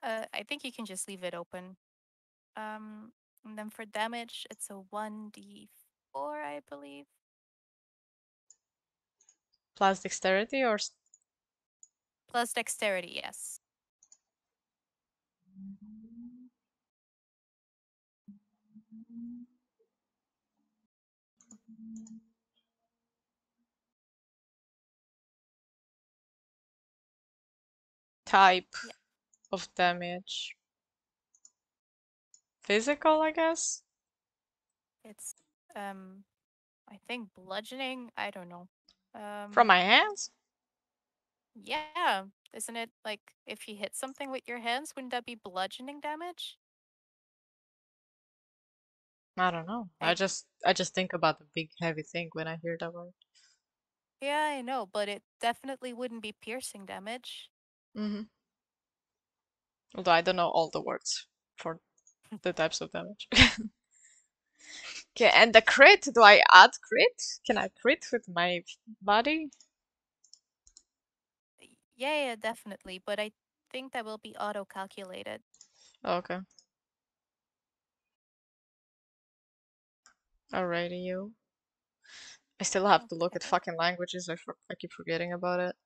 I think you can just leave it open. And then for damage, it's a 1d4, I believe. Plus dexterity or Plus dexterity, yes. type Yeah. of damage? Physical, I guess? It's I think bludgeoning. I don't know. From my hands? Yeah, isn't it like if you hit something with your hands, wouldn't that be bludgeoning damage? I don't know. I I just think about the big heavy thing when I hear that word. Yeah, I know, but it definitely wouldn't be piercing damage. Mm-hmm. Although I don't know all the words for the types of damage. Okay, and the crit, do I add crit? Can I crit with my body? Yeah, yeah, definitely, but I think that will be auto-calculated. Okay. Alrighty, you. I still have to look at Okay. fucking languages. I keep forgetting about it.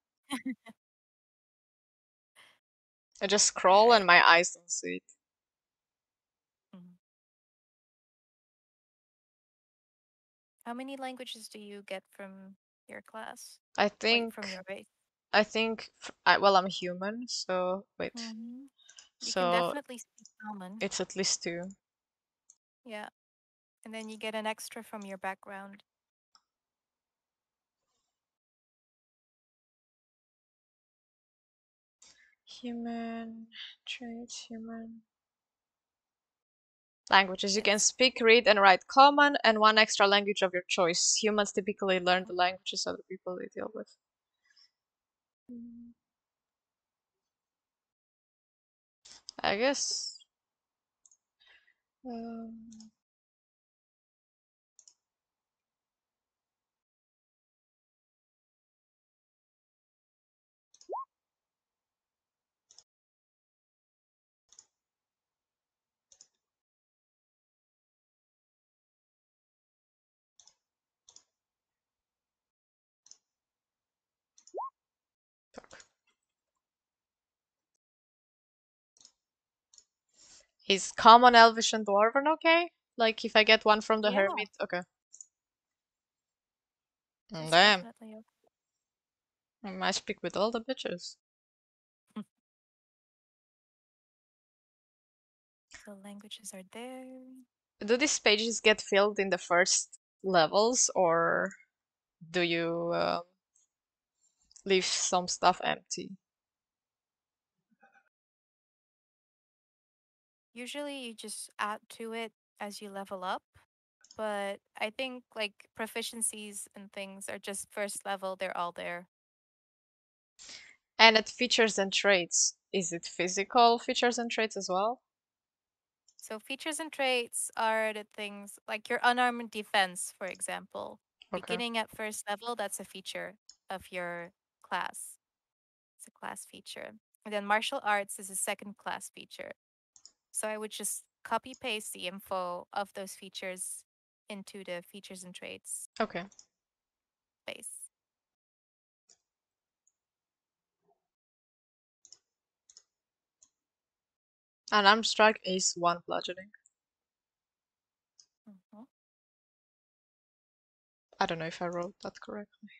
I just All scroll right. and my eyes don't see it. Mhm. How many languages do you get from your class? I Wait, think from your base? well, I'm human, so wait. You can So definitely speak common. it's at least two. Yeah. And then you get an extra from your background. Human traits, human languages. You can It's speak, read, and write common, and one extra language of your choice. Humans typically learn the languages other people they deal with. I guess. Um, is common, elvish, and dwarven okay? Like if I get one from the yeah, hermit, okay. it's Damn, definitely I might speak with all the bitches. okay. So languages are there. Do these pages get filled in the first levels, or do you leave some stuff empty? Usually you just add to it as you level up, but I think like proficiencies and things are just first level, they're all there. And at features and traits, is it physical features and traits as well? So features and traits are the things like your unarmed defense, for example. Okay. Beginning at first level, that's a feature of your class. It's a class feature. And then martial arts is a second class feature. So I would just copy paste the info of those features into the features and traits Okay. space. An arm strike is one bludgeoning. Mhm. I don't know if I wrote that correctly.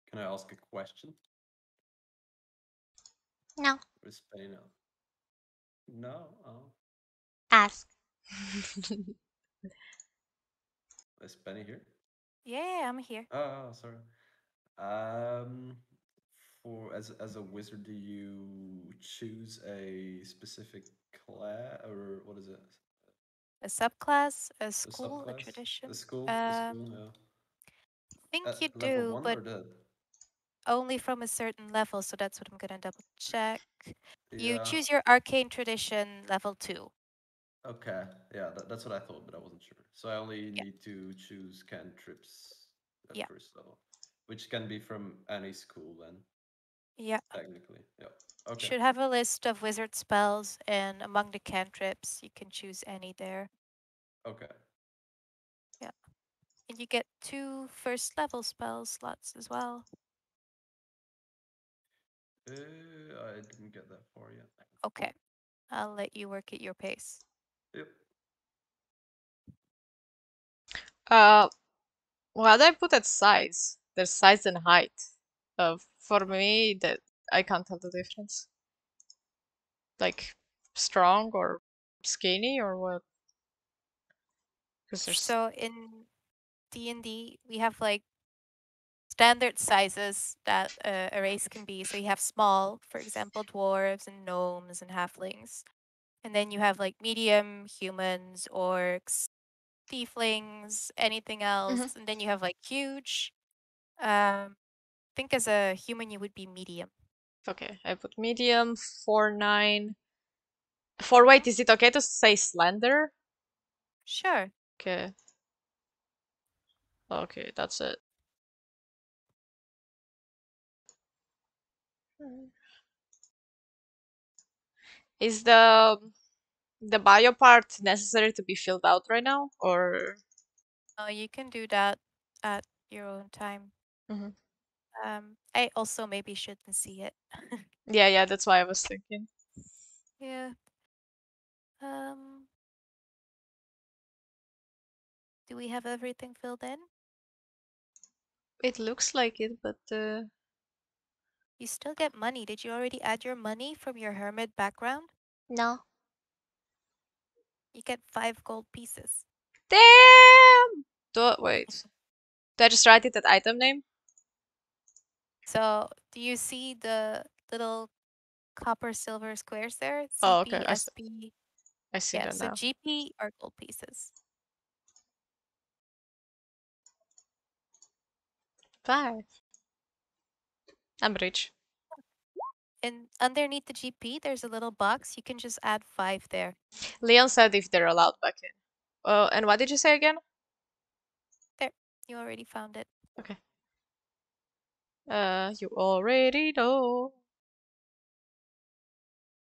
Can I ask a question? No. Or is Penny no? No? Oh. Ask. Is Penny here? Yeah, I'm here. Oh, sorry. For as a wizard, do you choose a specific class or what is it? A subclass, a A school, a subclass? tradition. The school? The school? Um, Yeah. I think you At level do, 1 but or the? only from a certain level, so that's what I'm gonna double check. You Yeah. choose your arcane tradition level 2. Okay. Yeah, that's what I thought, but I wasn't sure. So I only Yeah. need to choose cantrips at Yeah. first level, which can be from any school then, Yeah. technically. Yeah. Okay. Should have a list of wizard spells, and among the cantrips, you can choose any there. Okay. Yeah. And you get 2 first level spell slots as well. I didn't get that far yet. Okay. I'll let you work at your pace. Yep. Well, I put at size. There's size and height. For me, that I can't tell the difference. Like strong or skinny or what? Because there's. So in D&D, we have like standard sizes that a race can be. So you have small, for example, dwarves and gnomes and halflings. And then you have like medium, humans, orcs, tieflings, anything else. And then you have like huge. I think as a human, you would be medium. Okay, I put medium, 4'9". Wait, is it okay to say slender? Sure. Okay. Okay, that's it. Is the bio part necessary to be filled out right now, or? You can do that at your own time. Mhm. I also maybe shouldn't see it. Yeah, that's why I was thinking. Yeah. Um, do we have everything filled in? It looks like it, but You still get money. Did you already add your money from your hermit background? no. You get 5 gold pieces. Damn! Wait. Do I just write it at item name? So, do you see the little copper silver squares there? Oh, okay. CP, SP. I see Yeah, that so now. GP are gold pieces. 5. I'm rich. And underneath the GP, there's a little box. You can just add 5 there. Leon said if they're allowed back in. And what did you say again? There, you already found it. Okay. You already know.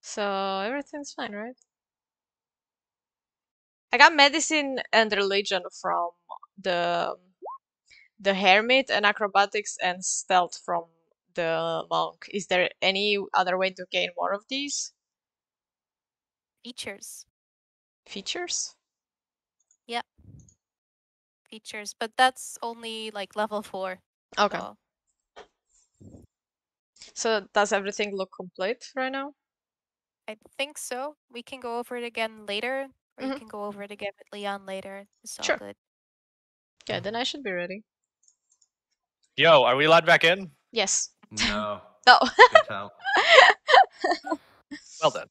So everything's fine, right? I got medicine and religion from the the hermit and acrobatics and stealth from the monk. Is there any other way to gain more of these Features. features? Yeah, features. But that's only like level 4. Okay. So, So does everything look complete right now? I think so. We can go over it again later, or you Mhm. can go over it again with Leon later. It's all Sure. good. Yeah, then I should be ready. Yo, are we allowed back in? Yes. No. Oh. Get out. Well done.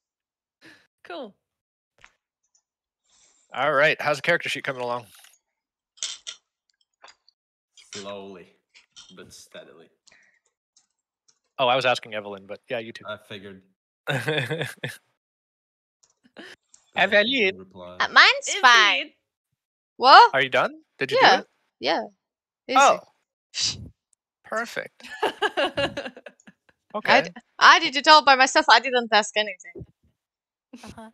Cool. All right. How's the character sheet coming along? Slowly, but steadily. Oh, I was asking Evelyn, but yeah, you too. I figured. Evelyn. She didn't reply. Mine's Is fine. it? What? Are you done? Did you do Yeah. it? Yeah. Easy. Oh, perfect. Okay. I did it all by myself. I didn't ask anything. Uh-huh.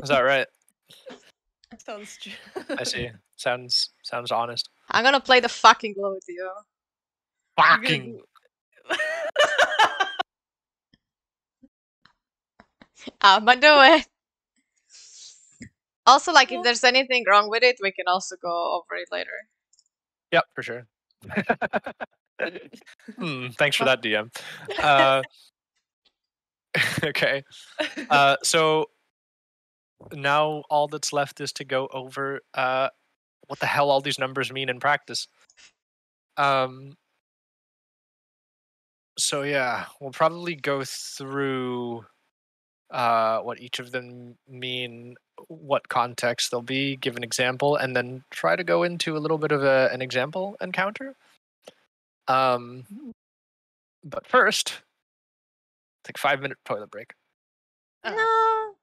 Is that right? Sounds true. I see. Sounds honest. I'm gonna play the fucking glow with you. Fucking. I'ma do it. Also, like, if Cool. there's anything wrong with it, we can also go over it later. Yep, for sure. Thanks for that, DM. Okay. So now all that's left is to go over what the hell all these numbers mean in practice. So yeah, we'll probably go through what each of them mean, what context they'll be, give an example, and then try to go into a little bit of an example encounter. But first, take 5-minute toilet break. No.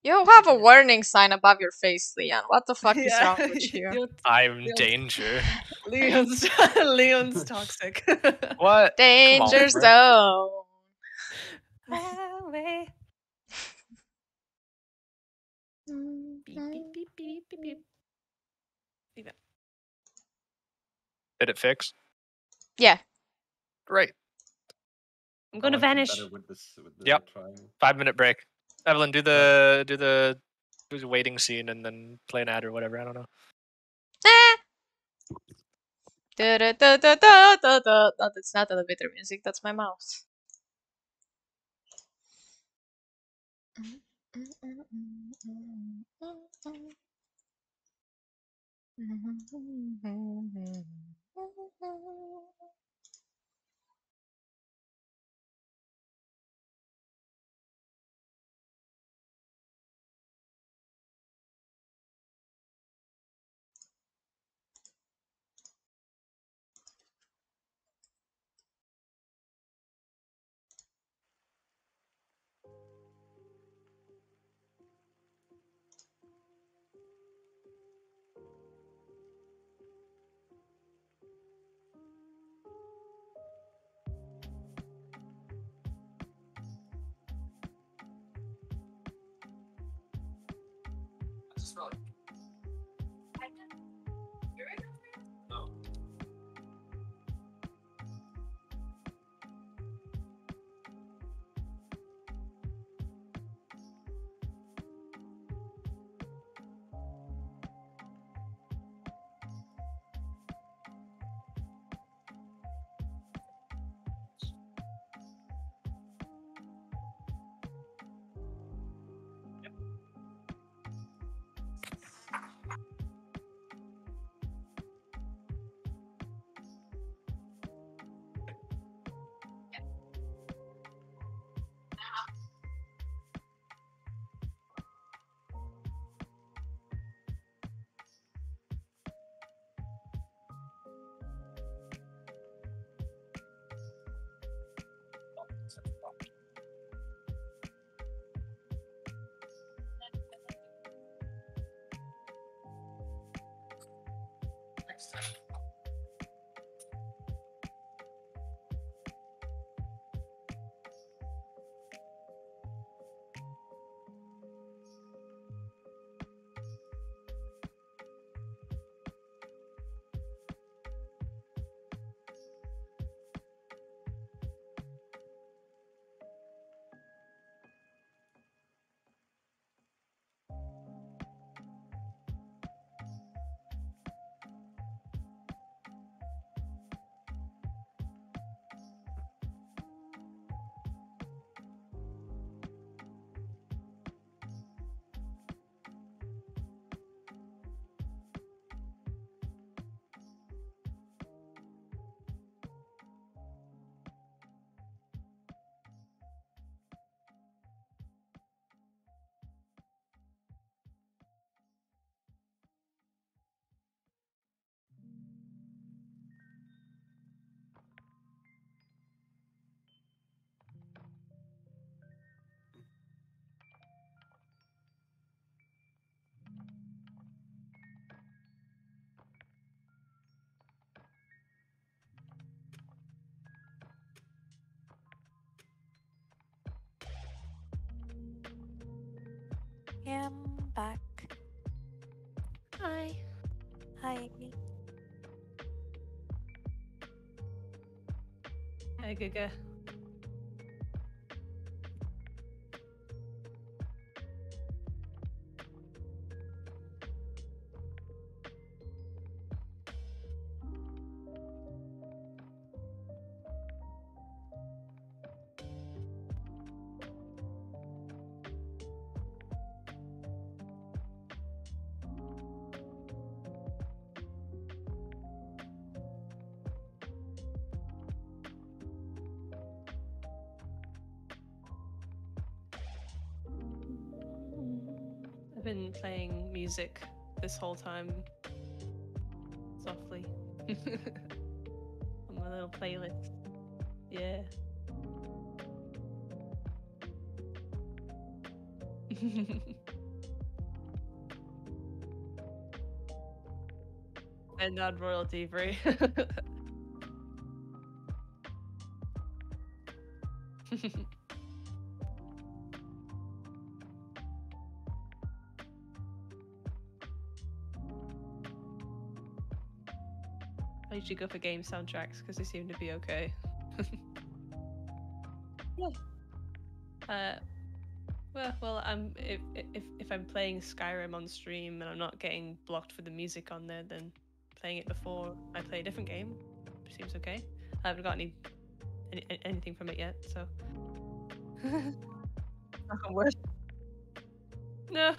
You have a warning sign above your face, Leon. What the fuck is wrong with you? I'm Leon's- danger. Leon's toxic. What? Come on, Danger bro. zone. Away. Beep, beep, beep, beep, beep, beep. Leave it. Did it fix? Yeah. Great. I'm I gonna like it vanish. better with this with the Yep. triangle. 5-minute break. Evelyn, do the waiting scene and then play an ad or whatever. I don't know. Da-da-da-da-da-da-da. No, that's not elevator music. That's my mouse. Yeah, I'm back. Hi. Hi. Hi, Giga. been playing music this whole time. Softly. On my little playlist. Yeah. And not royalty free. I usually go for game soundtracks because they seem to be okay. Yeah. Well, if I'm playing Skyrim on stream and I'm not getting blocked for the music on there, then playing it before I play a different game seems okay. I haven't got anything from it yet, so. Knock on wood. No.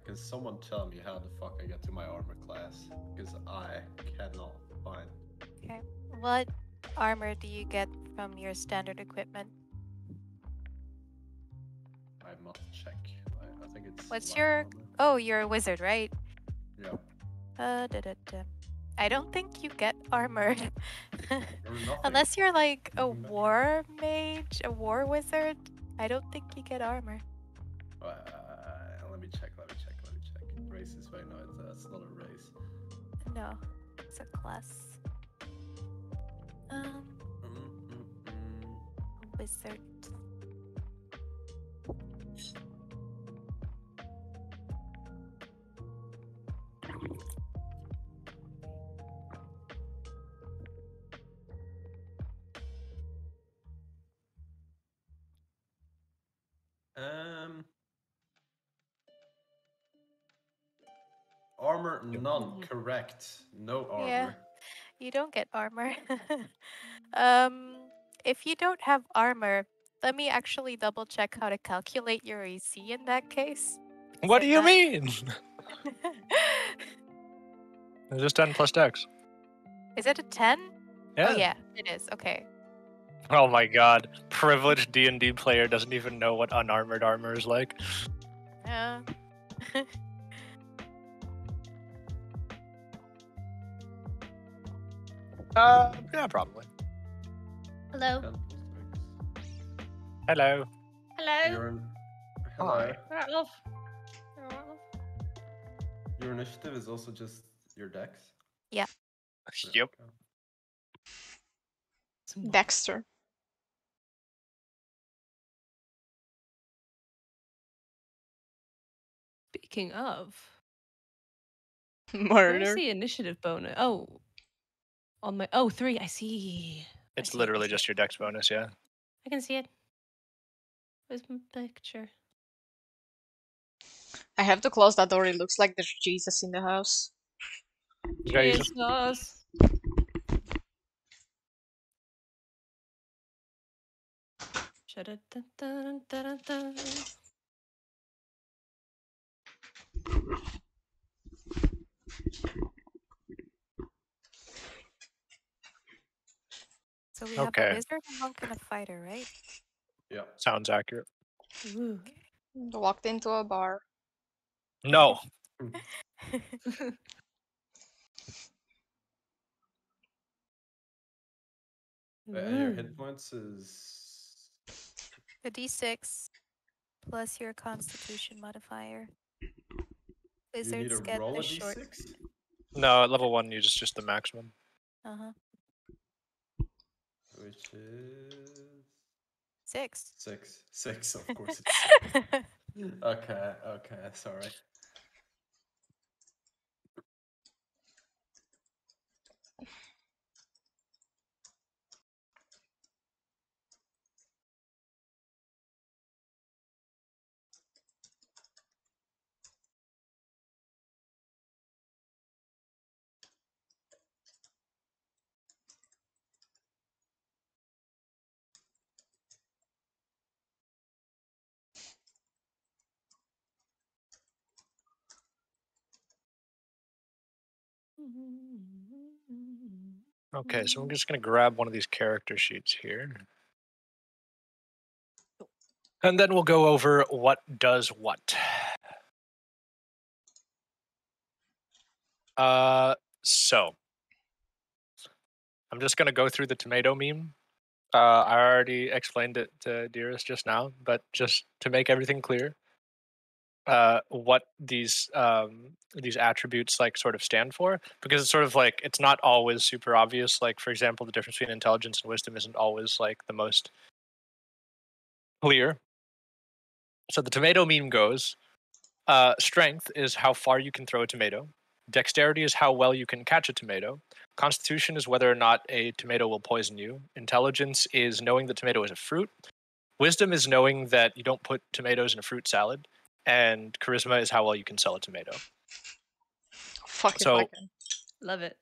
Can someone tell me how the fuck I get to my armor class? Because I cannot find. Okay. What armor do you get from your standard equipment? I must check. I think it's. What's light your... armor. Oh, you're a wizard, right? Yeah. I don't think you get armor. Or nothing. Unless you're like a Nothing. war mage, a war wizard. I don't think you get armor. Let me check. Race is right now. It's not a race. No, it's a class. Wizard. Armor none. Correct. No armor. Yeah, you don't get armor. If you don't have armor, let me actually double check how to calculate your AC in that case. What do you mean? Is It's just 10 plus dex. it a 10? Yeah. Oh yeah, it is. Okay. Oh my god. Privileged D&D player doesn't even know what unarmored armor is like. Yeah. Yeah, probably. Hello. 10 plus dex. Hello. Hello. Hello. Hi. Alright, love. Alright, love. Your initiative is also just your dex? Yeah. Yep. Okay. Dexter. Speaking of, where's Murder. the initiative bonus? Oh, on my 3. I see. It's I literally see just your dex bonus, yeah. I can see it. Where's my picture? I have to close that door. It looks like there's Jesus in the house. Jesus. Jesus. Shada-dun-dun-dun-dun-dun. So we have Okay. a wizard, a monk, and a fighter, right? Yeah. Sounds accurate. Ooh. Walked into a bar. No. And your Ooh. hit points is. A d6 plus your constitution modifier. You need Wizards to get roll the a short. d6? No, at level 1, you just the maximum. Uh-huh. Which is. 6. 6. 6, of course it's 6. Okay, sorry. Okay, so I'm just going to grab one of these character sheets here. And then we'll go over what does what. So I'm just going to go through the tomato meme. I already explained it to Dearest just now, but just to make everything clear, what these attributes like sort of stand for, because it's sort of like it's not always super obvious. Like, for example, the difference between intelligence and wisdom isn't always like the most clear. So the tomato meme goes, strength is how far you can throw a tomato. Dexterity is how well you can catch a tomato. Constitution is whether or not a tomato will poison you. Intelligence is knowing the tomato is a fruit. Wisdom is knowing that you don't put tomatoes in a fruit salad. And charisma is how well you can sell a tomato. Fuck if I So, can. Love it.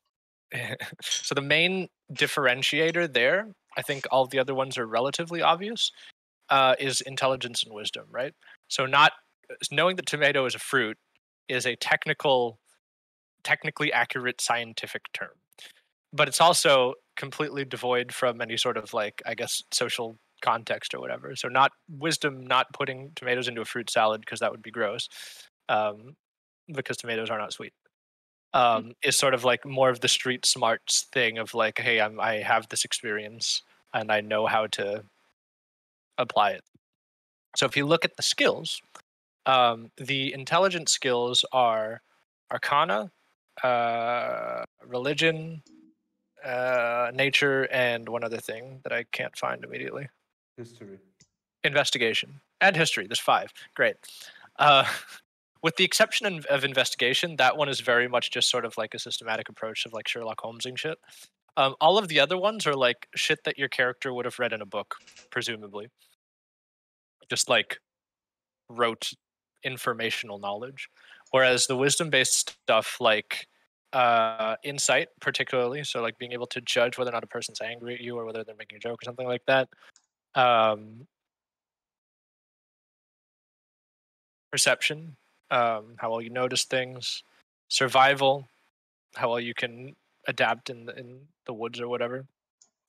so the main differentiator there, I think all the other ones are relatively obvious, is intelligence and wisdom, right? So not knowing that tomato is a fruit is a technically accurate scientific term, but it's also completely devoid from any sort of like, I guess, social context or whatever. So not wisdom, not putting tomatoes into a fruit salad because that would be gross, because tomatoes are not sweet. Is sort of like more of the street smarts thing of like, hey, I have this experience and I know how to apply it. So if you look at the skills, the intelligence skills are Arcana, religion, nature, and one other thing that I can't find immediately. History. Investigation and history. There's 5. Great. Uh, with the exception of investigation, that one is very much just sort of like a systematic approach of like Sherlock Holmesing shit. All of the other ones are like shit that your character would have read in a book, presumably. Just like rote informational knowledge. Whereas the wisdom based stuff like insight, particularly, so like being able to judge whether or not a person's angry at you or whether they're making a joke or something like that. Perception, how well you notice things. Survival, how well you can adapt in the woods or whatever.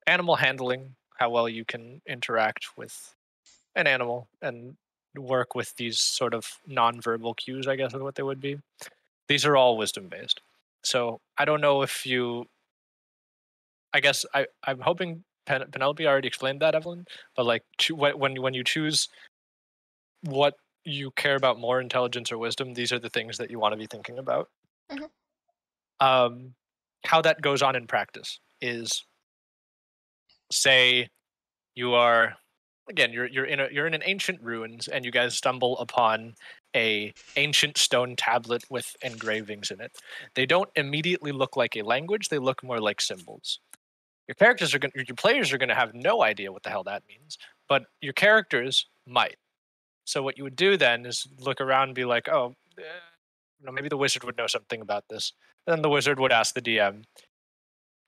Animal handling, how well you can interact with an animal and work with these sort of non-verbal cues, I guess is what they would be. These are all wisdom based. So I don't know if you. I guess I'm hoping Penelope already explained that, Evelyn. But like when you choose what you care about more, intelligence or wisdom, these are the things that you want to be thinking about. Mhm. How that goes on in practice is, say, you are again you're in an ancient ruins and you guys stumble upon a ancient stone tablet with engravings in it. They don't immediately look like a language, they look more like symbols. Your players are going to have no idea what the hell that means, but your characters might. So what you would do then is look around and be like, oh, maybe the wizard would know something about this. And then the wizard would ask the DM,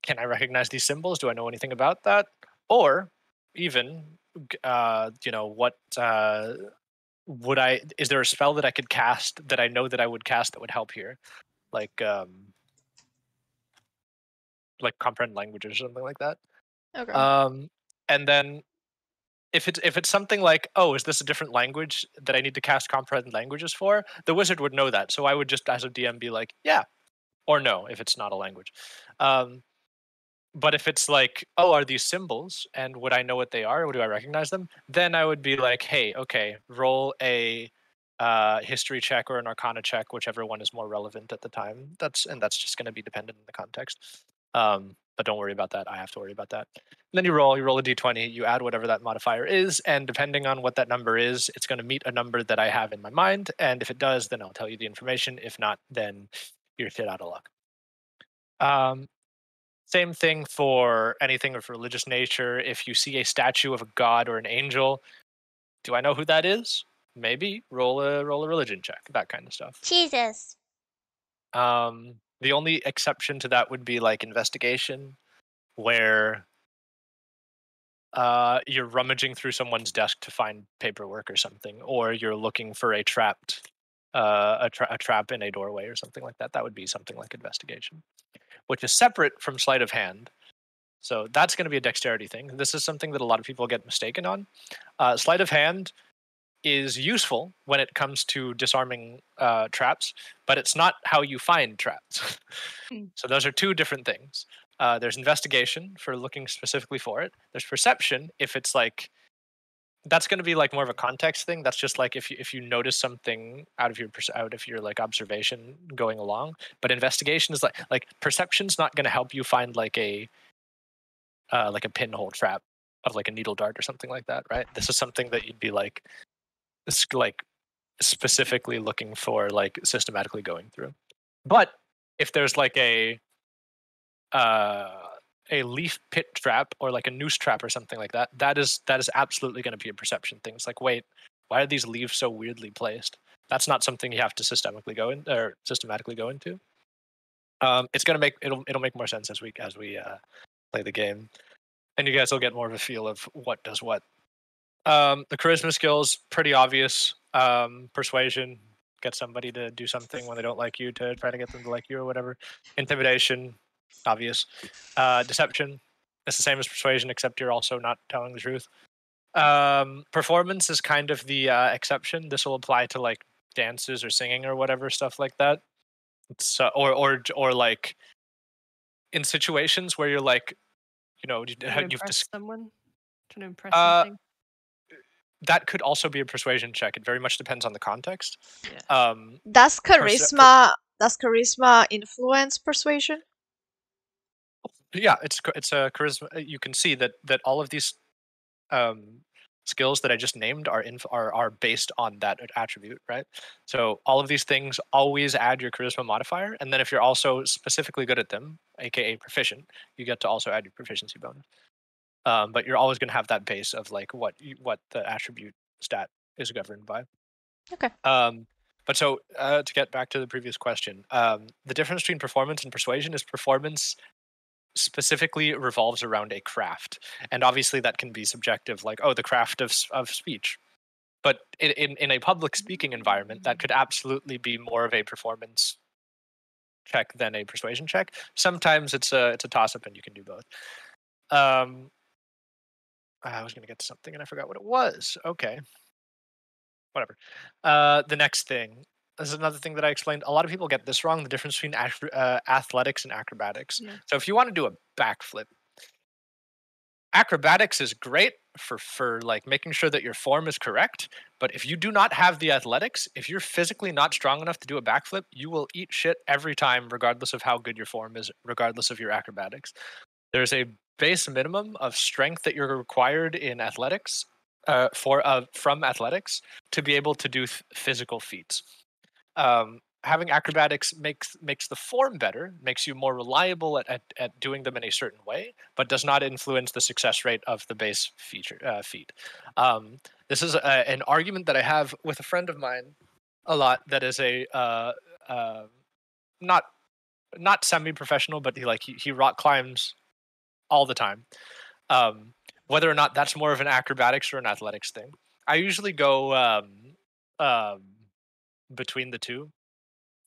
can I recognize these symbols? Do I know anything about that? Or even, what would I? Is there a spell that I could cast that I know that I would cast that would help here, like comprehend languages or something like that? Okay. And then if it's something like, oh, is this a different language that I need to cast comprehend languages for? The wizard would know that, so I would just, as a DM, be like, yeah, or no, if it's not a language. But if it's like, oh, are these symbols and would I know what they are or do I recognize them? Then I would be like, hey, okay, roll a history check or an arcana check, whichever one is more relevant at the time. That's just going to be dependent on the context. But don't worry about that. I have to worry about that. And then you roll a d20, you add whatever that modifier is, and depending on what that number is, it's going to meet a number that I have in my mind. And if it does, then I'll tell you the information. If not, then you're shit out of luck. Same thing for anything of religious nature. If you see a statue of a god or an angel, do I know who that is? Maybe roll a religion check, that kind of stuff. Jesus. The only exception to that would be like investigation, where you're rummaging through someone's desk to find paperwork or something, or you're looking for a trap in a doorway or something like that. That would be something like investigation. which is separate from sleight of hand. So that's going to be a dexterity thing. This is something that a lot of people get mistaken on. Sleight of hand is useful when it comes to disarming traps, but it's not how you find traps. So those are two different things. There's investigation for looking specifically for it. There's perception if it's like, that's going to be like more of a context thing. That's just like if you notice something out of your like observation going along. But investigation is like perception's not going to help you find like a pinhole trap of like a needle dart or something like that, right? This is something that you'd be like specifically looking for, like systematically going through. But if there's like a leaf pit trap or like a noose trap or something like that, that is absolutely going to be a perception thing. It's like, wait, why are these leaves so weirdly placed? That's not something you have to systematically go into. It's gonna make it'll make more sense as we play the game, and you guys will get more of a feel of what does what. The charisma skills pretty obvious. Persuasion, get somebody to do something when they don't like you to try to get them to like you or whatever. Intimidation, obvious. Deception, it's the same as persuasion, except you're also not telling the truth. Performance is kind of the exception. This will apply to like dances or singing or whatever stuff like that. It's or like in situations where you're like, you know, Trying to you've impress just someone. Trying to impress something. that could also be a persuasion check. It very much depends on the context. Yeah. Does charisma influence persuasion? Yeah, it's a charisma. You can see that all of these skills that I just named are based on that attribute, right? So all of these things always add your charisma modifier, and then if you're also specifically good at them, aka proficient, you get to also add your proficiency bonus. But you're always going to have that base of like what the attribute stat is governed by. Okay. But so to get back to the previous question, the difference between performance and persuasion is performance specifically revolves around a craft, and obviously that can be subjective, like, oh, the craft of speech. But in a public speaking environment, that could absolutely be more of a performance check than a persuasion check. Sometimes it's a toss up, and you can do both. I was going to get to something and I forgot what it was. Okay, whatever. The next thing. This is another thing that I explained. A lot of people get this wrong, the difference between athletics and acrobatics. Yeah. So if you want to do a backflip, acrobatics is great for like making sure that your form is correct. But if you do not have the athletics, if you're physically not strong enough to do a backflip, you will eat shit every time, regardless of how good your form is, regardless of your acrobatics. There's a base minimum of strength that you're required in athletics from athletics to be able to do physical feats. Having acrobatics makes the form better, makes you more reliable at doing them in a certain way, but does not influence the success rate of the base feat. This is an argument that I have with a friend of mine a lot. That is a not semi-professional, but he rock climbs all the time. Whether or not that's more of an acrobatics or an athletics thing, I usually go between the two,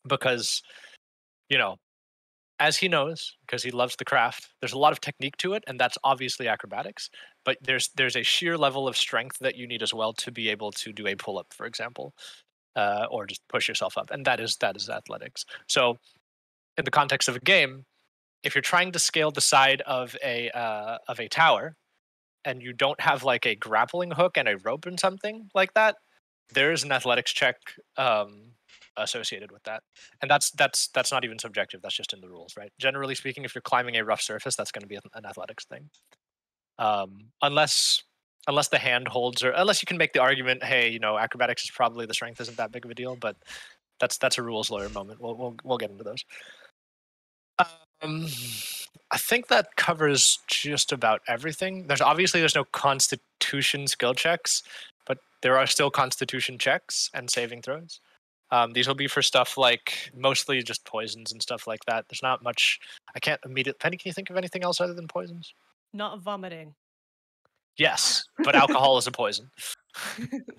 because, you know, as he knows, because he loves the craft, there's a lot of technique to it, and that's obviously acrobatics. But there's a sheer level of strength that you need as well to be able to do a pull-up, for example, or just push yourself up, and that is athletics. So, in the context of a game, if you're trying to scale the side of a tower, and you don't have like a grappling hook and a rope and something like that, there's an athletics check associated with that, and that's not even subjective. That's just in the rules, right? Generally speaking, if you're climbing a rough surface, that's going to be an athletics thing, unless the hand holds, or unless you can make the argument, hey, you know, acrobatics is probably the strength isn't that big of a deal, but that's a rules lawyer moment. We'll get into those. I think that covers just about everything. There's no constitution skill checks, but there are still constitution checks and saving throws. These will be for stuff like mostly just poisons and stuff like that. There's not much. I can't immediately. Penny, can you think of anything else other than poisons? Not vomiting. Yes, but alcohol is a poison.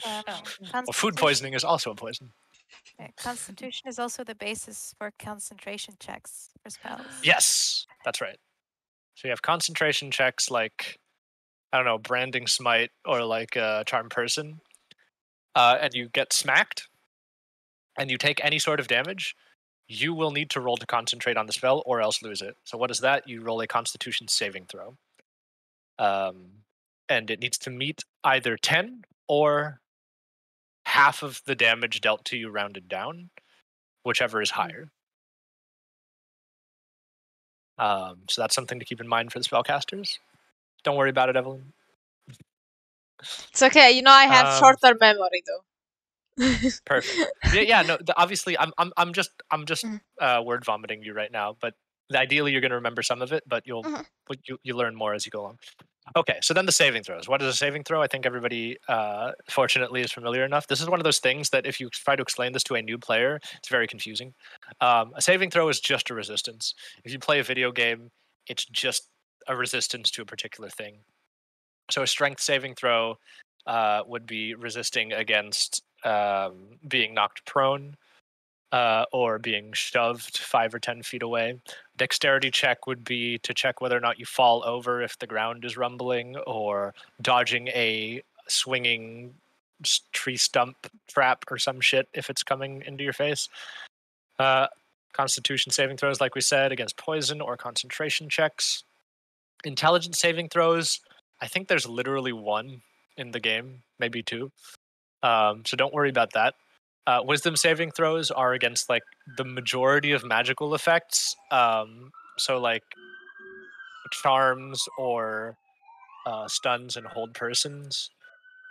Well, Well, food poisoning is also a poison. Constitution is also the basis for concentration checks for spells. Yes, that's right. So you have concentration checks like, I don't know, Branding Smite or like Charm Person, and you get smacked, and you take any sort of damage, you will need to roll to concentrate on the spell or else lose it. So what is that? You roll a Constitution saving throw. And it needs to meet either 10 or half of the damage dealt to you rounded down, whichever is higher. So that's something to keep in mind for the spellcasters. Don't worry about it, Evelyn. It's okay. You know, I have shorter memory though. Perfect. Yeah. No. Obviously, I'm just word vomiting you right now. But ideally, you're going to remember some of it, but you learn more as you go along. Okay. So then the saving throws. What is a saving throw? I think everybody, fortunately, is familiar enough. This is one of those things that if you try to explain this to a new player, it's very confusing. A saving throw is just a resistance. If you play a video game, it's just a resistance to a particular thing. So a strength saving throw would be resisting against being knocked prone or being shoved 5 or 10 feet away. Dexterity check would be to check whether or not you fall over if the ground is rumbling, or dodging a swinging tree stump trap or some shit if it's coming into your face. Constitution saving throws, like we said, against poison or concentration checks. Intelligence saving throws, I think there's literally one in the game, maybe two. So don't worry about that. Wisdom saving throws are against like the majority of magical effects. So like charms or stuns and hold persons.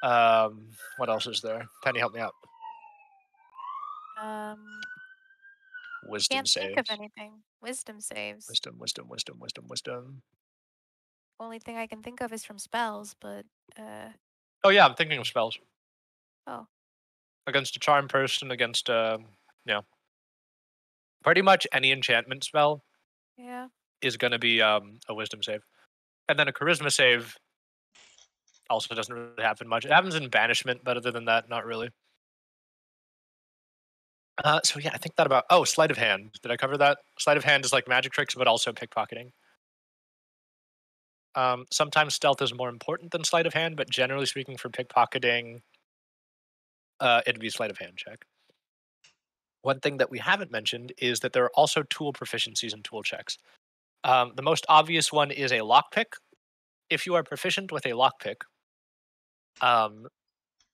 What else is there? Penny, help me out. Wisdom Can't saves. think of anything. Wisdom saves. Wisdom. Only thing I can think of is from spells, but Oh yeah, I'm thinking of spells. Oh. Against a charm person, against yeah. Pretty much any enchantment spell is going to be a wisdom save. And then a charisma save also doesn't really happen much. It happens in banishment, but other than that, not really. So yeah, I think that about... Oh, sleight of hand. Did I cover that? Sleight of hand is like magic tricks, but also pickpocketing. Sometimes stealth is more important than sleight of hand, but generally speaking for pickpocketing, it'd be a sleight of hand check. One thing that we haven't mentioned is that there are also tool proficiencies and tool checks. The most obvious one is a lockpick. If you are proficient with a lockpick,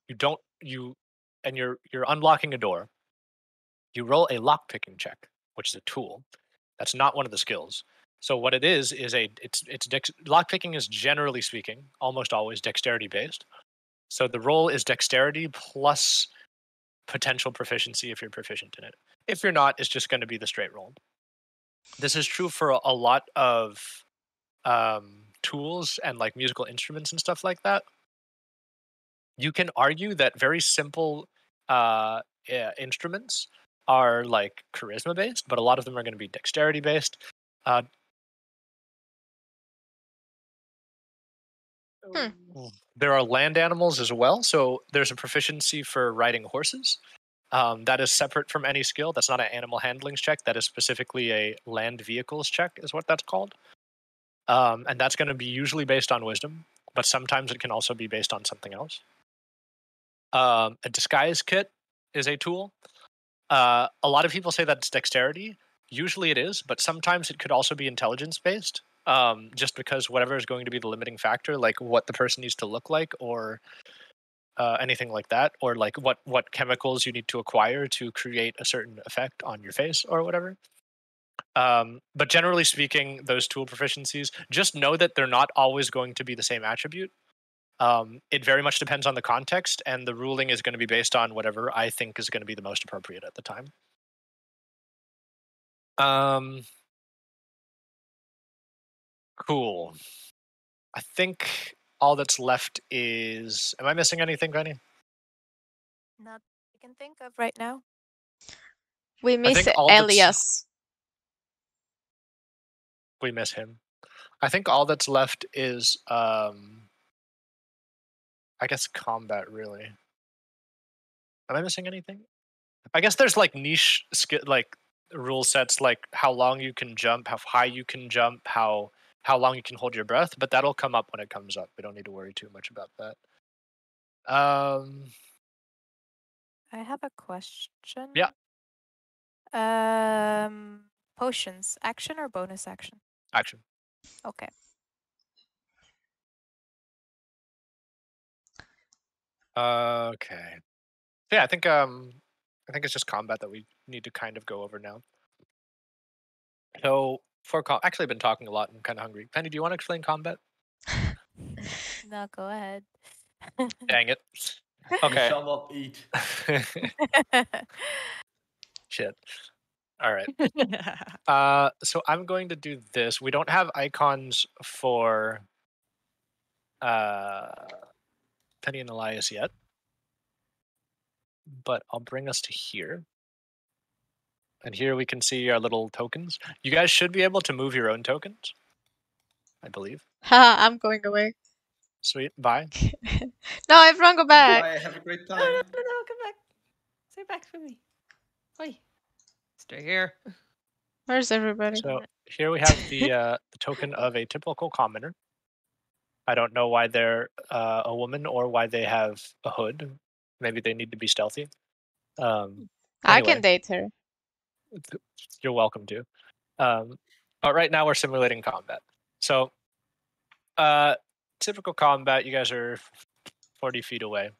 you're unlocking a door. You roll a lockpicking check, which is a tool. That's not one of the skills. So what it is lockpicking is, generally speaking, almost always dexterity based. So the roll is dexterity plus potential proficiency if you're proficient in it. If you're not, it's just going to be the straight roll. This is true for a lot of tools and like musical instruments and stuff like that. You can argue that very simple instruments are like charisma based, but a lot of them are going to be dexterity based. There are land animals as well, so there's a proficiency for riding horses. That is separate from any skill. That's not an animal handlings check. That is specifically a land vehicles check, is what that's called. And that's going to be usually based on wisdom, but sometimes it can also be based on something else. A disguise kit is a tool. A lot of people say that's dexterity. Usually it is, but sometimes it could also be intelligence based. Just because whatever is going to be the limiting factor, like what the person needs to look like, or anything like that, or like what chemicals you need to acquire to create a certain effect on your face or whatever. But generally speaking, those tool proficiencies, just know that they're not always going to be the same attribute. It very much depends on the context, and the ruling is going to be based on whatever I think is going to be the most appropriate at the time. Cool. I think all that's left is... Am I missing anything, Penny? Not I can think of right now. We miss Elias. Elias. We miss him. I think all that's left is, I guess, combat, really. Am I missing anything? I guess there's like niche like rule sets, like how long you can jump, how high you can jump, how long you can hold your breath, but that'll come up when it comes up. We don't need to worry too much about that. I have a question. Yeah. Potions, action or bonus action? Action. Okay. Okay. Yeah, I think it's just combat that we need to kind of go over now. So for actually, I've been talking a lot. I'm kind of hungry. Penny, do you want to explain combat? No, go ahead. Dang it. You Okay. shall not eat. Shit. All right. So I'm going to do this. We don't have icons for Penny and Elias yet, but I'll bring us to here. And here we can see our little tokens. You guys should be able to move your own tokens, I believe. Haha, I'm going away. Sweet. Bye. No, everyone go back. Bye, have a great No, time. no, no, no, come back. Stay back for me. Oi. Stay here. Where's everybody? So here we have the token of a typical commoner. I don't know why they're a woman or why they have a hood. Maybe they need to be stealthy. I Anyway. can date her. You're welcome to. But right now we're simulating combat. So, typical combat. You guys are 40 feet away.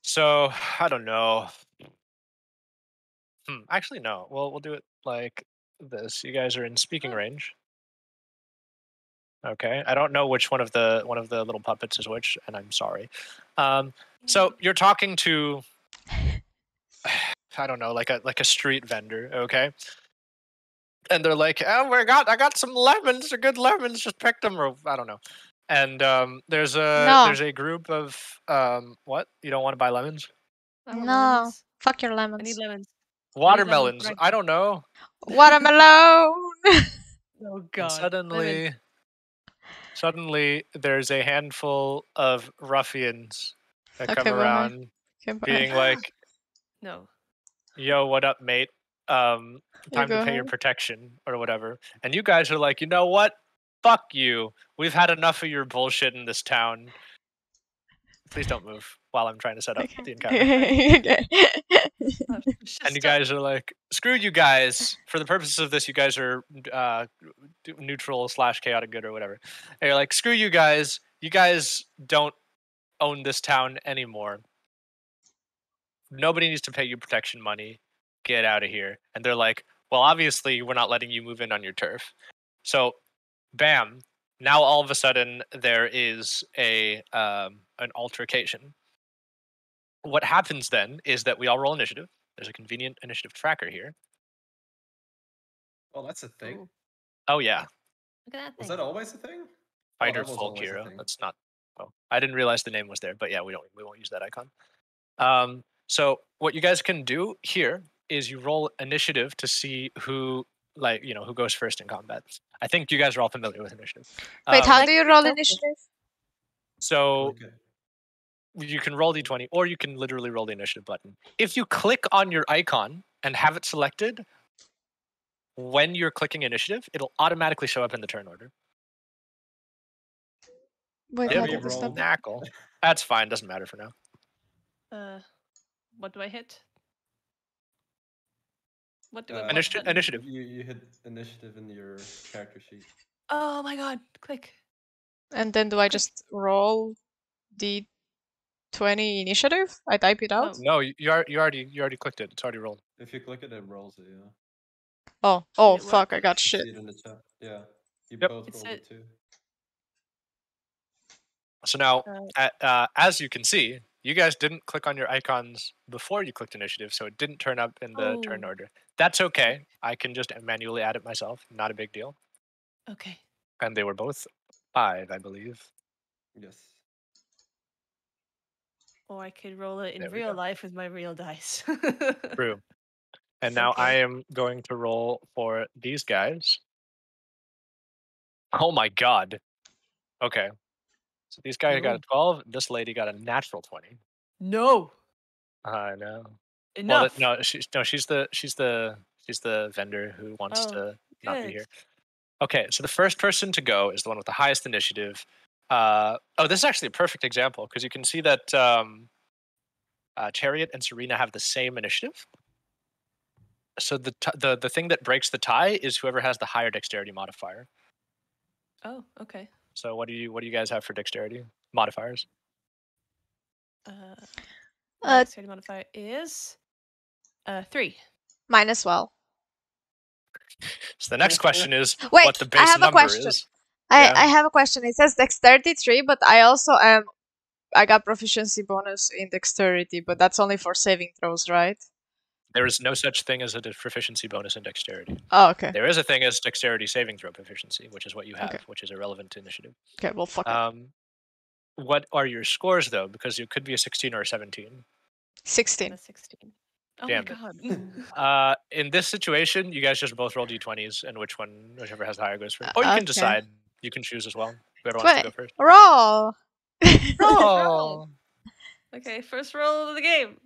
So I don't know. Actually, no. We'll do it like this. You guys are in speaking range. Okay. I don't know which one of the little puppets is which, and I'm sorry. So you're talking to I don't know, like a street vendor, okay? And they're like, "Oh, I got some lemons. They're good lemons. Just pick them," or I don't know. And there's No. a group of what? You don't want to buy lemons? I want No. lemons. Fuck your I lemons. need lemons. Watermelons. right I don't know. Watermelon. Oh And god. suddenly, there's a handful of ruffians that come Okay, bye. around, Okay, bye. being like, No. "Yo, what up, mate? You Time to go pay your ahead. protection or whatever." And you guys are like, "You know what? Fuck you. We've had enough of your bullshit in this town." Please don't move while I'm trying to set up the encounter. Okay. And you guys are like, "Screw you guys. For the purposes of this, you guys are neutral / chaotic good or whatever." And you're like, "Screw you guys. You guys don't own this town anymore. Nobody needs to pay you protection money. Get out of here." And they're like, "Well, obviously, we're not letting you move in on your turf." So, bam. Now all of a sudden there is an altercation. What happens then is that we all roll initiative. There's a convenient initiative tracker here. Oh, that's a thing. Oh yeah, Look at that Was thing. that always a thing? fighter that was folk always a hero. thing. That's not. Oh, I didn't realize the name was there, but yeah, we won't use that icon. So what you guys can do here is you roll initiative to see who who goes first in combat. I think you guys are all familiar with initiative. Wait, how Like do you roll stealthy. initiative? So Click it. you can roll d20 or you can literally roll the initiative button. If you click on your icon and have it selected, when you're clicking initiative, it'll automatically show up in the turn order. Wait, I how did this re-rolled. happen? Knackle. That's fine, doesn't matter for now. What do I hit? What do I Initiative. You hit initiative in your character sheet. Oh my god, click. And then do I just roll D20 initiative? I type it out? No, you already clicked it. It's already rolled. If you click it, it rolls it, yeah. Oh, it fuck, work? I got You shit. see it in the chat. Yeah. You Yep. both It's rolled it too. So now, as you can see, you guys didn't click on your icons before you clicked initiative, so it didn't turn up in the turn order. That's okay. I can just manually add it myself. Not a big deal. Okay. And they were both 5, I believe. Yes. Or I could roll it in There we real go. life with my real dice. True. And It's now okay. I am going to roll for these guys. Oh my god. Okay. So these guys got a 12. This lady got a natural 20. No. I know. Enough. Well, no, she's the vendor who wants Oh, to not be good. here. Okay, so the first person to go is the one with the highest initiative. Oh, this is actually a perfect example because you can see that Chariot and Serena have the same initiative. So the thing that breaks the tie is whoever has the higher dexterity modifier. Oh, okay. So what do you guys have for dexterity modifiers? My Uh, dexterity modifier is 3. Mine as well. So the next question is Wait, what the I base have a number question. is. I Yeah. have a question. It says dexterity 3, but I also I got proficiency bonus in dexterity, but that's only for saving throws, right? There is no such thing as a proficiency bonus in dexterity. Oh, okay. There is a thing as dexterity saving throw proficiency, which is what you have, Okay. which is irrelevant to initiative. Okay, well, fuck it. What are your scores though? Because it could be a 16 or a 17. 16. 16. Oh Damn my it. god. In this situation, you guys just both roll d20s, and whichever has the higher goes first. Or you can Okay. decide. You can choose as well. Whoever wants to go first. Roll! Oh, Okay, first roll of the game.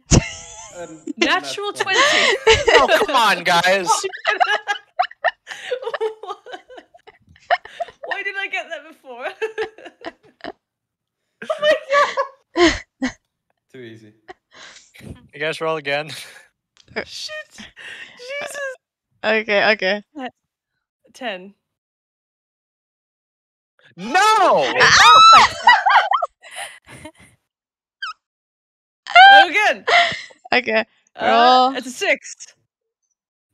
And Natural that's 20. oh, come on, guys. Why did I get that before? too easy. You guys roll again. Shit. Jesus. Okay. 10. No. Oh, again. Okay. Roll. It's a 6.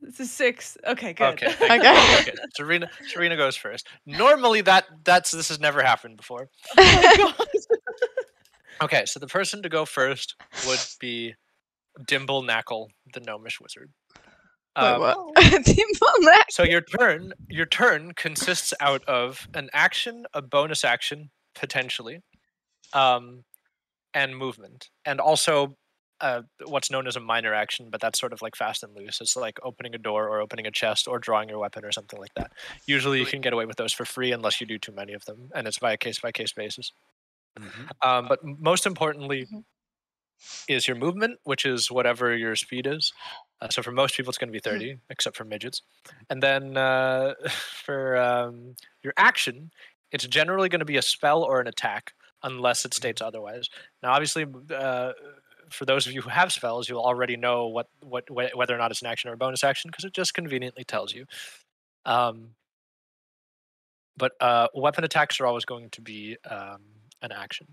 It's a 6. Okay, good. Okay. Thank Okay. you. Okay. Serena goes first. Normally, this has never happened before. Oh my god. Okay, so the person to go first would be Dimble Knackle, the gnomish wizard. Wait, what? Dimble So your turn consists out of an action, a bonus action, potentially, and movement, and also what's known as a minor action, but that's sort of like fast and loose. It's like opening a door or opening a chest or drawing your weapon or something like that. Usually you can get away with those for free unless you do too many of them, and it's by a case-by-case basis. But most importantly is your movement, which is whatever your speed is. So for most people, it's going to be 30, except for midgets. And then for your action, it's generally going to be a spell or an attack, unless it states otherwise. Now, obviously, for those of you who have spells, you'll already know whether or not it's an action or a bonus action, because it just conveniently tells you. But weapon attacks are always going to be an action.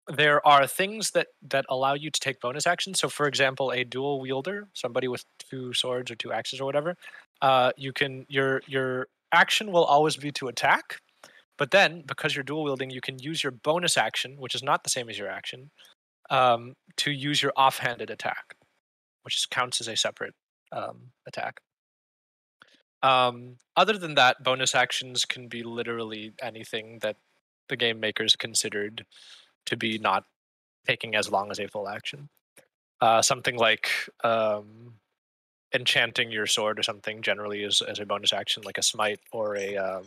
There are things that allow you to take bonus actions. So, for example, a dual wielder, somebody with 2 swords or 2 axes or whatever, your action will always be to attack. But then, because you're dual wielding, you can use your bonus action, which is not the same as your action, to use your offhanded attack, which counts as a separate attack. Other than that, bonus actions can be literally anything that the game makers considered to be not taking as long as a full action. Something like enchanting your sword or something generally is as a bonus action, like a smite or a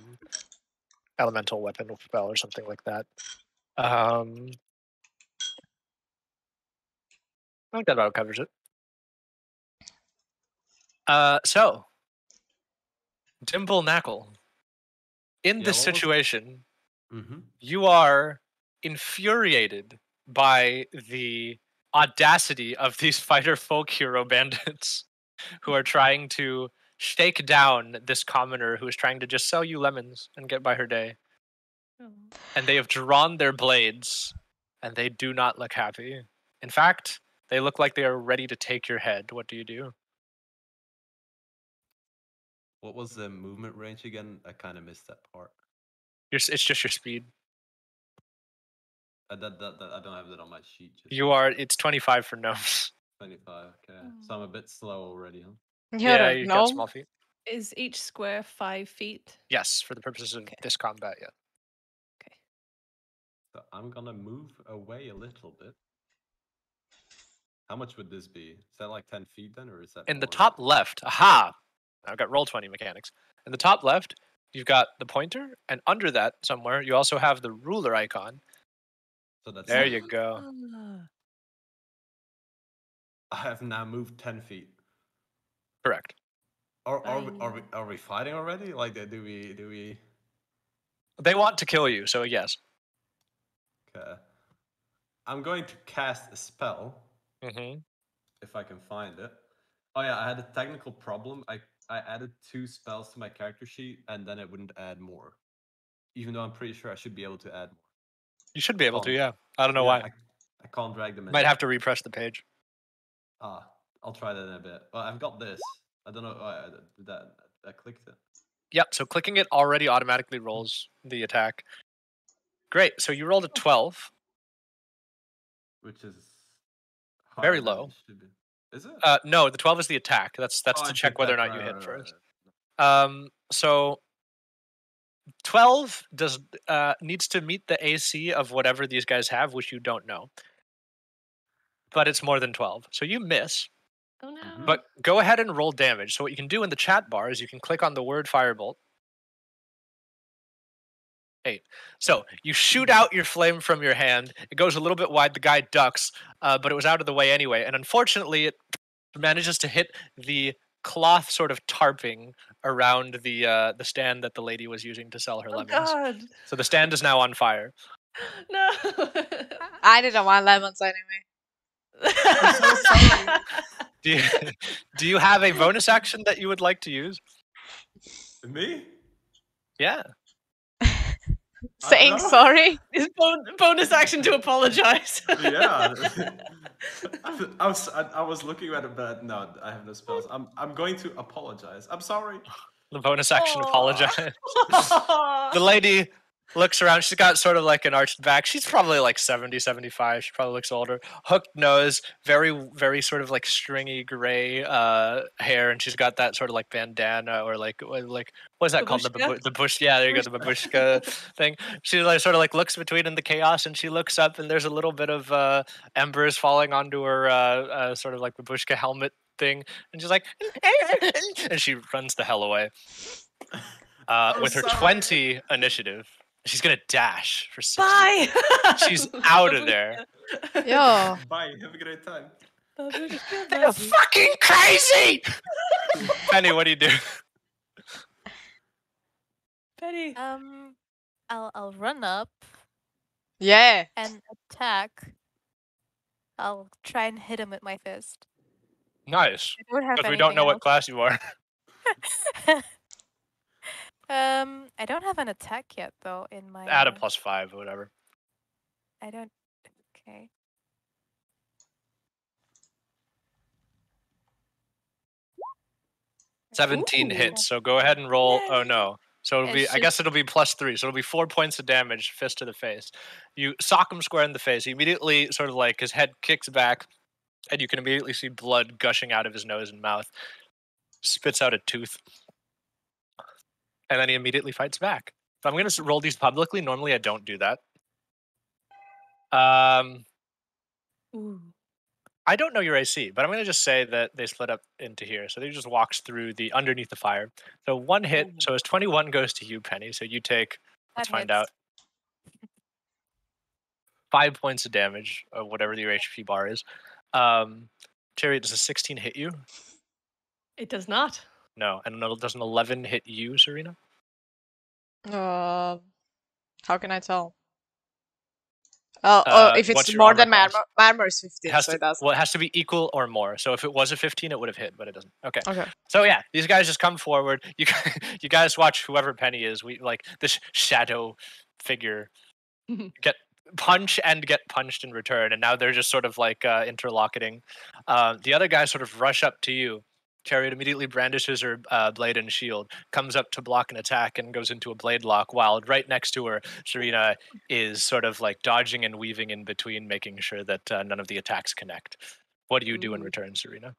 elemental weapon spell or something like that. I think that about covers it. So, Dimple Knackle, in this situation, you are infuriated by the audacity of these fighter folk hero bandits who are trying to shake down this commoner who is trying to just sell you lemons and get by her day. And they have drawn their blades, and they do not look happy. In fact, they look like they are ready to take your head. What do you do? What was the movement range again? I kind of missed that part. It's just your speed. I don't have that on my sheet. It's 25 for gnomes. 25, okay. So I'm a bit slow already, huh? Yeah, you got small feet. Is each square 5 feet? Yes, for the purposes of this combat, yeah. Okay. So I'm gonna move away a little bit. How much would this be? Is that like 10 feet then, or is that In the more? top left, aha! I've got Roll20 mechanics. In the top left, you've got the pointer, and under that somewhere, you also have the ruler icon. So that's There you go. I have now moved 10 feet. Correct. Are we fighting already? Like, do we? They want to kill you, so yes. Okay. I'm going to cast a spell Mm-hmm. if I can find it. Oh yeah, I had a technical problem. I added 2 spells to my character sheet, and then it wouldn't add more. Even though I'm pretty sure I should be able to add more. You should be able to, yeah. I don't know Yeah, why. I can't drag them in. Might have to refresh the page. I'll try that in a bit. Well, I've got this. I don't know. I clicked it. Yep, so clicking it already automatically rolls the attack. Great, so you rolled a 12. Which is Very higher than low. it should be. Is it? No, the 12 is the attack. That's Oh, to it's check whether or attack, not you hit right, first. right. So 12 does needs to meet the AC of whatever these guys have, which you don't know. But it's more than 12. So you miss. Oh no. But go ahead and roll damage. So what you can do in the chat bar is you can click on the word firebolt. 8. So you shoot out your flame from your hand. It goes a little bit wide. The guy ducks, but it was out of the way anyway. And unfortunately, it manages to hit the cloth sort of tarping around the stand that the lady was using to sell her lemons. God. So the stand is now on fire. No. I didn't want lemons anyway. I'm so sorry. Do you have a bonus action that you would like to use? Me? Yeah. Saying know. sorry. His bonus action to apologize. Yeah. I was looking at it, but no, I have no spells. I'm going to apologize. I'm sorry. The bonus action apologize. Aw. The lady looks around. She's got sort of like an arched back. She's probably like 70, 75. She probably looks older. Hooked nose, very, very sort of like stringy gray hair, and she's got that sort of like bandana or like what's that called? Babushka? The bush. Yeah, there you go, the babushka thing. She like sort of like looks between in the chaos, and she looks up, and there's a little bit of embers falling onto her sort of like babushka helmet thing, and she's like, and she runs the hell away. With her 20 initiative. She's gonna dash for 60. Bye. She's out of there. Yo. Bye. Have a great time. They're fucking crazy! Penny, what do you do? Penny. I'll run up Yeah. and attack. I'll try and hit him with my fist. Nice. I don't have Because we don't know anything what class you are. I don't have an attack yet though in my. Add a +5 or whatever. I don't. Okay. Ooh. 17 Ooh. hits. So go ahead and roll. Yay. Oh no. So it'll be. It's I guess it'll be +3. So it'll be 4 points of damage, fist to the face. You sock him square in the face. He immediately sort of like his head kicks back, and you can immediately see blood gushing out of his nose and mouth. Spits out a tooth. And then he immediately fights back. So I'm going to roll these publicly. Normally I don't do that. Ooh. I don't know your AC, but I'm going to just say that they split up into here. So they just walks through the underneath the fire. So 1 hit. Ooh. So as 21 goes to you, Penny. So you take, let's That find hits. out, 5 points of damage, or whatever your HP bar is. Cherry, does a 16 hit you? It does not. No. And does an 11 hit you, Serena? How can I tell? Oh, if what's it's your more armor than my class? armor is 15, It has so to, it doesn't. well, it has to be equal or more. So if it was a 15, it would have hit, but it doesn't. Okay. Okay. So yeah, these guys just come forward. You guys watch whoever Penny is. We like this shadow figure get punch and get punched in return, and now they're just sort of like interlocuting. The other guys sort of rush up to you. Chariot immediately brandishes her blade and shield, comes up to block an attack, and goes into a blade lock. While right next to her, Serena is sort of like dodging and weaving in between, making sure that none of the attacks connect. What do you do in Ooh. return, Serena?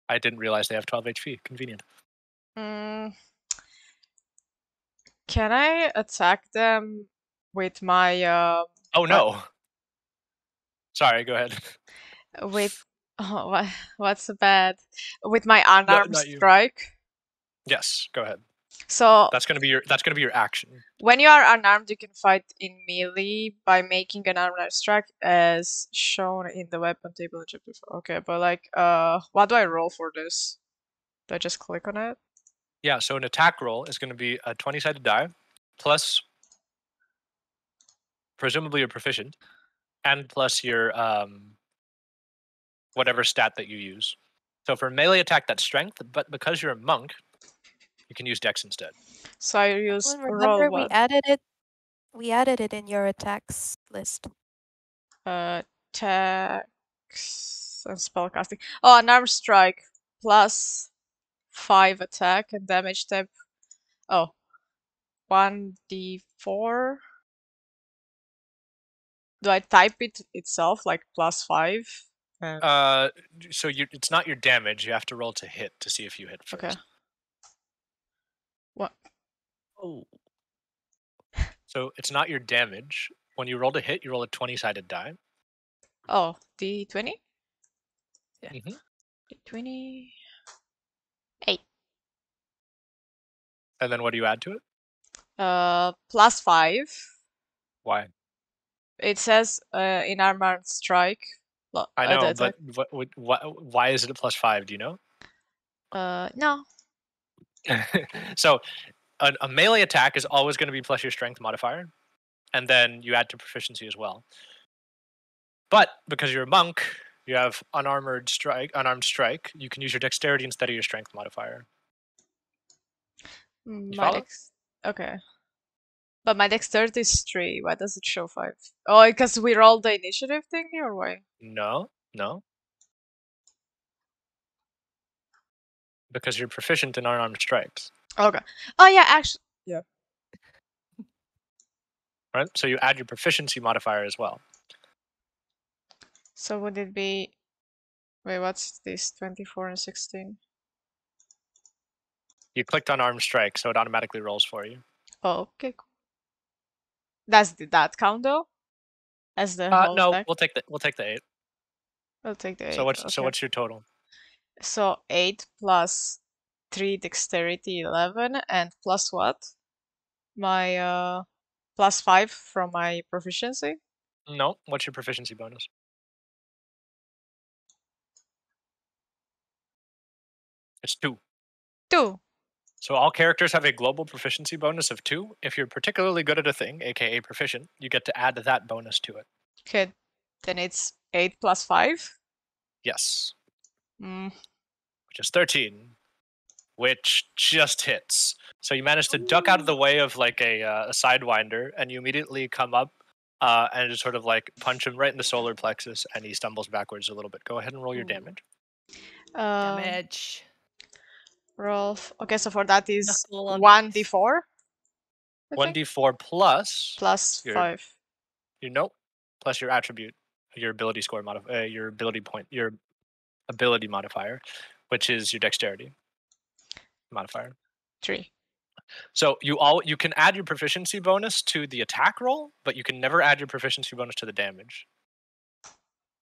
I didn't realize they have 12 HP. Convenient. Can I attack them with my Oh no. Sorry, go ahead. with what's bad? With my unarmed not you. strike? Yes, go ahead. So That's gonna be your action. when you are unarmed, you can fight in melee by making an armed strike as shown in the weapon table in chapter 4. Okay, but like, what do I roll for this? Do I just click on it? Yeah, so an attack roll is going to be a 20-sided die plus presumably you're proficient and plus your whatever stat that you use. So for melee attack, that's strength, but because you're a monk, you can use dex instead. So I use Well, roll remember we what? added it. We added it in your attacks list. Attacks and spellcasting. Oh, an arm strike plus 5 attack and damage type. Oh, 1d4. Do I type it itself like plus 5? So it's not your damage. You have to roll to hit to see if you hit first. Okay. What? Oh. So it's not your damage. When you roll to hit, you roll a 20-sided die. Oh, d20? Yeah. Mm-hmm. D20. 8. And then what do you add to it? Plus 5. Why? It says in armored strike. I know, attack. but why is it a +5? Do you know? No. So a melee attack is always going to be plus your strength modifier, and then you add to proficiency as well. But because you're a monk, you have unarmed strike. You can use your dexterity instead of your strength modifier. You My follow? Okay. But my dexterity is 3. Why does it show 5? Oh, because we rolled the initiative thingy, or why? No. Because you're proficient in unarmed strikes. Okay. Oh yeah, actually. Yeah. Right? So you add your proficiency modifier as well. So would it be? Wait, what's this? 24 and 16. You clicked on armed strike, so it automatically rolls for you. Oh, okay, cool. Did that count though? As the whole No, stack? we'll take the 8. I'll take the 8. So Okay. what's your total? So 8 plus 3 dexterity 11 and plus what? My plus 5 from my proficiency? No, what's your proficiency bonus? It's 2. 2. So all characters have a global proficiency bonus of 2. If you're particularly good at a thing, aka proficient, you get to add that bonus to it. Okay, then it's 8 plus 5? Yes. Mm. Which is 13. Which just hits. So you manage to duck out of the way of like a sidewinder, and you immediately come up and just sort of like punch him right in the solar plexus, and he stumbles backwards a little bit. Go ahead and roll your damage. Damage. Roll. Okay, so for that is Knuckle on 1d4? 1d4 plus Plus your 5. plus your attribute, your ability score your ability point, your ability modifier, which is your dexterity modifier. 3. So you can add your proficiency bonus to the attack roll, but you can never add your proficiency bonus to the damage.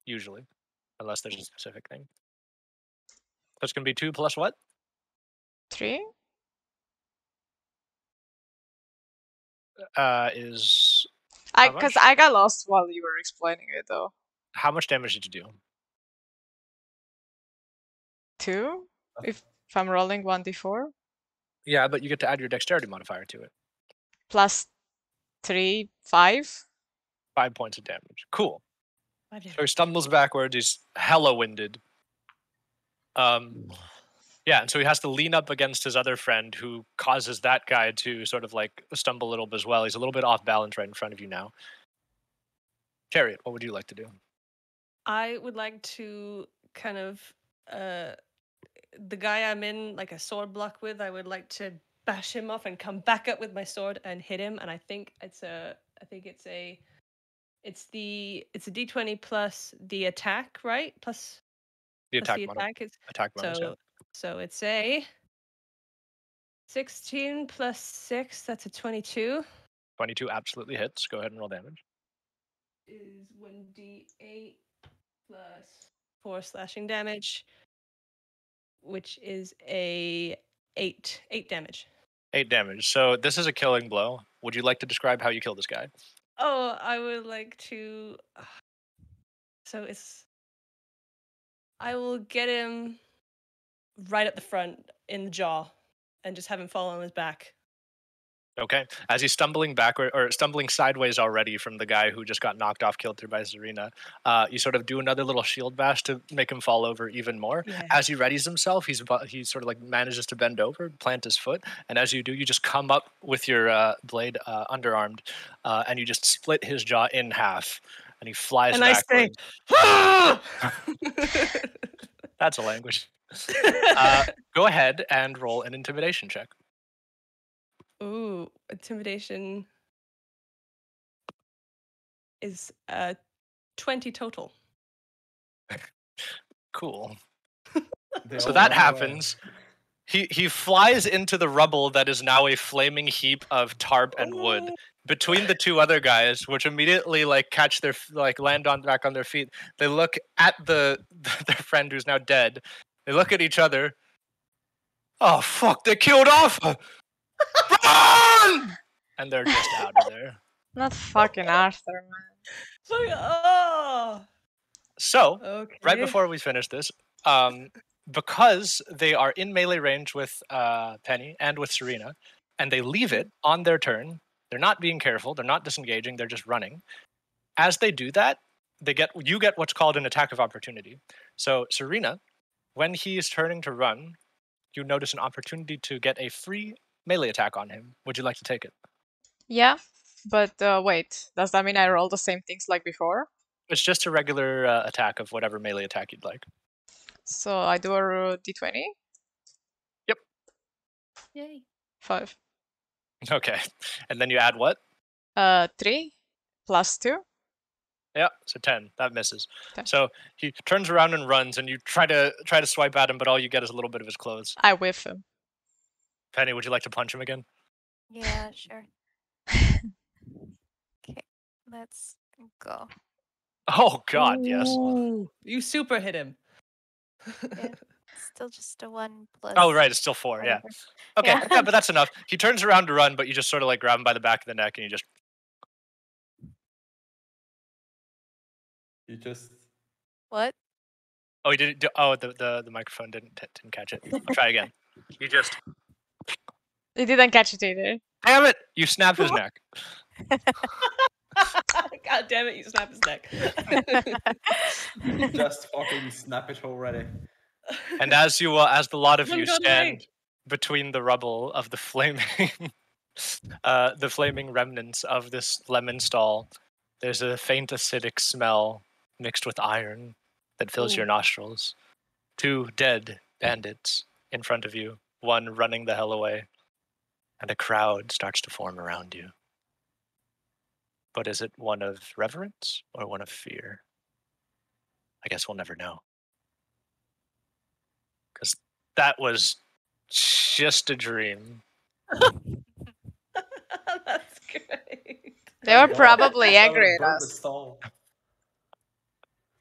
Usually, unless there's a specific thing. So it's gonna be 2 plus what? 3? Is Because I got lost while you were explaining it though. how much damage did you do? 2? If I'm rolling 1d4? Yeah, but you get to add your dexterity modifier to it. Plus 3, 5? 5 points of damage. Cool. I did. So he stumbles backwards. He's hella winded. Yeah, and so he has to lean up against his other friend, who causes that guy to sort of like stumble a little bit as well. He's a little bit off balance right in front of you now. Chariot, what would you like to do? I would like to kind of the guy I'm in like a sword block with, I would like to bash him off and come back up with my sword and hit him. And I think it's a d20 plus the attack, right? Plus The plus attack is attack bonus. so it's a 16 plus 6, that's a 22. 22 absolutely hits. Go ahead and roll damage. Is 1d8 plus 4 slashing damage, which is a 8 damage. 8 damage. So this is a killing blow. Would you like to describe how you kill this guy? Oh, I would like to. So it's. I will get him right at the front in the jaw, and just have him fall on his back. Okay. As he's stumbling backward or stumbling sideways already from the guy who just got knocked off, killed through by Serena, you sort of do another little shield bash to make him fall over even more. Yeah. As he readies himself, he sort of like manages to bend over, plant his foot, and as you do, you just come up with your blade underarmed, and you just split his jaw in half, and he flies And I say, backwards. "Ah!" That's a language. Go ahead and roll an intimidation check. Ooh, intimidation is 20 total. Cool. They So all that run away. happens. He flies into the rubble that is now a flaming heap of tarp and wood between the two other guys, which immediately like catch their land on back on their feet. They look at their friend who's now dead. They look at each other. Oh fuck! They killed Arthur. Run! And they're just out of there. Not fucking Arthur, man. Oh, So okay. right before we finish this, because they are in melee range with Penny and with Serena, and they leave it on their turn, they're not being careful, they're not disengaging, they're just running. As they do that, you get what's called an attack of opportunity. So Serena, when he is turning to run, you notice an opportunity to get a free melee attack on him. Would you like to take it? Yeah, but wait, does that mean I roll the same things like before? It's just a regular attack of whatever melee attack you'd like. So I do a d20? Yep. Yay. 5. Okay. And then you add what? 3 plus 2. Yeah, so 10. That misses. 10. So he turns around and runs, and you try to swipe at him, but all you get is a little bit of his clothes. I whiff him. Penny, would you like to punch him again? Yeah, sure. Okay, let's go. Oh God, yes. Ooh, you super hit him. Yeah. Still just a 1 plus. Oh right, it's still 4. Yeah. whatever. Okay, Yeah. yeah, but that's enough. He turns around to run, but you just sort of like grab him by the back of the neck, and you just. You just. What? Oh, he didn't. Oh, the microphone didn't catch it. I'll try again. You just. He didn't catch it either. Damn it! You snap his neck. God damn it! You snap his neck. Just fucking snap it already. And as you, as the lot of Run, you gun, stand away. between the rubble of the flaming, the flaming remnants of this lemon stall, there's a faint acidic smell mixed with iron that fills your Ooh. nostrils. 2 dead bandits in front of you, one running the hell away, and a crowd starts to form around you. But is it one of reverence or one of fear? I guess we'll never know. Because that was just a dream. That's great. They were God, probably that angry would at burn the us. stall.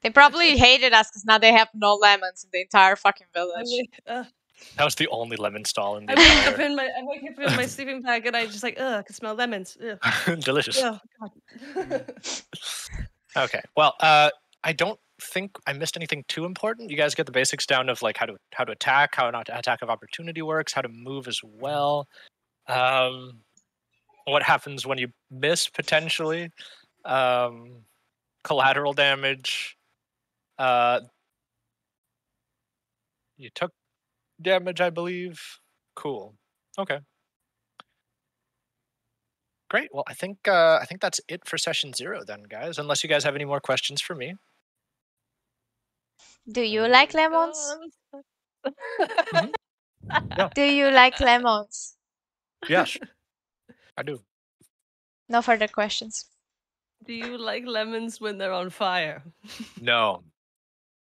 They probably hated us because now they have no lemons in the entire fucking I village. wake, That was the only lemon stall in the I wake up entire. in my sleeping bag and I just like, I can smell lemons. Ugh. Delicious. Oh, God. Okay. Well, I don't think I missed anything too important. You guys get the basics down of like how to attack, how an attack of opportunity works, how to move as well. What happens when you miss potentially? Collateral damage. You took damage, I believe. Cool. Okay. Great. Well, I think that's it for session 0 then, guys. Unless you guys have any more questions for me. Do you like lemons? Oh, Mhm. Yeah. Do you like lemons? Yes, I do. No further questions. Do you like lemons when they're on fire? No.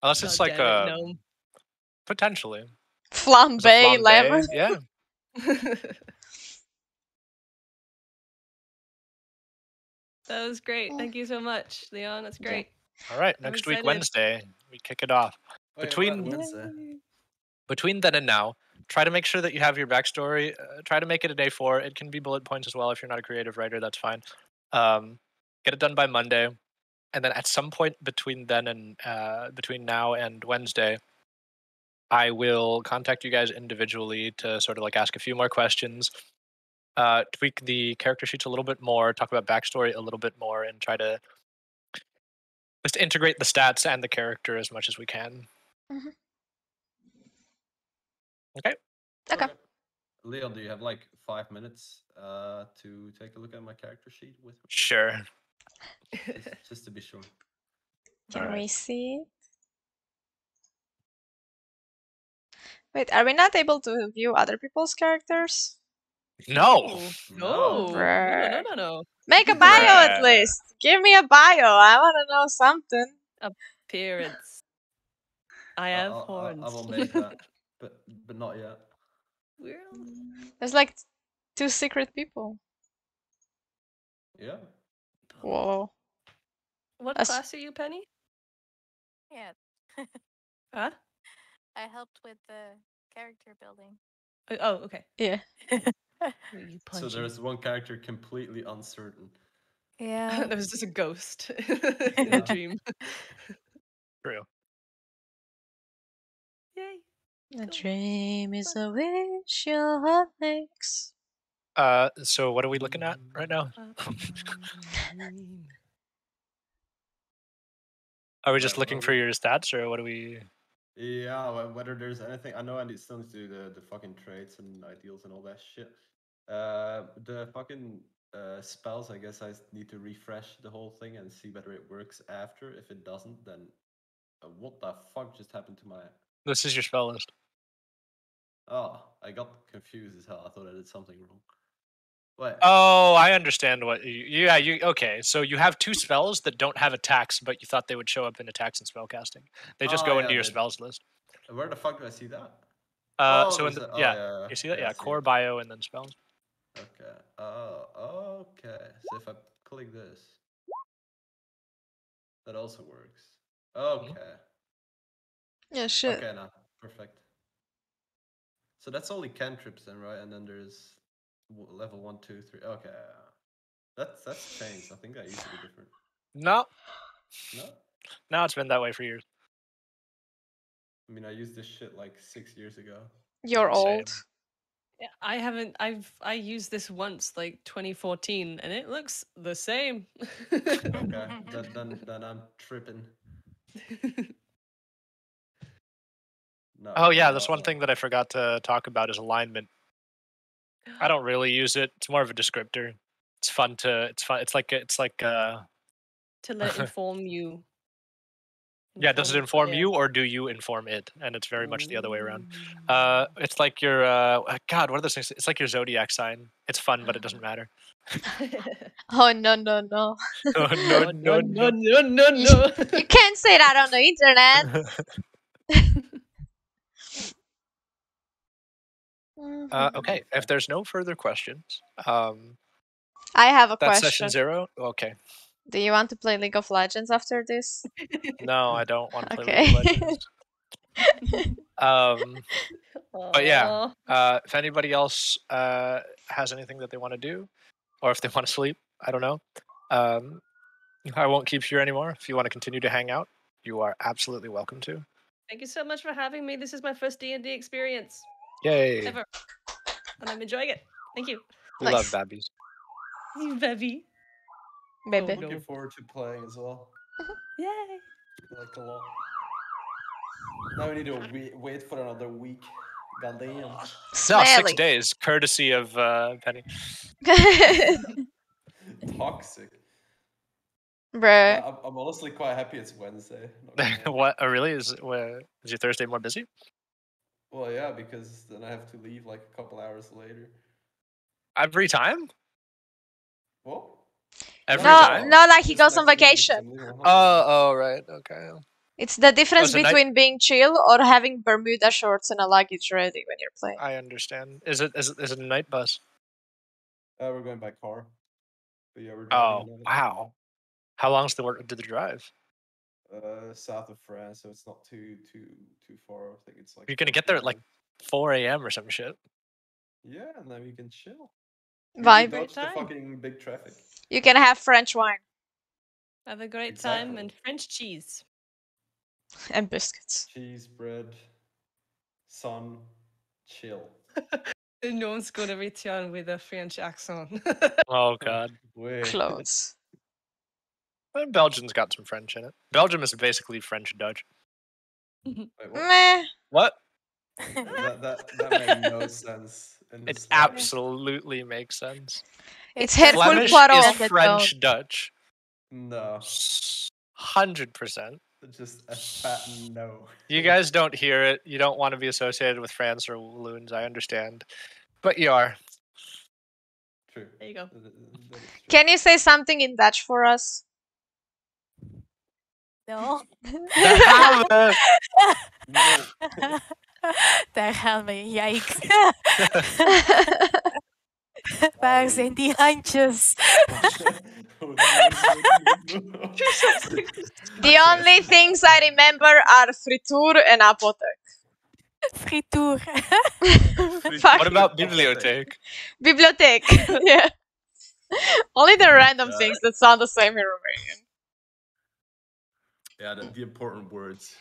Unless it's God like damn it, no. potentially. Flambe Is it flambe? lemon. Yeah. That was great. Thank you so much, Leon. That's great. All right. I'm Next week, excited. Wednesday, we kick it off. Oh, yeah, Between what, Wednesday? between then and now, Try to make sure that you have your backstory. Try to make it an A4. It can be bullet points as well if you're not a creative writer. That's fine. Get it done by Monday, and then at some point between then and between now and Wednesday, I will contact you guys individually to sort of like ask a few more questions, tweak the character sheets a little bit more, talk about backstory a little bit more, and try to just integrate the stats and the character as much as we can. Mhm. Okay. Okay. Leon, do you have like 5 minutes to take a look at my character sheet with me? Sure. Just to be sure. Can we Alright. see? Wait, are we not able to view other people's characters? No. No. Bruh. No. Make a bio at Bruh. least. Give me a bio. I want to know something. Appearance. I have horns. I will make that, but not yet. There's like 2 secret people. Yeah. Whoa. What That's- class are you, Penny? Yeah. Huh? I helped with the character building. Oh, okay. Yeah. You So punchy. there's one character completely uncertain. Yeah. There was just a ghost in Yeah. a dream. True. Yay. A Cool. dream is a wish your heart makes. So what are we looking at right now? Are we just Right, looking for your stats, or what are we? Yeah, whether there's anything. I know I still need to do the fucking traits and ideals and all that shit. The fucking spells, I guess I need to refresh the whole thing and see whether it works after. If it doesn't, then what the fuck just happened to my... This is your spell list. Oh, I got confused as hell. I thought I did something wrong. What? Oh, I understand what you. Okay. So you have 2 spells that don't have attacks, but you thought they would show up in attacks and spellcasting. They just go into your spells list. Where the fuck do I see that? So in the, you see that? Yeah, core, bio, and then spells. Okay. Oh, okay. So if I click this, that also works. Okay. Yeah, shit. Okay, now perfect. So that's only cantrips then, right? And then there's level 1, 2, 3. Okay. That's changed. I think that used to be different. No. No? No, it's been that way for years. I mean, I used this shit like 6 years ago. You're old. Same. Yeah, I haven't. I used this once, like 2014, and it looks the same. Okay. then I'm tripping. No. Oh yeah, that's one thing that I forgot to talk about is alignment. I don't really use it. It's more of a descriptor. It's fun to. It's fun. It's like. To let inform you. Yeah, does it inform you or do you inform it? And it's very much the other way around. It's like your God, what are those things? It's like your zodiac sign. It's fun, but it doesn't matter. Oh no no no. No. You can't say that on the internet. Okay, if there's no further questions, I have a that's question. session 0. Okay. Do you want to play League of Legends after this? No, I don't want to play Okay. League of Legends. But yeah, if anybody else has anything that they want to do, or if they want to sleep, I don't know. I won't keep you here anymore. If you want to continue to hang out, you are absolutely welcome to. Thank you so much for having me. This is my first D&D experience Yay! ever, and I'm enjoying it. Thank you. We love babbies. You baby. Baby. I'm looking forward to playing as well. Yay! Like a lot. Now we need to wait for another week. Goddamn. No, Smelly. 6 days, courtesy of Penny. Toxic. Bruh. I'm honestly quite happy it's Wednesday. What? Oh, really? Is your Thursday more busy? Well, yeah, because then I have to leave like a couple hours later. Every time? What? Every No, time? no, like he Just goes on next week, vacation. I'm leaving on holiday. Oh, right. Okay. It's the difference a night- between being chill or having Bermuda shorts and a luggage ready when you're playing. I understand. Is it a night bus? We're going by car. But yeah, we're Oh, driving wow. How long's the drive? south of France, so it's not too far. I think it's like You're gonna get there at like 4 a.m. or some shit. Yeah, and then we can chill. We Vibe. dodge the Time. fucking big traffic. You can have French wine Have a great time Exactly. and French cheese. and biscuits. Cheese, bread, sun, chill. No one's gonna return with a French accent. Oh god. Wait. Clothes. Well, Belgium's got some French in it. Belgium is basically French Dutch. Wait, what? Meh. What? that made no sense. In the It slightest. absolutely makes sense. It's just Hercule Flemish Poirot. is Extended French Dutch. No, 100%. just a fat no. You guys don't hear it. You don't want to be associated with France or Walloons. I understand, but you are. True. There you go. That is true. Can you say something in Dutch for us? No. Daar gaan we. No. Daar gaan we, yikes. Waar zijn die handjes? The only things I remember are frituur and apothek. Frituur. Fuck. What about bibliotheek? Bibliotheek. Yeah. Only the random Yeah. things that sound the same in Romanian. Yeah, the important words.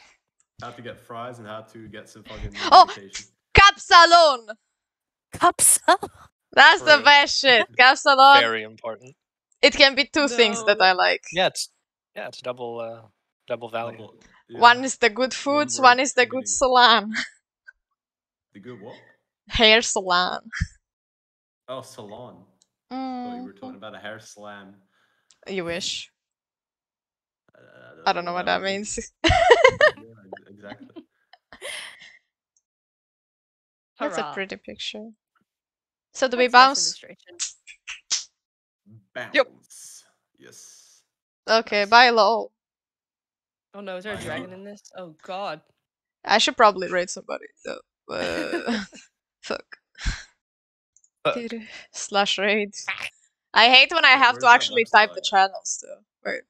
How to get fries and how to get some fucking Oh! medication. Capsalon! Kapsel. That's the True. best shit. Capsalon. Very important. It can be two things that No. I like. Yeah, it's double value. Double- yeah. One is the good foods, one word is the good meaning. salon. The good what? Hair salon. Oh, salon. I thought you were talking about a hair slam. You wish. I don't know what that means. Yeah, exactly. That's a Hurrah. pretty picture. So do we That's nice bounce? illustration. Bounce. Yes. Okay, Nice. bye lol. Oh no, is there a I dragon know. in this? Oh god. I should probably raid somebody. So, fuck. Fuck. Slash raid. I hate when I Wait, have where's to that actually type the website? channels though. Wait.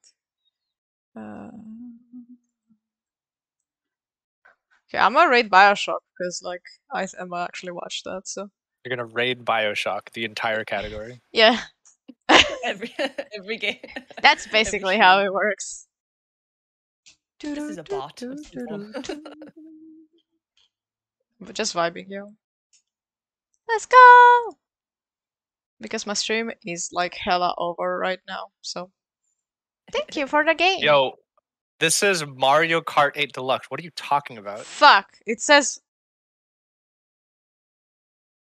Okay, I'm gonna raid Bioshock because like Emma actually watched that. So You're gonna raid Bioshock, the entire category. yeah, every game. that's basically how it works. This is a bot. of some form. But just vibing, yo. Let's go! Because my stream is like hella over right now, so thank you for the game. Yo, this is Mario Kart 8 Deluxe. What are you talking about? Fuck, it says